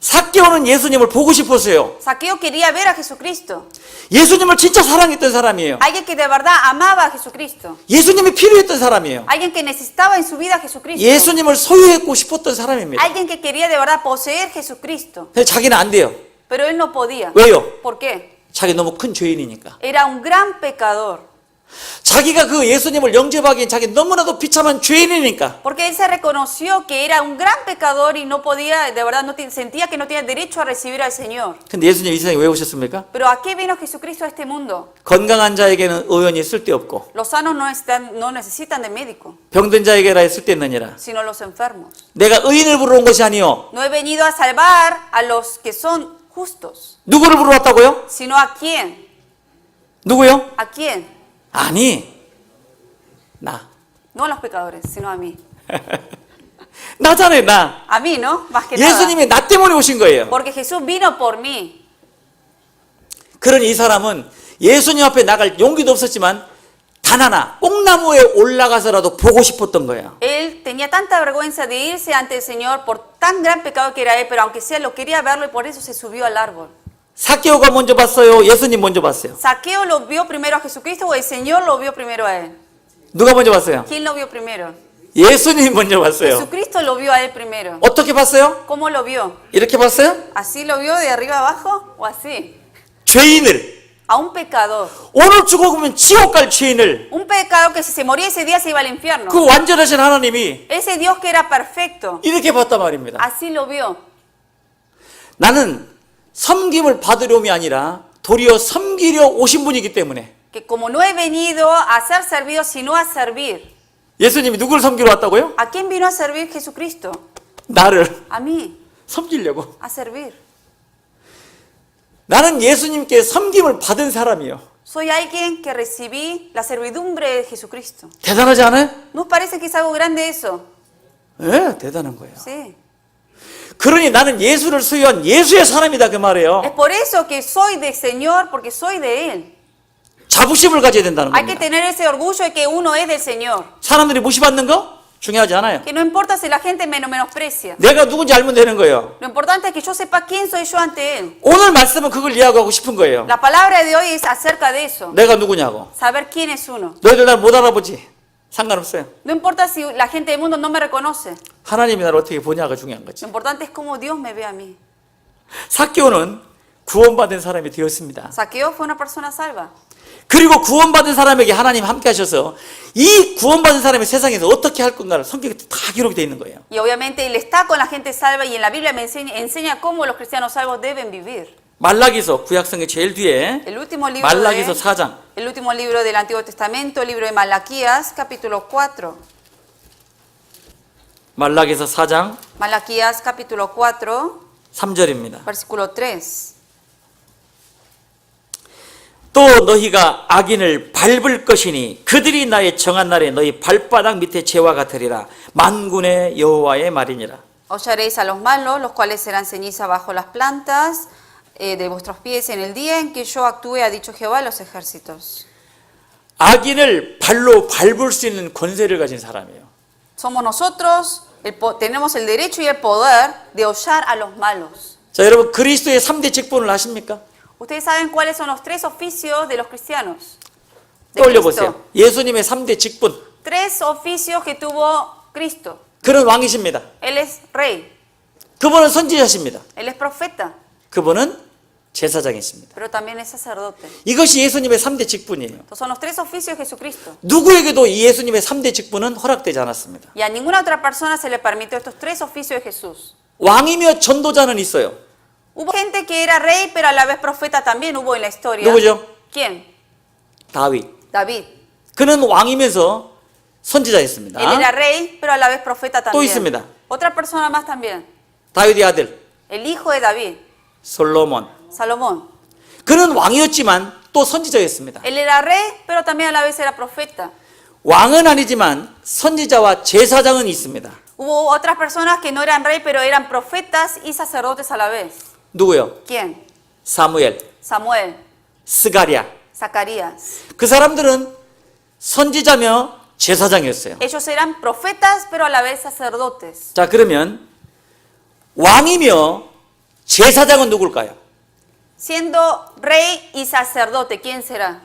Speaker 1: 삭개오는 예수님을 보고 싶었어요.
Speaker 2: Saqueo quería ver a Jesucristo.
Speaker 1: 예수님을 진짜 사랑했던 사람이에요.
Speaker 2: Alguien que de verdad amaba a Jesucristo.
Speaker 1: 예수님이 필요했던 사람이에요.
Speaker 2: Alguien que necesitaba en su vida a Jesucristo.
Speaker 1: 예수님을 소유했고 싶었던 사람입니다.
Speaker 2: Alguien que quería de verdad poseer Jesucristo.
Speaker 1: 근데 자기는 안 돼요.
Speaker 2: Pero él no podía.
Speaker 1: 왜요?
Speaker 2: ¿Por qué?
Speaker 1: 자기 너무 큰 죄인이니까.
Speaker 2: Era un gran pecador.
Speaker 1: 자기가 그 예수님을 영접하기엔 자기 너무나도 비참한 죄인이니까.
Speaker 2: Porque él se reconoció que era un gran pecador y no podía, de verdad, sentía que no tenía derecho a recibir al Señor.
Speaker 1: 근데 예수님 이 세상에 왜 오셨습니까?
Speaker 2: Pero ¿a qué vino Jesucristo a este mundo?
Speaker 1: 건강한 자에게는 의원이 쓸데없고
Speaker 2: Los sanos no necesitan de médico,
Speaker 1: 병든 자에게라 쓸데있느니라.
Speaker 2: sino los enfermos.
Speaker 1: 내가 의인을 부르러 온 것이 아니요.
Speaker 2: No he venido a salvar a los que son justos,
Speaker 1: 누구를 부르러 왔다고요?
Speaker 2: sino a quién.
Speaker 1: 누구요?
Speaker 2: ¿A quién?
Speaker 1: 아니, 나.
Speaker 2: No a los pecadores, sino a mí.
Speaker 1: 나잖아요, 나.
Speaker 2: A mí, ¿no? Más que nada.
Speaker 1: 예수님이 나 때문에 오신 거예요.
Speaker 2: Porque Jesús vino por mí.
Speaker 1: 그러니 이 사람은 예수님 앞에 나갈 용기도 없었지만 단 하나 뽕나무에 올라가서라도 보고 싶었던 거예요.
Speaker 2: Él tenía tanta vergüenza de irse ante el Señor por tan gran pecado que era él, pero aunque sea lo quería verlo y por eso se subió al árbol.
Speaker 1: 삭개오가 먼저 봤어요? 예수님 먼저 봤어요?
Speaker 2: Saqueo lo vio primero a Jesucristo o el Señor lo vio primero a él.
Speaker 1: 누가 먼저 봤어요?
Speaker 2: ¿Quién lo vio primero?
Speaker 1: 예수님 먼저 봤어요.
Speaker 2: Jesucristo lo vio a él primero.
Speaker 1: 어떻게 봤어요?
Speaker 2: ¿Cómo lo vio?
Speaker 1: 이렇게 봤어요?
Speaker 2: ¿Así lo vio de arriba abajo o así?
Speaker 1: 죄인을,
Speaker 2: A un pecador.
Speaker 1: 오늘 죽어보면 지옥 갈 죄인을
Speaker 2: Un pecador que si se moría ese día se iba al infierno.
Speaker 1: 그 완전하신 하나님이
Speaker 2: Ese Dios que era perfecto.
Speaker 1: 이렇게 봤단 말입니다.
Speaker 2: Así lo vio.
Speaker 1: 나는 섬김을 받으려움이 아니라 도리어 섬기려 오신 분이기 때문에
Speaker 2: Que como no he venido a ser servido, sino a servir.
Speaker 1: 예수님이 누구를 섬기러 왔다고요?
Speaker 2: ¿A quién vino a servir Jesucristo?
Speaker 1: 나를
Speaker 2: A mí,
Speaker 1: 섬기려고.
Speaker 2: a servir.
Speaker 1: 나는 예수님께 섬김을 받은 사람이요.
Speaker 2: Soy alguien que recibí la servidumbre de Jesucristo.
Speaker 1: 대단하지 않아요?
Speaker 2: ¿No os parece que es algo grande eso?
Speaker 1: 예, 대단한 거예요.
Speaker 2: Sí.
Speaker 1: 그러니 나는 예수를 소유한 예수의 사람이다 그 말이에요.
Speaker 2: Es por eso que soy del Señor, porque soy de Él.
Speaker 1: 자부심을 가져야 된다는
Speaker 2: Hay que
Speaker 1: 겁니다.
Speaker 2: tener ese orgullo de que uno es del Señor.
Speaker 1: 사람들이 무시받는 거 중요하지 않아요.
Speaker 2: Que no importa si la gente me menosprecia.
Speaker 1: 내가 누군지 알면 되는 거예요.
Speaker 2: Lo importante es que yo sepa quién soy yo ante Él.
Speaker 1: 오늘 말씀은 그걸 이야기하고 싶은 거예요.
Speaker 2: La palabra de hoy es acerca de eso.
Speaker 1: 내가 누구냐고.
Speaker 2: Saber quién es uno.
Speaker 1: 너희들 날 못 알아보지. 상관없어요.
Speaker 2: No importa si la gente del mundo no me reconoce.
Speaker 1: 하나님이 나를 어떻게 보냐가 중요한 거지.
Speaker 2: Lo importante es cómo Dios me ve a mí.
Speaker 1: 삭개오는 구원받은 사람이 되었습니다.
Speaker 2: Saqueo fue una persona salva.
Speaker 1: 그리고 구원받은 사람에게 하나님 함께 하셔서 이 구원받은 사람이 세상에서 어떻게 할 건가를 성경에 다 기록이 되어 있는 거예요.
Speaker 2: Y obviamente Él está con la gente salva y en la Biblia me enseña cómo los cristianos salvos deben vivir.
Speaker 1: 말라기서 구약성의 제일 뒤에
Speaker 2: El último libro,
Speaker 1: 말라기서 4장
Speaker 2: el último libro del Antiguo Testamento, el libro de Malaquías, capítulo 4.
Speaker 1: 말라기서 4장
Speaker 2: Malaquías, capítulo 4,
Speaker 1: 3절입니다.
Speaker 2: versículo 3.
Speaker 1: 또 너희가 악인을 밟을 것이니 그들이 나의 정한 날에 너희 발바닥 밑에 재와 같으리라. 만군의 여호와의 말이니라.
Speaker 2: Hollaréis a los malos, los cuales serán ceniza bajo las plantas de vuestros pies en el día en que yo actúe, ha dicho Jehová de los ejércitos.
Speaker 1: 악인을 발로 밟을 수 있는 권세를 가진 사람이에요.
Speaker 2: Somos nosotros, tenemos el derecho y el poder de hollar a los malos.
Speaker 1: 자, 여러분 그리스도의 3대 직분을 아십니까?
Speaker 2: ¿Ustedes saben cuáles son los tres oficios de los cristianos? De
Speaker 1: 떠올려
Speaker 2: Cristo.
Speaker 1: 보세요. 예수님의 3대 직분.
Speaker 2: Tres oficios que tuvo Cristo.
Speaker 1: 그는 왕이십니다.
Speaker 2: Él es rey,
Speaker 1: 그분은 선지자십니다.
Speaker 2: Él es profeta,
Speaker 1: 그분은 제사장이십니다.
Speaker 2: pero también es sacerdote.
Speaker 1: 이것이 예수님의 3대 직분이에요.
Speaker 2: Estos son los tres oficios de Jesucristo.
Speaker 1: 누구에게도 이 예수님의 3대 직분은 허락되지 않았습니다.
Speaker 2: Y a ninguna otra persona se le permitió estos tres oficios de Jesús.
Speaker 1: 왕이며 전도자는 있어요.
Speaker 2: Hubo gente que era rey, pero a la vez profeta también hubo en la historia.
Speaker 1: 누구죠?
Speaker 2: ¿Quién?
Speaker 1: 다윗.
Speaker 2: David.
Speaker 1: 그는 왕이면서 선지자였습니다.
Speaker 2: Él era rey, pero a la vez profeta
Speaker 1: 또
Speaker 2: también.
Speaker 1: 있습니다.
Speaker 2: Otra persona más también.
Speaker 1: 다윗의 아들
Speaker 2: El hijo de David,
Speaker 1: 솔로몬.
Speaker 2: Salomón.
Speaker 1: 그는 왕이었지만 또 선지자였습니다.
Speaker 2: Él era rey, pero también a la vez era profeta.
Speaker 1: 왕은 아니지만 선지자와 제사장은 있습니다.
Speaker 2: Hubo otras personas que no eran rey, pero eran profetas y sacerdotes a la vez.
Speaker 1: 누구요?
Speaker 2: ¿Quién?
Speaker 1: 사무엘,
Speaker 2: Samuel,
Speaker 1: 스가랴.
Speaker 2: Zacarías.
Speaker 1: 그 사람들은 선지자며 제사장이었어요.
Speaker 2: Ellos eran profetas, pero a la vez sacerdotes.
Speaker 1: 자, 그러면 왕이며 제사장은 누굴까요?
Speaker 2: Siendo rey y sacerdote, ¿quién será?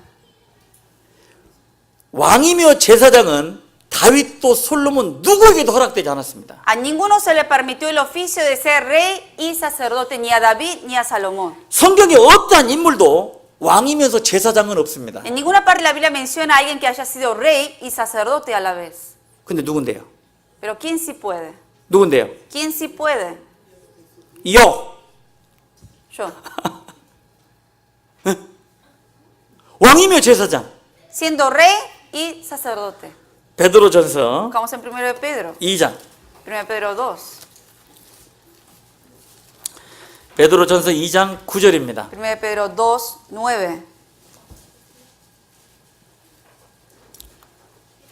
Speaker 1: 왕이며 제사장은 다윗도 솔로몬 누구에게도 허락되지 않았습니다.
Speaker 2: A ninguno se le permitió el oficio de ser rey y sacerdote, ni a David ni a Salomón.
Speaker 1: 성경의 어떠한 인물도 왕이면서 제사장은 없습니다.
Speaker 2: En ninguna parte de la Biblia menciona a alguien que haya sido rey y sacerdote a la vez.
Speaker 1: 근데 누군데요?
Speaker 2: Pero ¿quién sí puede?
Speaker 1: 누군데요?
Speaker 2: ¿Quién sí puede?
Speaker 1: 요.
Speaker 2: Yo.
Speaker 1: 왕이며 제사장.
Speaker 2: Siendo rey y sacerdote.
Speaker 1: 베드로전서
Speaker 2: Buscamos en 1 de Pedro.
Speaker 1: 2장.
Speaker 2: 1 de Pedro 2.
Speaker 1: 베드로전서 2장 9절입니다.
Speaker 2: 1 de Pedro 2, 9.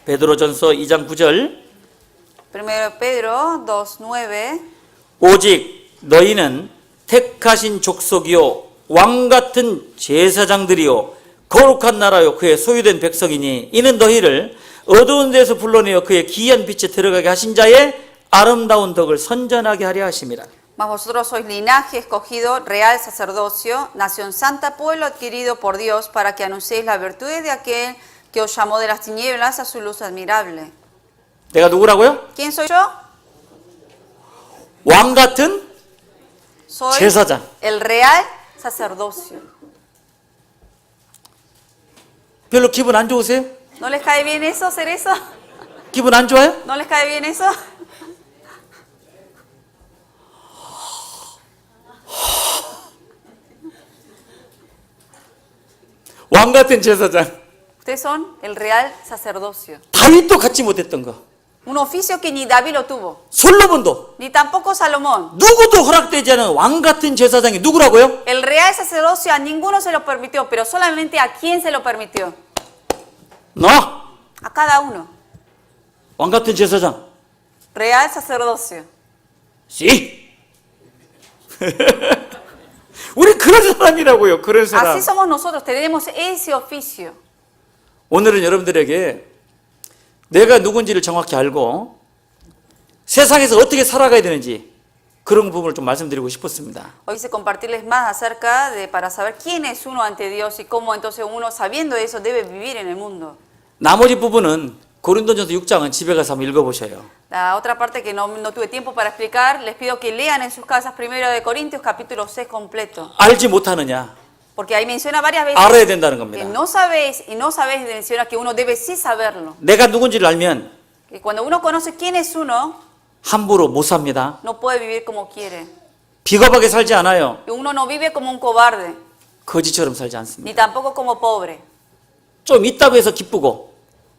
Speaker 1: 베드로전서 2장 9절.
Speaker 2: 1 de Pedro 2, 9.
Speaker 1: 오직 너희는 택하신 족속이요 왕 같은 제사장들이요 거룩한 나라요 그의 소유된 백성이니 이는 너희를 어두운 데서 불러내어 그의 기이한 빛에 들어가게 하신 자의 아름다운 덕을 선전하게 하려 하심이라.
Speaker 2: Mas vosotros sois linaje escogido, real sacerdocio, nación santa, pueblo adquirido por Dios, para que anunciéis las virtudes de aquel que os llamó de las tinieblas a su luz admirable.
Speaker 1: 내가 누구라고요?
Speaker 2: ¿Quién soy yo?
Speaker 1: 왕 같은
Speaker 2: Soy
Speaker 1: 제사장.
Speaker 2: el real sacerdocio.
Speaker 1: 별로 기분 안 좋으세요?
Speaker 2: ¿No les cae bien eso, hacer eso?
Speaker 1: 기분 안 좋아요?
Speaker 2: ¿No les cae bien eso?
Speaker 1: 왕 같은 제사장.
Speaker 2: Ustedes son el real sacerdocio.
Speaker 1: 다윗도 갖지 못했던 거.
Speaker 2: Un oficio que ni David lo tuvo,
Speaker 1: 솔로몬도
Speaker 2: ni tampoco Salomón.
Speaker 1: 누구도 허락되지 않은 왕 같은 제사장이 누구라고요?
Speaker 2: El real sacerdocio a ninguno se lo permitió, pero solamente a quién se lo permitió.
Speaker 1: 너
Speaker 2: A cada uno.
Speaker 1: 왕 같은 제사장.
Speaker 2: Real sacerdocio.
Speaker 1: 씨. 우리 그런 사람이라고요. 그런 사람.
Speaker 2: Así somos nosotros, tenemos ese oficio.
Speaker 1: 오늘은 여러분들에게 내가 누군지를 정확히 알고 세상에서 어떻게 살아가야 되는지 그런 부분을 좀 말씀드리고 싶었습니다.
Speaker 2: Hoy quise compartirles más acerca de para saber quién es uno ante Dios y cómo entonces uno, sabiendo eso, debe vivir en el mundo.
Speaker 1: 나머지 부분은 고린도전서 6장은 집에 가서 한번 읽어보셔요.
Speaker 2: La otra parte que no tuve tiempo para explicar, les pido que lean en sus casas 1 de Corintios capítulo 6 completo.
Speaker 1: 알지 못하느냐?
Speaker 2: Porque ahí menciona varias veces
Speaker 1: 알아야 된다는
Speaker 2: que
Speaker 1: 겁니다.
Speaker 2: no sabéis y no sabéis, menciona que uno debe sí saberlo.
Speaker 1: 내가 누군지를 알면
Speaker 2: Que cuando uno conoce quién es uno,
Speaker 1: 함부로 못 삽니다.
Speaker 2: no puede vivir como quiere.
Speaker 1: 비겁하게 살지 않아요.
Speaker 2: Y uno no vive como un cobarde,
Speaker 1: 거지처럼 살지 않습니다.
Speaker 2: ni tampoco como pobre.
Speaker 1: 좀 있다고 해서 기쁘고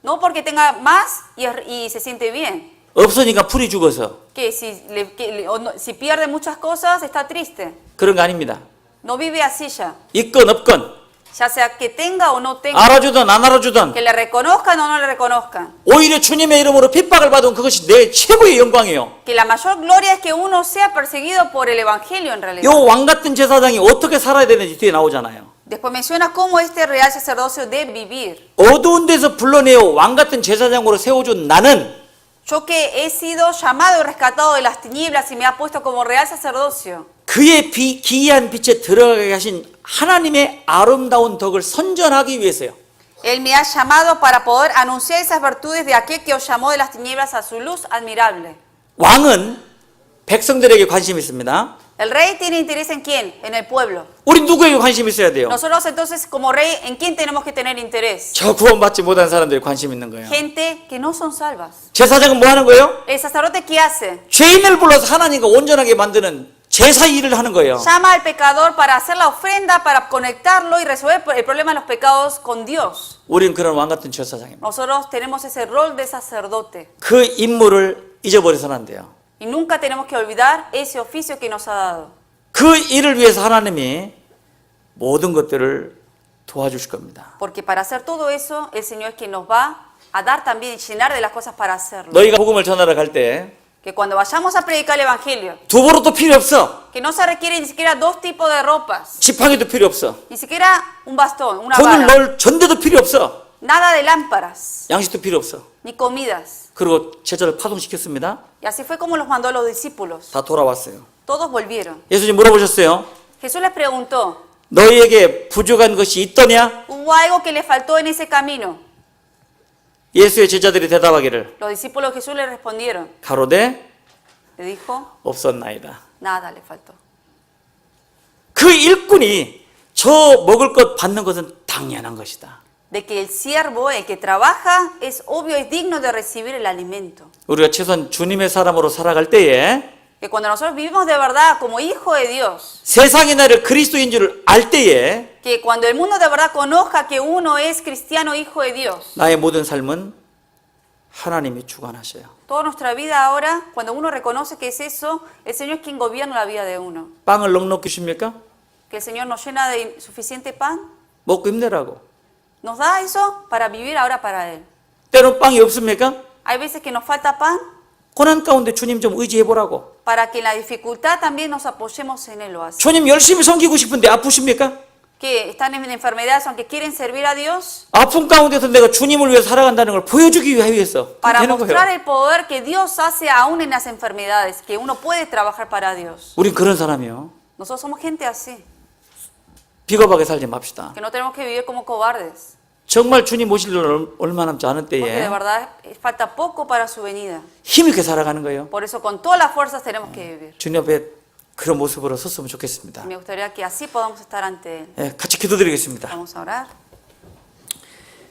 Speaker 2: No porque tenga más y se siente bien.
Speaker 1: 없으니까 풀이 죽어서
Speaker 2: Que si pierde muchas cosas está triste.
Speaker 1: 그런 거 아닙니다.
Speaker 2: No vive así ya.
Speaker 1: 있건 없건
Speaker 2: Ya sea que tenga o no tenga.
Speaker 1: 알아주든 안 알아주든
Speaker 2: Que le reconozcan o no le reconozcan.
Speaker 1: 오히려 주님의 이름으로 핍박을 받은 그것이 내 최고의 영광이에요.
Speaker 2: Que la mayor gloria es que uno sea perseguido por el evangelio en realidad.
Speaker 1: 요 왕 같은 제사장이 어떻게 살아야 되는지 뒤에 나오잖아요.
Speaker 2: Después menciona cómo este real sacerdocio debe vivir.
Speaker 1: 어두운 데서 불러내어 왕 같은 제사장으로 세워준 나는
Speaker 2: Yo que he sido llamado y rescatado de las tinieblas y me ha puesto como real sacerdocio.
Speaker 1: 그의 기이한 빛에 들어가게 하신 하나님의 아름다운 덕을 선전하기 위해서요.
Speaker 2: Él me ha llamado para poder anunciar esas virtudes de aquel que os llamó de las tinieblas a su luz admirable.
Speaker 1: 왕은 백성들에게 관심이 있습니다.
Speaker 2: El rey tiene interés en quién? En el pueblo.
Speaker 1: 우리 누구에게 관심이 있어야 돼요?
Speaker 2: Nosotros entonces como rey, ¿en quién tenemos que tener interés?
Speaker 1: 저 구원받지 못한 사람들이 관심 있는 거예요.
Speaker 2: Gente que no son salvas.
Speaker 1: 제사장은 뭐 하는 거예요?
Speaker 2: El sacerdote ¿qué hace?
Speaker 1: 죄인을 불러서 하나님과 온전하게 만드는 제사 일을 하는 거예요.
Speaker 2: Llama al pecador para hacer la ofrenda, para conectarlo y resolver el problema de los pecados con Dios.
Speaker 1: 우린 그런 왕 같은 제사장입니다.
Speaker 2: Nosotros tenemos ese rol de sacerdote
Speaker 1: 그 임무를 잊어버려서는 안 돼요.
Speaker 2: y nunca tenemos que olvidar ese oficio que nos ha dado.
Speaker 1: 그 일을 위해서 하나님이 모든 것들을 도와주실 겁니다.
Speaker 2: Porque para hacer todo eso, el Señor es quien nos va a dar también y llenar de las cosas para hacerlo.
Speaker 1: 너희가 복음을 전하러 갈 때
Speaker 2: Que cuando vayamos a predicar el Evangelio,
Speaker 1: 두 벌도 필요 없어.
Speaker 2: que no se requiere ni siquiera dos tipos de ropas,
Speaker 1: 지팡이도 필요 없어.
Speaker 2: ni siquiera un bastón, una
Speaker 1: 돈을
Speaker 2: vara,
Speaker 1: 넣을 전대도 필요 없어.
Speaker 2: nada de lámparas,
Speaker 1: 양식도 필요 없어.
Speaker 2: ni comidas.
Speaker 1: 그리고 제자를 파송시켰습니다.
Speaker 2: Y así fue como los mandó a los discípulos.
Speaker 1: 다 돌아왔어요.
Speaker 2: Todos volvieron.
Speaker 1: 예수님 물어보셨어요.
Speaker 2: Jesús les preguntó,
Speaker 1: 너희에게 부족한 것이 있더냐?
Speaker 2: ¿hubo algo que les faltó en ese camino?
Speaker 1: 예수의 제자들이 대답하기를
Speaker 2: Los discípulos de Jesús le respondieron,
Speaker 1: 가로되
Speaker 2: le dijo,
Speaker 1: 없었나이다.
Speaker 2: nada le faltó.
Speaker 1: 그 일꾼이 저 먹을 것 받는 것은 당연한 것이다.
Speaker 2: De que el siervo, el que trabaja, es obvio, es digno de recibir el alimento.
Speaker 1: 우리가 최소한 주님의 사람으로 살아갈 때에
Speaker 2: Que cuando nosotros vivimos de verdad como hijo de Dios,
Speaker 1: 세상이 나를 그리스도인 줄 알 때에
Speaker 2: que cuando el mundo de verdad conozca que uno es cristiano, hijo de Dios,
Speaker 1: 나의 모든 삶은 하나님이 주관하셔요.
Speaker 2: toda nuestra vida ahora, cuando uno reconoce que es eso, el Señor es quien gobierna la vida de uno.
Speaker 1: 빵을 넉넉히 줍니까?
Speaker 2: Que el Señor nos llena de suficiente pan,
Speaker 1: 먹고 힘내라고.
Speaker 2: nos da eso para vivir ahora para Él.
Speaker 1: 때론 빵이 없습니까?
Speaker 2: Hay veces que nos falta pan,
Speaker 1: 고난 가운데 주님 좀 의지해 보라고.
Speaker 2: para que en la dificultad también nos apoyemos en Él. Lo hace.
Speaker 1: 주님 열심히 섬기고 싶은데 아프십니까?
Speaker 2: Que están en enfermedades, aunque quieren servir a Dios,
Speaker 1: 아픔 가운데서 내가 주님을 위해 살아간다는 걸 보여주기 위해서
Speaker 2: para
Speaker 1: 되는
Speaker 2: mostrar
Speaker 1: 거예요.
Speaker 2: el poder que Dios hace aún en las enfermedades, que uno puede trabajar para Dios.
Speaker 1: 우린 그런 사람이요.
Speaker 2: Nosotros somos gente así,
Speaker 1: 비겁하게 살지 맙시다.
Speaker 2: que no tenemos que vivir como cobardes,
Speaker 1: 정말 주님 오실 일 얼마 남지 않은
Speaker 2: porque de
Speaker 1: 때에
Speaker 2: verdad falta poco para su venida.
Speaker 1: 힘있게 살아가는 거예요.
Speaker 2: Por eso con todas las fuerzas tenemos que vivir.
Speaker 1: 주님 앞에 그런 모습으로 섰으면 좋겠습니다.
Speaker 2: Me gustaría que así podamos estar ante Él.
Speaker 1: 예, 같이 기도드리겠습니다.
Speaker 2: Vamos a orar.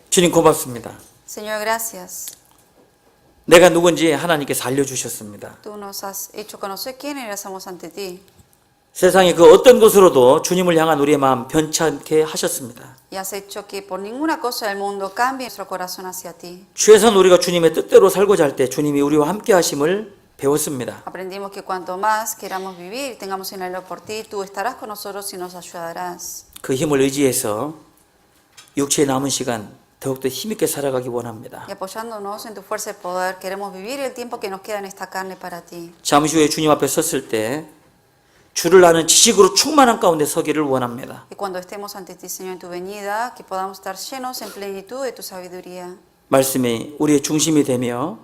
Speaker 1: 주님 고맙습니다.
Speaker 2: Señor, gracias.
Speaker 1: 내가 누군지 하나님께서 알려주셨습니다.
Speaker 2: Tú nos has hecho conocer quién eres ante ti.
Speaker 1: 세상의 그 어떤 것으로도 주님을 향한 우리의 마음 변찮게 하셨습니다.
Speaker 2: Y has hecho que por ninguna cosa del mundo cambie nuestro corazón hacia ti.
Speaker 1: 최선 우리가 주님의 뜻대로 살고자 할 때 주님이 우리와 함께 하심을 배웠습니다.
Speaker 2: Aprendimos que cuanto más queramos vivir, tengamos en anhelo por ti, tú estarás con nosotros y nos ayudarás.
Speaker 1: 그 힘을 의지해서 육체의 남은 시간 더욱더 힘있게 살아가기 원합니다.
Speaker 2: Y apoyándonos en tu fuerza y poder, queremos vivir el tiempo que nos queda en esta carne para ti.
Speaker 1: 잠시 후에 주님 앞에 섰을 때 주를 아는 지식으로 충만한 가운데 서기를 원합니다.
Speaker 2: Y cuando estemos ante ti, Señor, en tu venida, que podamos estar llenos en plenitud de tu sabiduría.
Speaker 1: 말씀이 우리의 중심이 되며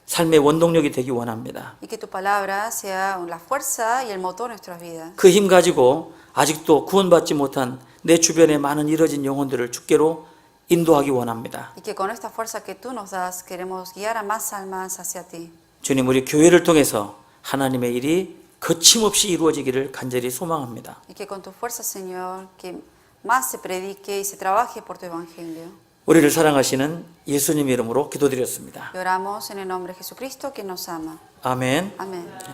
Speaker 1: 삶의 원동력이 되기 원합니다.
Speaker 2: Y que tu palabra sea la fuerza y el motor de nuestras vidas.
Speaker 1: 그 힘 가지고 아직도 구원받지 못한 내 주변의 많은 잃어진 영혼들을 주께로 인도하기 원합니다.
Speaker 2: Y que con esta fuerza que tú nos das, queremos guiar a más almas hacia ti.
Speaker 1: 주님, 우리 교회를 통해서 하나님의 일이 거침없이 이루어지기를 간절히 소망합니다.
Speaker 2: Y que con tu fuerza, Señor, que más se predique y se trabaje por tu evangelio.
Speaker 1: 우리를 사랑하시는 예수님 이름으로 기도드렸습니다.
Speaker 2: Y oramos en el nombre de Jesucristo, que nos ama.
Speaker 1: 아멘.
Speaker 2: Amén.